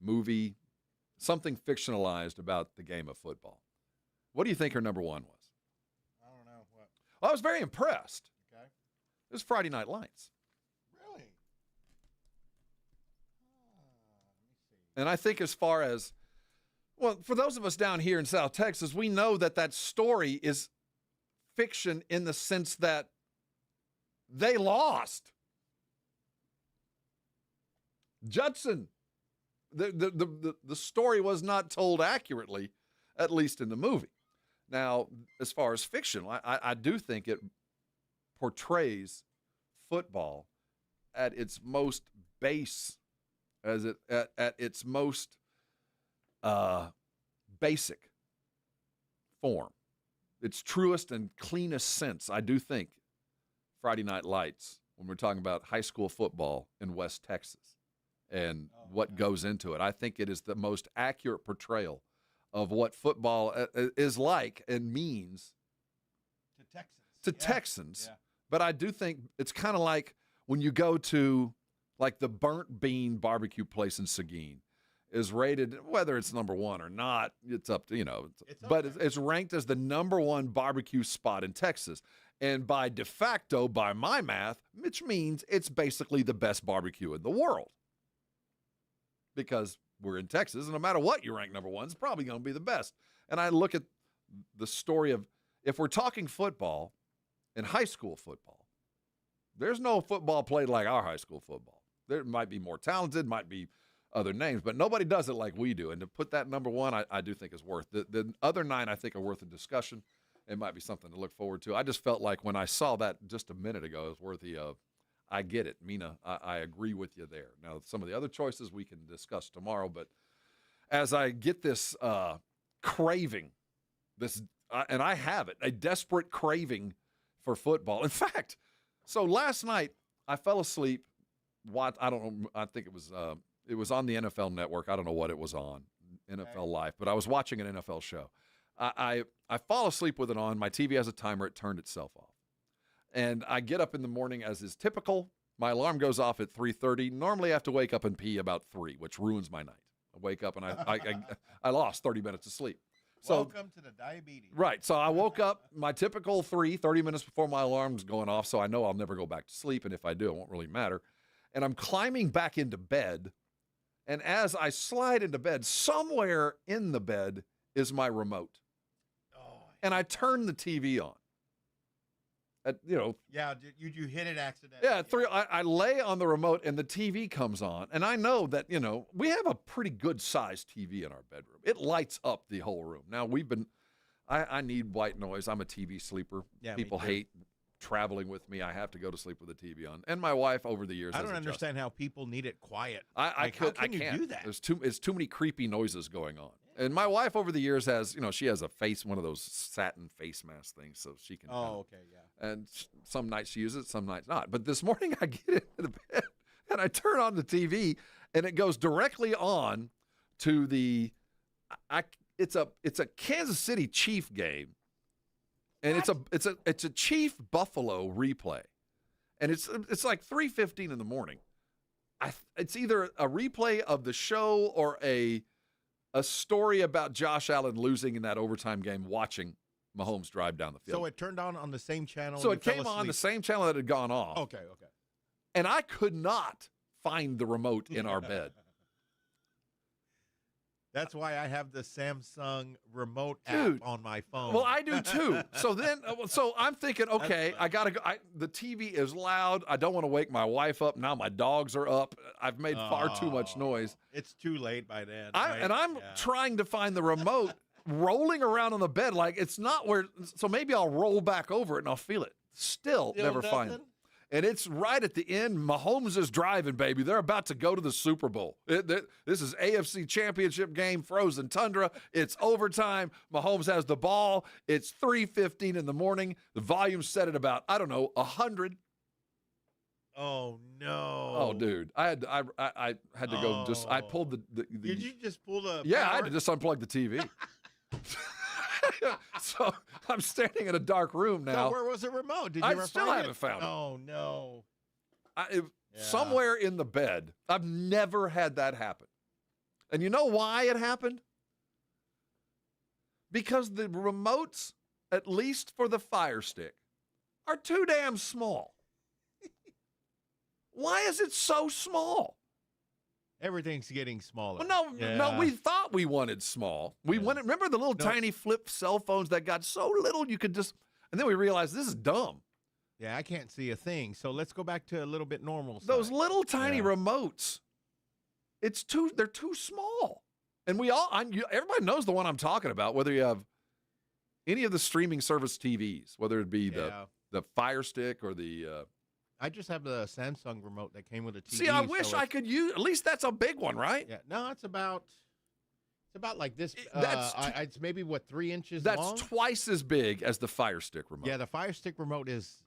movie, something fictionalized about the game of football. What do you think her number one was? I don't know. What? Well, I was very impressed. Okay. It was Friday Night Lights. Really? And I think as far as, well, for those of us down here in South Texas, we know that story is fiction in the sense that they lost. Judson, the story was not told accurately, at least in the movie. Now, as far as fiction, I do think it portrays football at its most base, at its most basic form, its truest and cleanest sense. I do think Friday Night Lights, when we're talking about high school football in West Texas and what goes into it, I think it is the most accurate portrayal of what football is like and means to Texans. Yeah. But I do think it's kind of like when you go to like the Burnt Bean barbecue place in Seguin is rated, whether it's number one or not, it's up to, it's ranked as the number one barbecue spot in Texas. And by de facto, by my math, which means it's basically the best barbecue in the world. Because we're in Texas, and no matter what you rank number one, it's probably going to be the best. And I look at the story of, if we're talking football and high school football, there's no football played like our high school football. There might be more talented, might be other names, but nobody does it like we do. And to put that number one, I do think is worth. The other 9, I think, are worth a discussion. It might be something to look forward to. I just felt like when I saw that just a minute ago, it was worthy of, I get it, Mina. I agree with you there. Now, some of the other choices we can discuss tomorrow, but as I get this craving, and I have it, a desperate craving for football. In fact, so last night I fell asleep. I don't know. I think it was on the NFL Network. I don't know what it was on, NFL Live, but I was watching an NFL show. I fall asleep with it on. My TV has a timer. It turned itself off. And I get up in the morning, as is typical. My alarm goes off at 3:30. Normally I have to wake up and pee about 3, which ruins my night. I wake up and I lost 30 minutes of sleep. So, welcome to the diabetes. Right. So I woke up my typical 30 minutes before my alarm's going off, so I know I'll never go back to sleep, and if I do, it won't really matter. And I'm climbing back into bed, and as I slide into bed, somewhere in the bed is my remote. And I turn the TV on. Yeah, you hit it accidentally. Yeah, I lay on the remote and the TV comes on, and I know that we have a pretty good sized TV in our bedroom. It lights up the whole room. Now I need white noise. I'm a TV sleeper. Yeah, people hate traveling with me. I have to go to sleep with the TV on. And my wife over the years, I don't understand how people need it quiet. I how can I can't you do that? It's too many creepy noises going on. And my wife over the years has, she has one of those satin face mask things, so she can. Oh, okay, yeah. And some nights she uses it, some nights not. But this morning I get into the bed and I turn on the TV, and it goes directly on to the. It's a Kansas City Chief game, and it's a Chief Buffalo replay, and it's like 3:15 in the morning. It's either a replay of the show or a story about Josh Allen losing in that overtime game, watching Mahomes drive down the field. So it turned on the same channel. So it came on the same channel that had gone off. Okay. And I could not find the remote in our bed. That's why I have the Samsung remote app on my phone. Well, I do too. So I'm thinking, okay, I gotta go. The TV is loud. I don't want to wake my wife up. Now my dogs are up. I've made far too much noise. It's too late by then. I'm trying to find the remote, rolling around on the bed like it's not where. So maybe I'll roll back over it and I'll feel it. Still never find it. And it's right at the end. Mahomes is driving, baby. They're about to go to the Super Bowl. This is AFC Championship game, frozen tundra. It's overtime. Mahomes has the ball. It's 3:15 in the morning. The volume's set at about, 100. Oh, no. Oh, dude. I had to go I pulled the Did you just pull the Yeah, power? I had to just unplug the TV. So I'm standing in a dark room now. So where was the remote? Did you I ever still find haven't found it. Oh, no. Somewhere in the bed. I've never had that happen. And you know why it happened? Because the remotes, at least for the Fire Stick, are too damn small. Why is it so small? Everything's getting smaller. Well, no, we thought we wanted small. Remember the little tiny flip cell phones that got so little you could just, and then we realized this is dumb. Yeah, I can't see a thing. So let's go back to a little bit normal size. Those little tiny remotes, they're too small. And everybody knows the one I'm talking about, whether you have any of the streaming service TVs, whether it be the Fire Stick or the I just have the Samsung remote that came with a TV. See, I wish I could use. At least that's a big one, right? Yeah. No, it's about like this. It's maybe 3 inches long. That's twice as big as the Fire Stick remote. Yeah, the Fire Stick remote is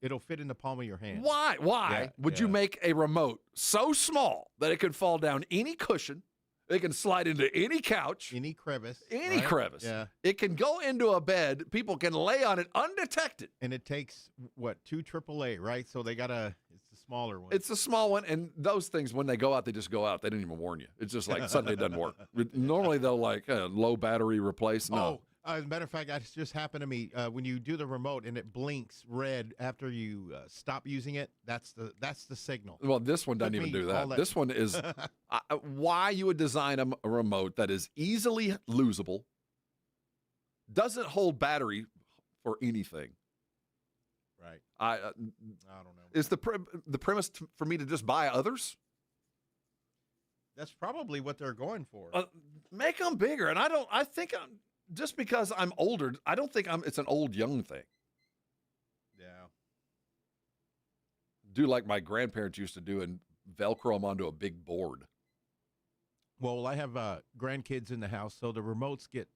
it'll fit in the palm of your hand. Why would you make a remote so small that it could fall down any cushion? It can slide into any couch. Any crevice. Any crevice. Yeah. It can go into a bed. People can lay on it undetected. And it takes, 2 AAA, right? So it's the smaller one. It's a small one. And those things, when they go out, they just go out. They didn't even warn you. It's just like suddenly it doesn't work. Normally they'll low battery replace. No. Oh, as a matter of fact, that just happened to me. When you do the remote and it blinks red after you stop using it, that's the signal. Well, this one doesn't even do that. This one is why you would design a remote that is easily losable, doesn't hold battery for anything. Right. I don't know. Is the premise for me to just buy others? That's probably what they're going for. Make them bigger, and I think just because I'm older, I don't think it's an old young thing. Yeah. Do like my grandparents used to do and Velcro them onto a big board. Well, I have grandkids in the house, so the remotes get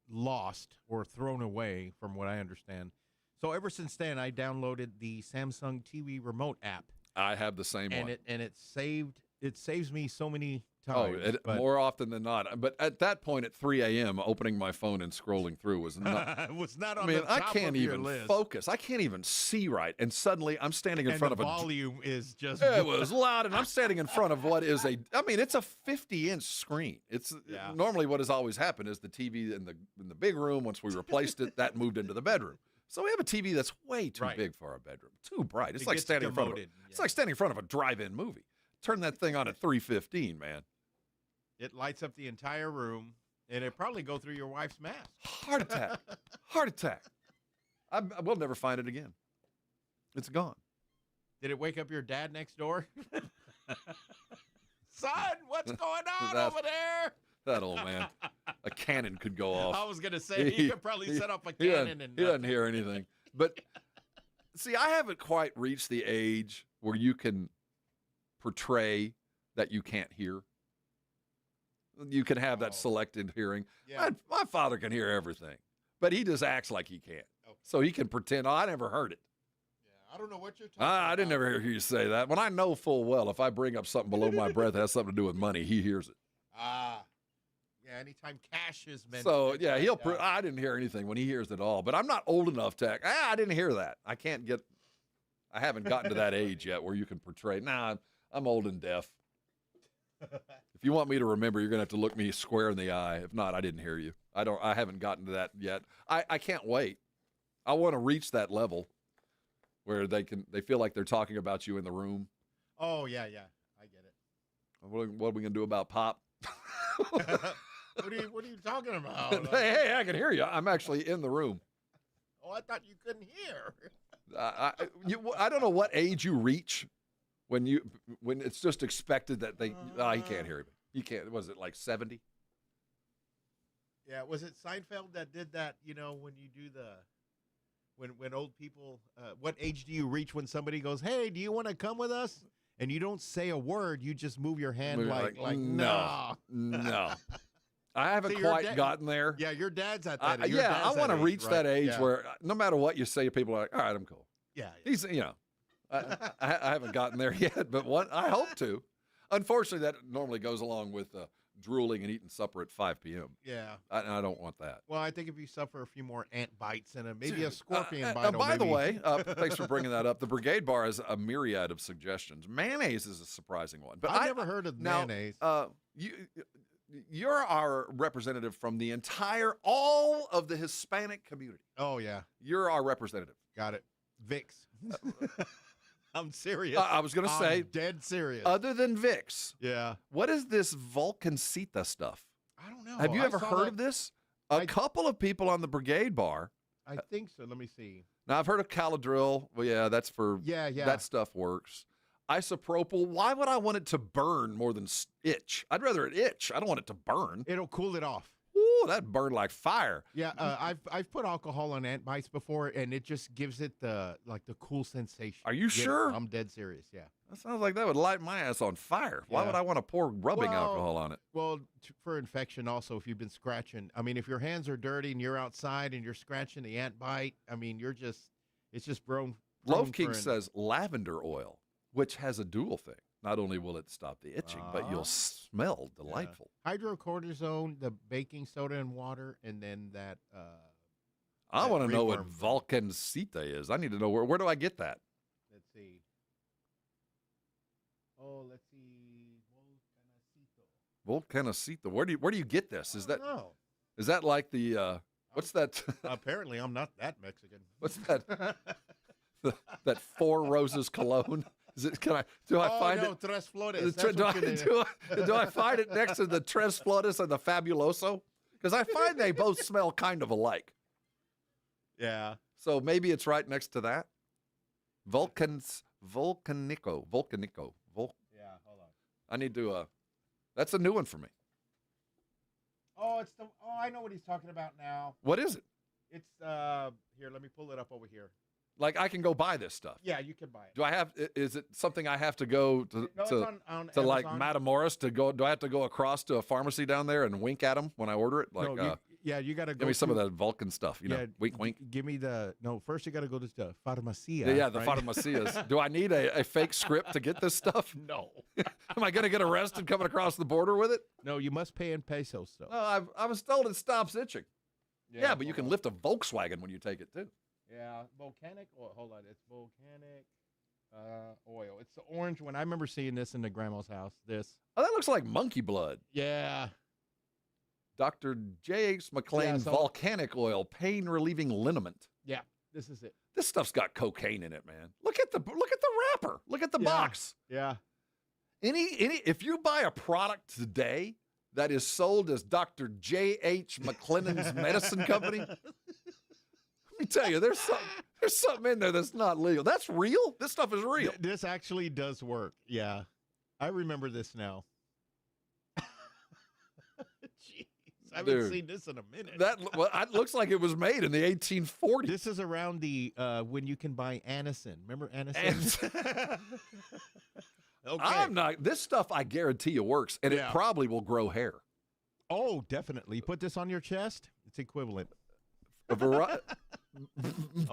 lost or thrown away, from what I understand. So ever since then, I downloaded the Samsung TV remote app. I have the same one, and it saves me so many times. More often than not. But at that point, at 3 a.m., opening my phone and scrolling through was not. was not on the top I can't of your even list. focus. I can't even see right. And suddenly, I'm standing in front of the volume is just. It was loud, and I'm standing in front of what is it's a 50-inch screen. It's normally what has always happened is the TV in the big room. Once we replaced it, that moved into the bedroom. So we have a TV that's way too big for our bedroom. Too bright. It's like standing in front of it's like standing in front of a drive-in movie. Turn that thing on at 3:15, man. It lights up the entire room, and it probably go through your wife's mask. Heart attack. Heart attack. We'll never find it again. It's gone. Did it wake up your dad next door? Son, what's going on over there? That old man. A cannon could go off. I was going to say, he could probably set off a cannon. He doesn't hear anything. But, see, I haven't quite reached the age where you can portray that you can't hear. you can have that selected hearing. Yeah. My father can hear everything, but he just acts like he can't. So he can pretend, I never heard it. I don't know what you're talking about. I didn't ever hear you say that. When I know full well, if I bring up something below my breath that has something to do with money, he hears it. Yeah, anytime cash is mentioned. So, yeah, I didn't hear anything when he hears it all. But I'm not old enough to I didn't hear that. I haven't gotten to that age yet where you can portray. Nah, I'm old and deaf. If you want me to remember, you're going to have to look me square in the eye. If not, I didn't hear you. I haven't gotten to that yet. I can't wait. I want to reach that level where they feel like they're talking about you in the room. Oh, yeah, I get it. What are we going to do about Pop? What are you talking about? Hey, I can hear you. I'm actually in the room. Oh, I thought you couldn't hear. I don't know what age you reach when it's just expected that he can't hear me. He can't. Was it like 70? Yeah, was it Seinfeld that did that? When you do when old people, what age do you reach when somebody goes, "Hey, do you want to come with us?" And you don't say a word, you just move your hand like no. I haven't quite gotten there. Yeah, your dad's at that age. I want to reach that age where no matter what you say, people are like, all right, I'm cool. Yeah. He's, I haven't gotten there yet, but I hope to. Unfortunately, that normally goes along with drooling and eating supper at 5 p.m. Yeah. I don't want that. Well, I think if you suffer a few more ant bites and maybe a scorpion bite. By the way, thanks for bringing that up. The Brigade Bar has a myriad of suggestions. Mayonnaise is a surprising one. But I've never heard of mayonnaise. You're our representative from all of the Hispanic community. Oh, yeah. You're our representative. Got it. Vicks. I'm serious. I was going to say. Dead serious. Other than Vicks. Yeah. What is this Volcancita stuff? I don't know. Have you ever heard of this? A couple of people on the Brigade Bar. I think so. Let me see. Now, I've heard of Caladryl. Well, yeah, that's for. Yeah. That stuff works. Isopropyl. Why would I want it to burn more than itch? I'd rather it itch. I don't want it to burn. It'll cool it off. Ooh, that burned like fire. Yeah, I've put alcohol on ant bites before, and it just gives it the cool sensation. Are you sure? I'm dead serious. Yeah. That sounds like that would light my ass on fire. Why would I want to pour rubbing alcohol on it? Well, for infection also, if you've been scratching. I mean, if your hands are dirty and you're outside and you're scratching the ant bite, I mean, it's just grown. Loaf King says lavender oil, which has a dual thing. Not only will it stop the itching, but you'll smell delightful. Yeah. Hydrocortisone, the baking soda and water, and then that. I want to know what Volcancita is. I need to know where do I get that? Let's see. Oh, let's see. Volcancita. Where do you get this? Is that know. Is that like the what's that? Apparently, I'm not that Mexican. What's that? that Four Roses cologne. Is it? Do I find it? Tres Flores. Do I find it next to the Tres Flores and the Fabuloso? Because I find they both smell kind of alike. Yeah. So maybe it's right next to that. Volcanico. Yeah, hold on. I need to. That's a new one for me. Oh, I know what he's talking about now. What is it? It's here. Let me pull it up over here. Like I can go buy this stuff. Yeah, you can buy it. Do I have? Is it something I have to go to like Matamoros to go? Do I have to go across to a pharmacy down there and wink at them when I order it? Like, you got to go. Give me some of that Vulcan stuff. You know, wink, wink. Give me first you got to go to the farmacia. Yeah, the farmacias. Do I need a fake script to get this stuff? No. Am I going to get arrested coming across the border with it? No, you must pay in pesos though. No, I was told it stops itching. Yeah, but you can lift a Volkswagen when you take it too. Yeah, volcanic oil. Hold on, it's volcanic oil. It's the orange one. I remember seeing this in the grandma's house. This. Oh, that looks like monkey blood. Yeah. Dr. J.H. McLean volcanic oil, pain relieving liniment. Yeah, this is it. This stuff's got cocaine in it, man. Look at the wrapper. Look at the box. Yeah. If you buy a product today that is sold as Dr. J.H. McLennan's Medicine Company. Let me tell you, there's something in there that's not legal. That's real? This stuff is real. This actually does work. Yeah. I remember this now. Jeez. I haven't seen this in a minute. It looks like it was made in the 1840s. This is around the when you can buy Anacin. Remember Anacin? Okay. This stuff I guarantee you works, and it probably will grow hair. Oh, definitely. Put this on your chest. It's equivalent.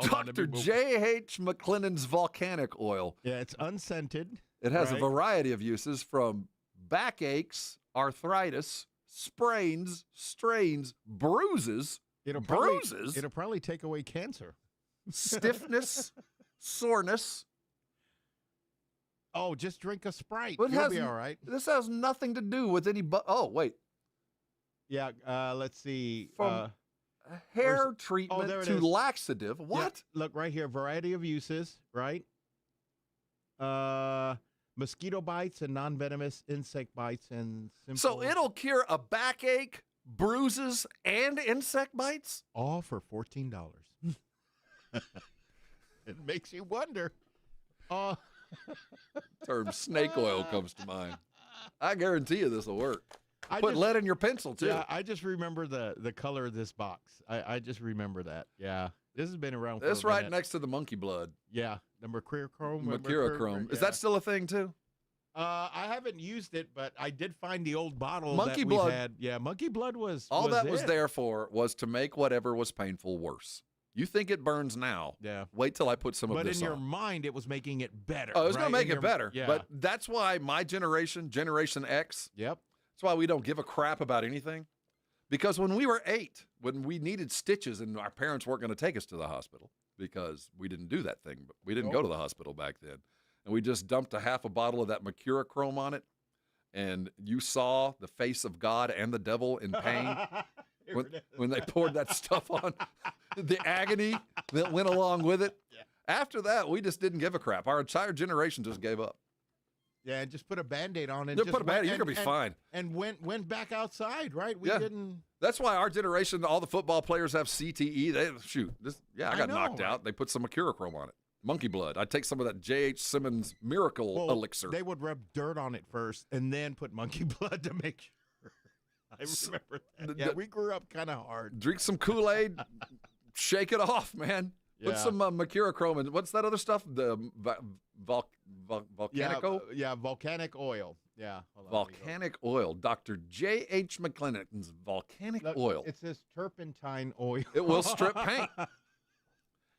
Dr. J.H. McLennan's volcanic oil. Yeah, it's unscented. It has a variety of uses from backaches, arthritis, sprains, strains, bruises. It'll probably take away cancer. Stiffness, soreness. Oh, just drink a Sprite. But You'll be all right. This has nothing to do with any. Oh, wait. Yeah. Let's see. From hair treatment to is. laxative. What? Yeah, look right here. Variety of uses. Right. Mosquito bites and non-venomous insect bites and simple. So it'll cure a backache, bruises, and insect bites? All for $14. It makes you wonder. Term snake oil comes to mind. I guarantee you this will work. Put lead in your pencil, too. Yeah, I just remember the color of this box. I just remember that. Yeah. This has been around for It's a right minute. next to the monkey blood. Yeah. The mercurochrome. Mercurochrome. Is that still a thing, too? I haven't used it, but I did find the old bottle Monkey that blood. we had. Yeah, monkey blood was All that it. was there for was to make whatever was painful worse. You think it burns now. Yeah. Wait till I put some of But this in your on. mind, it was making it better. Oh, it was right? going to make In it better. Yeah. But that's why my generation, Generation X, yep. That's why we don't give a crap about anything. Because when we were 8, when we needed stitches and our parents weren't going to take us to the hospital because we didn't do that thing. But we didn't go to the hospital back then. And we just dumped a half a bottle of that mercurochrome on it. And you saw the face of God and the devil in pain when they poured that stuff on. The agony that went along with it. Yeah. After that, we just didn't give a crap. Our entire generation just gave up. Yeah, and just put a Band-Aid on it. Just put a Band-Aid, you're going to be fine. And went back outside, right? We didn't. That's why our generation, all the football players have CTE. I got knocked out. They put some mercurochrome on it. Monkey blood. I'd take some of that J.H. Simmons miracle elixir. They would rub dirt on it first and then put monkey blood to make sure. I remember that. Yeah, we grew up kind of hard. Drink some Kool-Aid, shake it off, man. Yeah. Put some mercurochrome in. What's that other stuff? The volcanic oil? Yeah, volcanic oil. Yeah. Volcanic oil. Dr. J.H. McLennan's volcanic oil. It says turpentine oil. It will strip paint.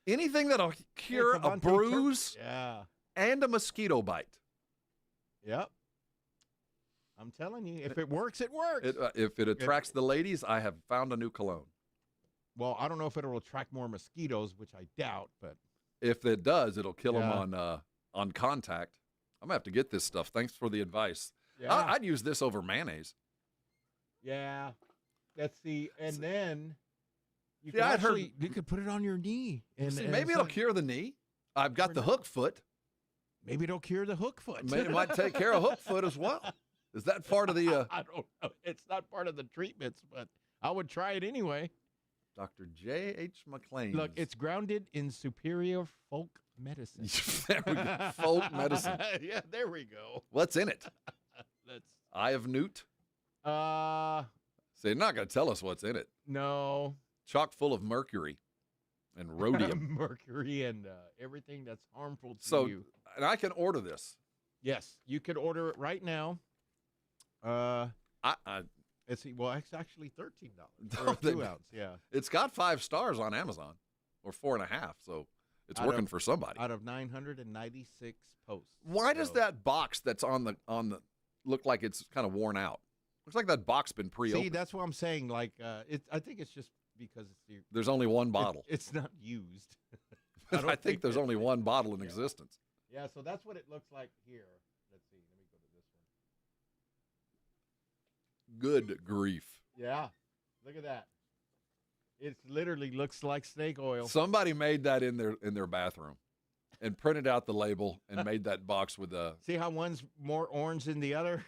Anything that'll cure a bruise and a mosquito bite. Yep. I'm telling you, if it works, it works. If it attracts the ladies, I have found a new cologne. Well, I don't know if it'll attract more mosquitoes, which I doubt, but if it does, it'll kill them on contact. I'm gonna have to get this stuff. Thanks for the advice. Yeah. I'd use this over mayonnaise. Yeah. Let's see, and then you could put it on your knee, and maybe it'll cure the knee. I've got the hook foot. Maybe it'll cure the hook foot. Maybe it might take care of hook foot as well. Is that part of the? I don't know. It's not part of the treatments, but I would try it anyway. Dr. J.H. McLean. Look, it's grounded in superior folk medicine. There we go. Folk medicine. Yeah, there we go. What's in it? Eye of Newt? So you're not going to tell us what's in it. No. Chock full of mercury and rhodium. Mercury and everything that's harmful to you. And I can order this. Yes, you could order it right now. Let's see. Well, it's actually $13 for a 2 ounce. Yeah, it's got 5 stars on Amazon, or 4.5. So it's working for somebody. Out of 996 posts. Why does that box that's on the look like it's kind of worn out? Looks like that box been pre-opened. See, that's what I'm saying. Like, I think it's just because there's only one bottle. It's not used. I think there's only one bottle in existence. Yeah, so that's what it looks like here. Let's see. Let me go to this one. Good grief. Yeah. Look at that. It literally looks like snake oil. Somebody made that in their bathroom and printed out the label and made that box with a. See how one's more orange than the other?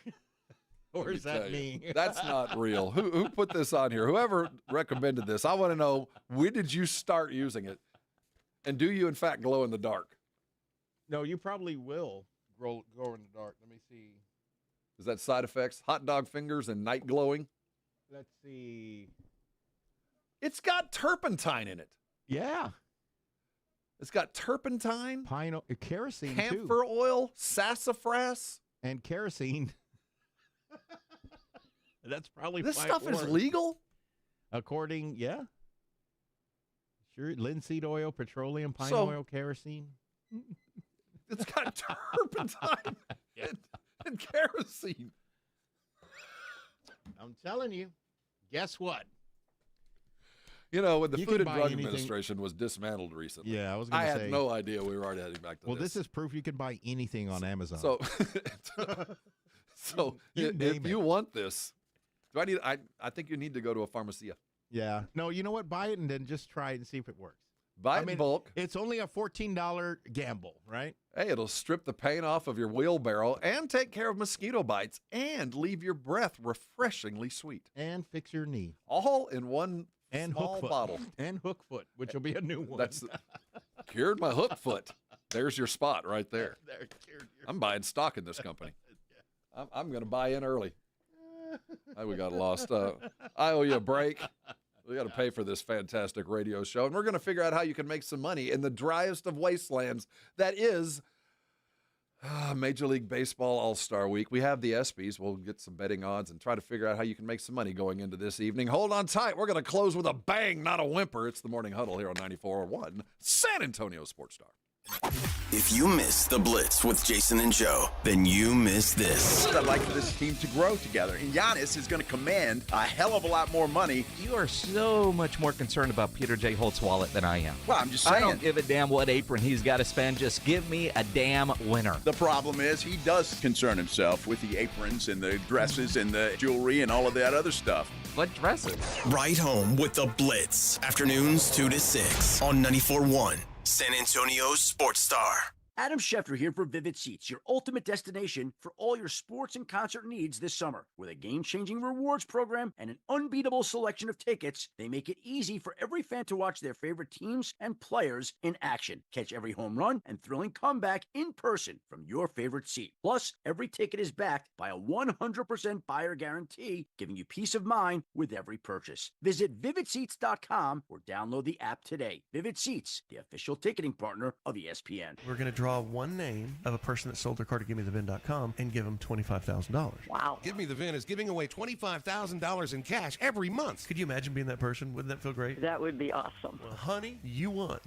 Or is that me? That's not real. Who put this on here? Whoever recommended this, I want to know, when did you start using it? And do you, in fact, glow in the dark? No, you probably will glow in the dark. Let me see. Is that side effects? Hot dog fingers and night glowing? Let's see. It's got turpentine in it. Yeah. It's got turpentine. Kerosene, camphor oil, sassafras. And kerosene. That's probably This why it stuff is worked. legal? According, yeah. Sure, linseed oil, petroleum, pine So- oil, kerosene. It's got turpentine and kerosene. I'm telling you. Guess what? You know, when the You Food can and buy Drug anything- Administration was dismantled recently. Yeah, I was going I to had say. no idea we were already heading back to Well, this. this is proof you can buy anything on Amazon. So, if you want this, do I need? I think you need to go to a pharmacia. yeah. No, you know what? Buy it and then just try it and see if it works. Buy it in bulk. It's only a $14 gamble, right? Hey, it'll strip the paint off of your wheelbarrow and take care of mosquito bites and leave your breath refreshingly sweet. And fix your knee. All in one And small hook foot. bottle. And hook foot, which will be a new one. That's cured my hook foot. There's your spot right there. There, cured your I'm buying stock in this company. I'm going to buy in early. We got lost. I owe you a break. We got to pay for this fantastic radio show, and we're going to figure out how you can make some money in the driest of wastelands that is Major League Baseball All-Star Week. We have the ESPYs. We'll get some betting odds and try to figure out how you can make some money going into this evening. Hold on tight. We're going to close with a bang, not a whimper. It's the Morning Huddle here on 94.1 San Antonio Sports Star. If you missed the Blitz with Jason and Joe, then you missed this. I'd like for this team to grow together, and Giannis is going to command a hell of a lot more money. You are so much more concerned about Peter J. Holt's wallet than I am. Well, I'm just I saying. don't give a damn what apron he's got to spend. Just give me a damn winner. The problem is he does concern himself with the aprons and the dresses and the jewelry and all of that other stuff. What dresses? Right home with the Blitz. Afternoons 2 to 6 on 94.1 San Antonio Sports Star. Adam Schefter here for Vivid Seats, your ultimate destination for all your sports and concert needs this summer. With a game-changing rewards program and an unbeatable selection of tickets, they make it easy for every fan to watch their favorite teams and players in action. Catch every home run and thrilling comeback in person from your favorite seat. Plus, every ticket is backed by a 100% buyer guarantee, giving you peace of mind with every purchase. Visit VividSeats.com or download the app today. Vivid Seats, the official ticketing partner of ESPN. We're going to draw one name of a person that sold their car to GiveMeTheVin.com and give them $25,000. Wow. Give Me the Vin is giving away $25,000 in cash every month. Could you imagine being that person? Wouldn't that feel great? That would be awesome. Well, honey, you won.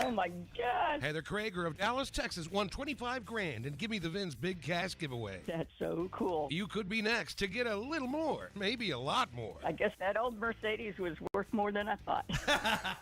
Oh my God. Heather Krager of Dallas, Texas won $25,000 and Give Me the Vin's big cash giveaway. That's so cool. You could be next to get a little more, maybe a lot more. I guess that old Mercedes was worth more than I thought.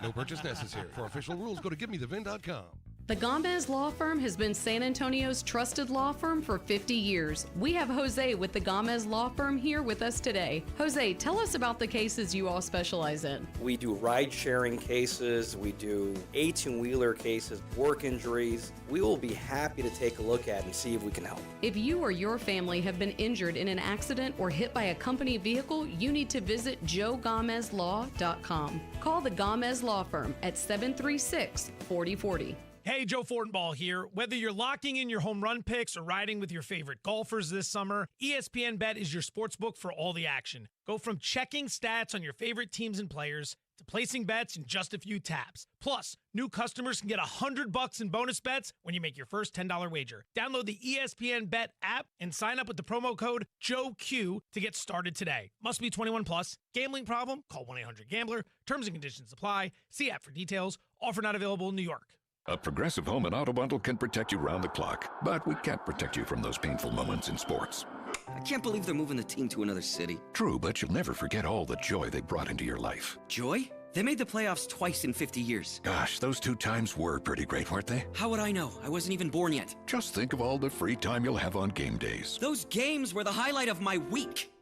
No purchase necessary. For official rules, go to GiveMeTheVin.com. The Gomez Law Firm has been San Antonio's trusted law firm for 50 years. We have Jose with the Gomez Law Firm here with us today. Jose, tell us about the cases you all specialize in. We do ride-sharing cases, we do 18-wheeler cases, work injuries. We will be happy to take a look at and see if we can help. If you or your family have been injured in an accident or hit by a company vehicle, you need to visit JoeGomezLaw.com. Call the Gomez Law Firm at 736-4040. Hey, Joe Fortenbaugh here. Whether you're locking in your home run picks or riding with your favorite golfers this summer, ESPN Bet is your sports book for all the action. Go from checking stats on your favorite teams and players to placing bets in just a few taps. Plus, new customers can get $100 in bonus bets when you make your first $10 wager. Download the ESPN Bet app and sign up with the promo code JOEQ to get started today. Must be 21 plus. Gambling problem? Call 1-800-GAMBLER. Terms and conditions apply. See app for details. Offer not available in New York. A Progressive Home and Auto Bundle can protect you round the clock, but we can't protect you from those painful moments in sports. I can't believe they're moving the team to another city. True, but you'll never forget all the joy they brought into your life. Joy? They made the playoffs twice in 50 years. Gosh, those 2 times were pretty great, weren't they? How would I know? I wasn't even born yet. Just think of all the free time you'll have on game days. Those games were the highlight of my week.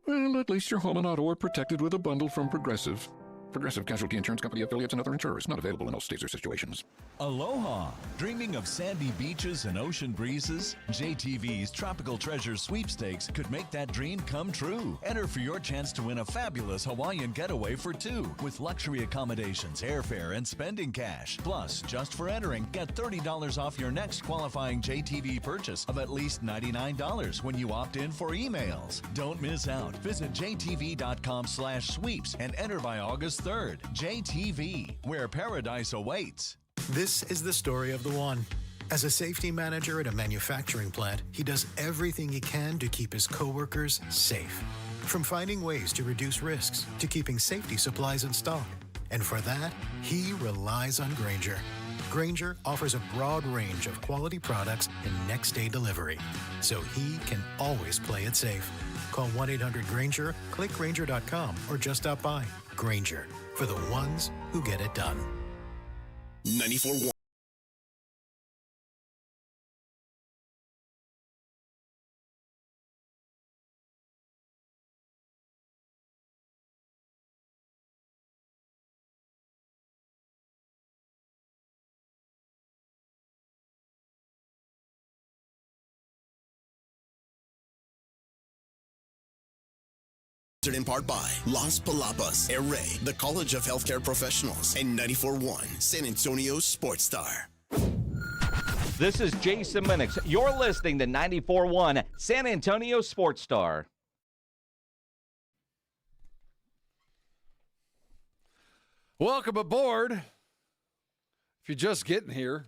Well, at least your home and auto are protected with a bundle from Progressive. Progressive Casualty Insurance Company affiliates and other insurers. Not available in all states or situations. Aloha! Dreaming of sandy beaches and ocean breezes? JTV's Tropical Treasure Sweepstakes could make that dream come true. Enter for your chance to win a fabulous Hawaiian getaway for 2 with luxury accommodations, airfare, and spending cash. Plus, just for entering, get $30 off your next qualifying JTV purchase of at least $99 when you opt in for emails. Don't miss out. Visit jtv.com/sweeps and enter by August 3rd. JTV, where paradise awaits. This is the story of the one. As a safety manager at a manufacturing plant, he does everything he can to keep his coworkers safe. From finding ways to reduce risks to keeping safety supplies in stock. And for that, he relies on Grainger. Grainger offers a broad range of quality products and next-day delivery, so he can always play it safe. Call 1-800-GRAINGER, click Grainger.com, or just stop by. Grainger, for the ones who get it done. 94.1. In part by Las Palapas, Array, the College of Healthcare Professionals, and 94.1 San Antonio Sports Star. This is Jason Minix. You're listening to 94.1 San Antonio Sports Star. Welcome aboard. If you're just getting here,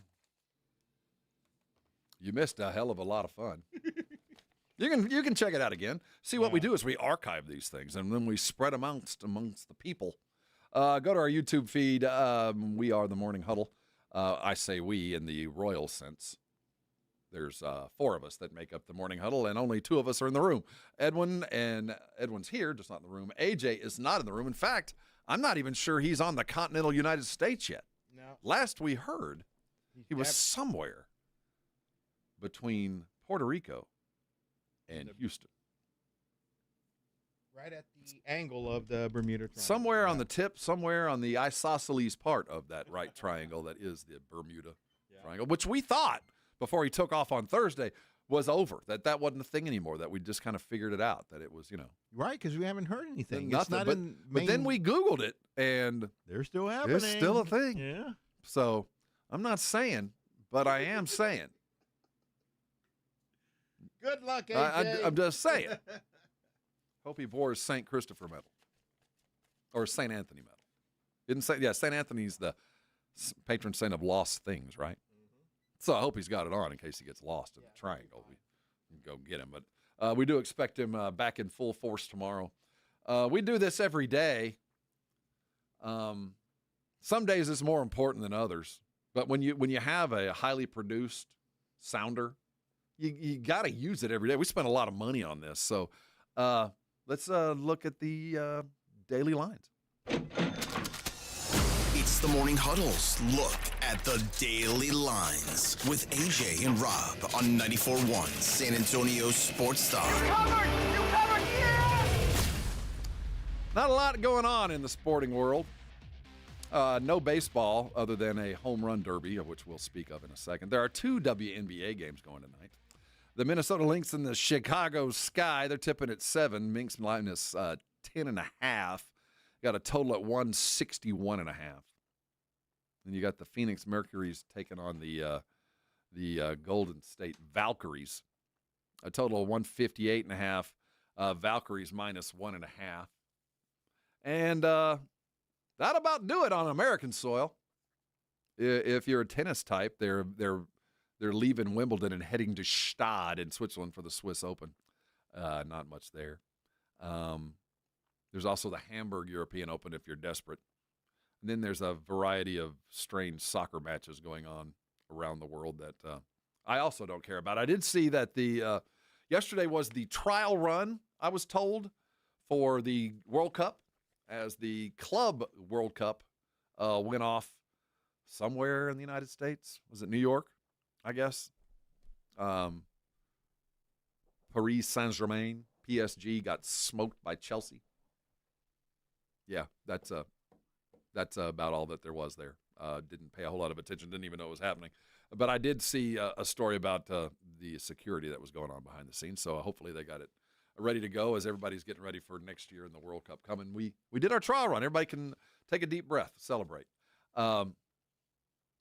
you missed a hell of a lot of fun. You can check it out again. See, what we do is we archive these things, and then we spread them amongst the people. Go to our YouTube feed. We are the Morning Huddle. I say we in the royal sense. There's 4 of us that make up the Morning Huddle, and only 2 of us are in the room. Edwin's here, just not in the room. AJ is not in the room. In fact, I'm not even sure he's on the continental United States yet. No. Last we heard, he was somewhere between Puerto Rico and Houston. Right at the angle of the Bermuda Triangle. Somewhere on the tip, somewhere on the isosceles part of that right triangle that is the Bermuda Triangle, which we thought before he took off on Thursday was over, that wasn't a thing anymore, that we just kind of figured it out, that it was, Right, because we haven't heard anything. Nothing, it's not but then we Googled it, and they're still happening. It's still a thing. Yeah. So I'm not saying, but I am saying. Good luck, AJ. I'm just saying. Hope he wore his St. Christopher medal or St. Anthony medal. St. Anthony's the patron saint of lost things, right? So I hope he's got it on in case he gets lost in the triangle. We can go get him. But we do expect him back in full force tomorrow. We do this every day. Some days it's more important than others. But when you have a highly produced sounder, you got to use it every day. We spend a lot of money on this. So let's look at the daily lines. It's the Morning Huddle's look at the daily lines with AJ and Rob on 94.1 San Antonio Sports Star. You covered, yeah! Not a lot going on in the sporting world. No baseball other than a home run derby, of which we'll speak of in a second. There are 2 WNBA games going tonight. The Minnesota Lynx and the Chicago Sky, they're tipping at 7. Minx minus 10.5. Got a total at 161.5. And you got the Phoenix Mercury's taking on the Golden State Valkyries. A total of 158.5. Valkyries minus 1.5. And that about do it on American soil. If you're a tennis type, they're leaving Wimbledon and heading to Stade in Switzerland for the Swiss Open. Not much there. There's also the Hamburg European Open if you're desperate. And then there's a variety of strange soccer matches going on around the world that I also don't care about. I did see that the yesterday was the trial run, I was told, for the World Cup, as the Club World Cup went off somewhere in the United States. Was it New York, I guess? Paris Saint-Germain, PSG, got smoked by Chelsea. Yeah, that's about all that there was there. Didn't pay a whole lot of attention, didn't even know it was happening. But I did see a story about the security that was going on behind the scenes, so hopefully they got it ready to go as everybody's getting ready for next year and the World Cup coming. We did our trial run. Everybody can take a deep breath, celebrate.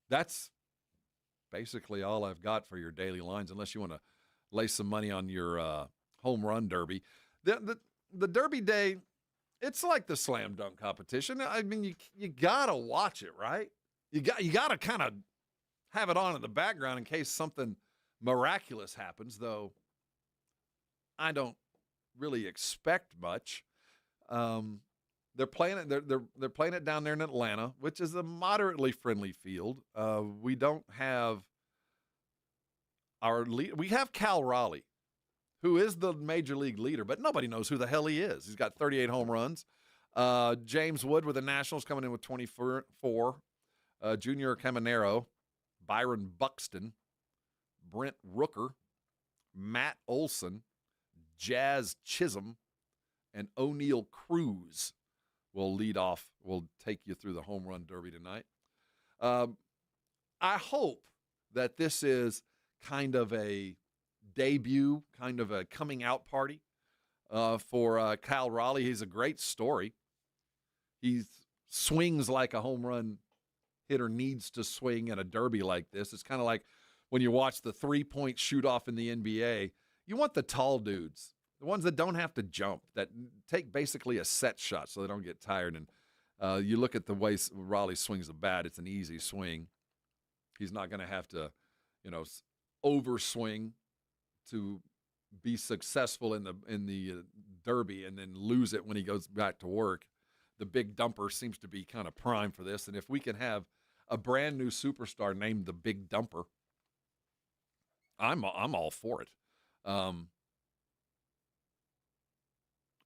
That's basically all I've got for your daily lines, unless you want to lay some money on your home run derby. The Derby Day, it's like the slam dunk competition. I mean, you got to watch it, right? You got to kind of have it on in the background in case something miraculous happens, though I don't really expect much. They're playing it. They're playing it down there in Atlanta, which is a moderately friendly field. We don't have our lead. We have Cal Raleigh, who is the major league leader, but nobody knows who the hell he is. He's got 38 home runs. James Wood with the Nationals coming in with 24. Junior Caminero, Byron Buxton, Brent Rooker, Matt Olson, Jazz Chisholm, and O'Neill Cruz will lead off. Will take you through the home run derby tonight. I hope that this is kind of a debut, kind of a coming out party for Cal Raleigh. He's a great story. He swings like a home run hitter needs to swing in a derby like this. It's kind of like when you watch the three-point shoot-off in the NBA. You want the tall dudes, the ones that don't have to jump, that take basically a set shot so they don't get tired. And you look at the way Raleigh swings the bat, it's an easy swing. He's not going to have to, overswing to be successful in the derby and then lose it when he goes back to work. The big dumper seems to be kind of prime for this. And if we can have a brand new superstar named the Big Dumper, I'm all for it.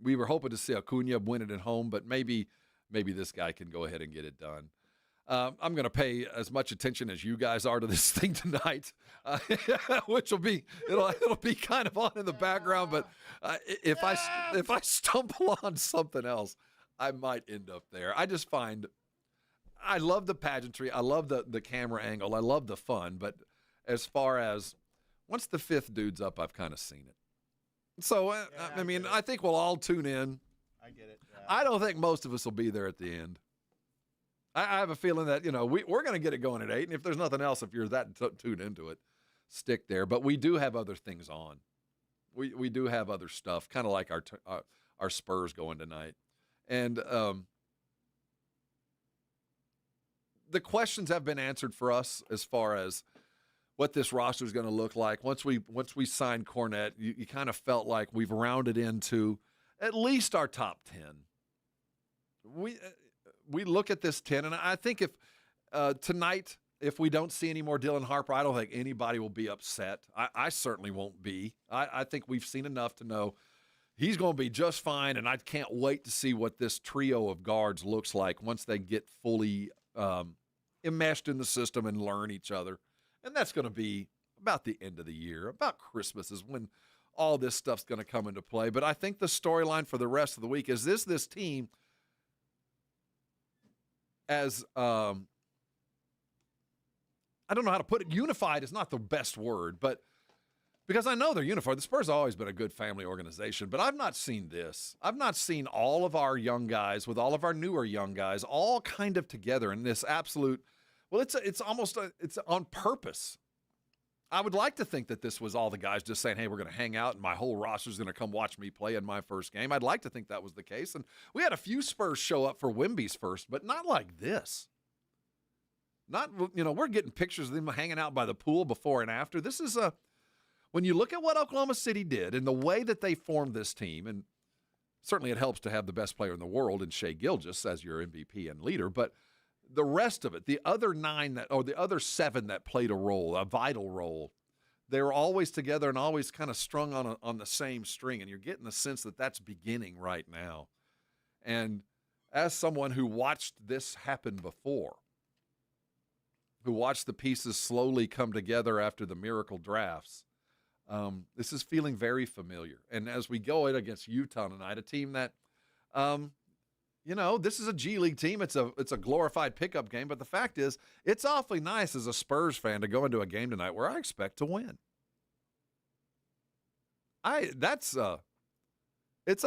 We were hoping to see Acuna win it at home, but maybe this guy can go ahead and get it done. I'm going to pay as much attention as you guys are to this thing tonight, which will be it'll be kind of on in the background. But if I stumble on something else, I might end up there. I love the pageantry. I love the camera angle. I love the fun. But as far as once the fifth dude's up, I've kind of seen it. So, I think we'll all tune in. I get it. Yeah. I don't think most of us will be there at the end. I have a feeling that, we're going to get it going at 8. And if there's nothing else, if you're that tuned into it, stick there. But we do have other things on. We do have other stuff, kind of like our Spurs going tonight. And the questions have been answered for us as far as what this roster is going to look like. Once we signed Cornette, you kind of felt like we've rounded into at least our top 10. We look at this 10, and I think if tonight, if we don't see any more Dylan Harper, I don't think anybody will be upset. I certainly won't be. I think we've seen enough to know he's going to be just fine, and I can't wait to see what this trio of guards looks like once they get fully enmeshed in the system and learn each other. And that's going to be about the end of the year. About Christmas is when all this stuff's going to come into play. But I think the storyline for the rest of the week is this team as I don't know how to put it. Unified is not the best word, but because I know they're unified. The Spurs have always been a good family organization, but I've not seen this. I've not seen all of our young guys with all of our newer young guys all kind of together in this absolute. Well, it's almost it's on purpose. I would like to think that this was all the guys just saying, hey, we're going to hang out and my whole roster's going to come watch me play in my first game. I'd like to think that was the case. And we had a few Spurs show up for Wemby's first, but not like this. Not, we're getting pictures of them hanging out by the pool before and after. This is when you look at what Oklahoma City did and the way that they formed this team, and certainly it helps to have the best player in the world in Shai Gilgeous as your MVP and leader, but the rest of it, the other 7 that played a vital role, they were always together and always kind of strung on the same string. And you're getting the sense that that's beginning right now. And as someone who watched this happen before, who watched the pieces slowly come together after the miracle drafts, this is feeling very familiar. And as we go in against Utah tonight, a team that, this is a G League team. It's a glorified pickup game, but the fact is, it's awfully nice as a Spurs fan to go into a game tonight where I expect to win. It's a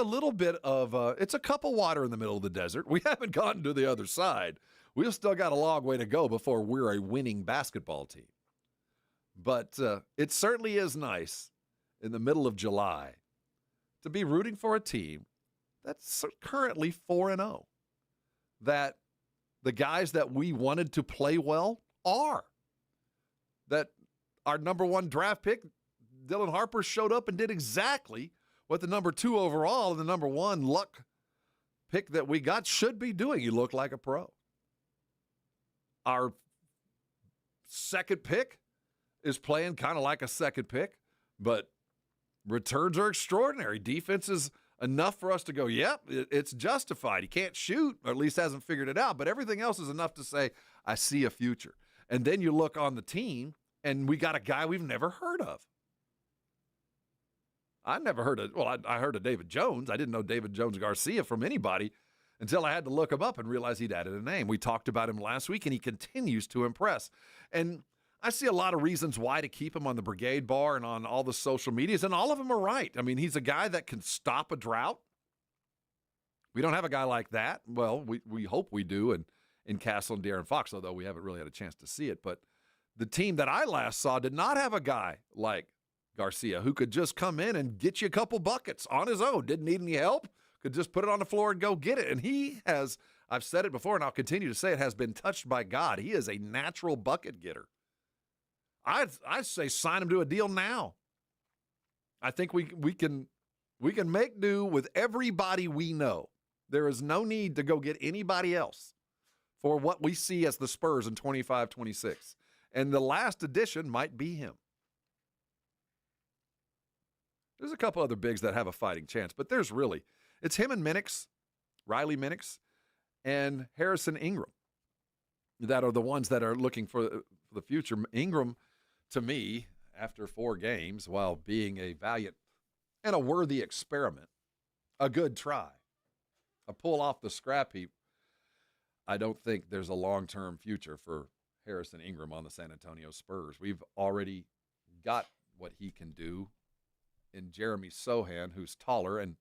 little bit of it's a cup of water in the middle of the desert. We haven't gotten to the other side. We've still got a long way to go before we're a winning basketball team. But it certainly is nice in the middle of July to be rooting for a team that's currently 4-0, that the guys that we wanted to play well are. that our number 1 draft pick, Dylan Harper, showed up and did exactly what the number 2 overall and the number 1 luck pick that we got should be doing. You look like a pro. Our second pick is playing kind of like a second pick, but returns are extraordinary. Defense is enough for us to go, yep, it's justified. He can't shoot, or at least hasn't figured it out, but everything else is enough to say, I see a future. And then you look on the team, and we got a guy we've never heard of. I never heard of, well, I heard of David Jones. I didn't know David Jones Garcia from anybody until I had to look him up and realize he'd added a name. We talked about him last week, and he continues to impress. And I see a lot of reasons why to keep him on the Brigade Bar and on all the social medias, and all of them are right. I mean, he's a guy that can stop a drought. We don't have a guy like that. Well, we hope we do in Castle and De'Aaron Fox, although we haven't really had a chance to see it. But the team that I last saw did not have a guy like Garcia who could just come in and get you a couple buckets on his own, didn't need any help, could just put it on the floor and go get it. And he has, I've said it before and I'll continue to say it, has been touched by God. He is a natural bucket getter. I'd say sign him to a deal now. I think we can make do with everybody we know. There is no need to go get anybody else for what we see as the Spurs in 25-26. And the last addition might be him. There's a couple other bigs that have a fighting chance, but it's him and Minix, Riley Minix, and Harrison Ingram that are the ones that are looking for the future. Ingram, to me, after 4 games, while being a valiant and a worthy experiment, a good try, a pull off the scrap heap, I don't think there's a long-term future for Harrison Ingram on the San Antonio Spurs. We've already got what he can do in Jeremy Sohan, who's taller, and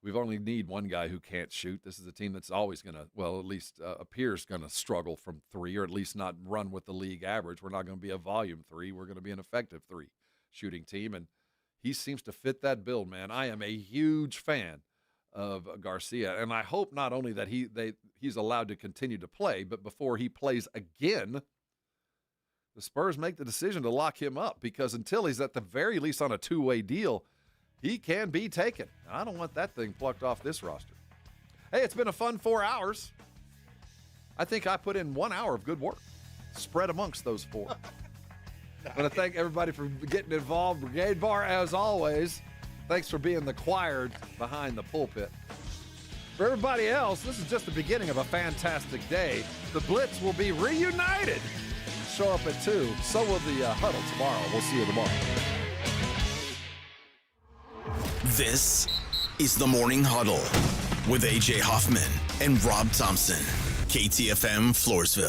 we've only need one guy who can't shoot. This is a team that's always going to, well, at least appears going to struggle from 3, or at least not run with the league average. We're not going to be a volume 3. We're going to be an effective 3 shooting team, and he seems to fit that bill, man. I am a huge fan of Garcia, and I hope not only that he's allowed to continue to play, but before he plays again, the Spurs make the decision to lock him up, because until he's at the very least on a 2-way deal, he can be taken. I don't want that thing plucked off this roster. Hey, it's been a fun 4 hours. I think I put in 1 hour of good work spread amongst those 4. I want to thank everybody for getting involved. Brigade Bar, as always, thanks for being the choir behind the pulpit. For everybody else, this is just the beginning of a fantastic day. The Blitz will be reunited. Show up at 2. So will the Huddle tomorrow. We'll see you tomorrow. This is the Morning Huddle with A.J. Hoffman and Rob Thompson. KTFM Floresville.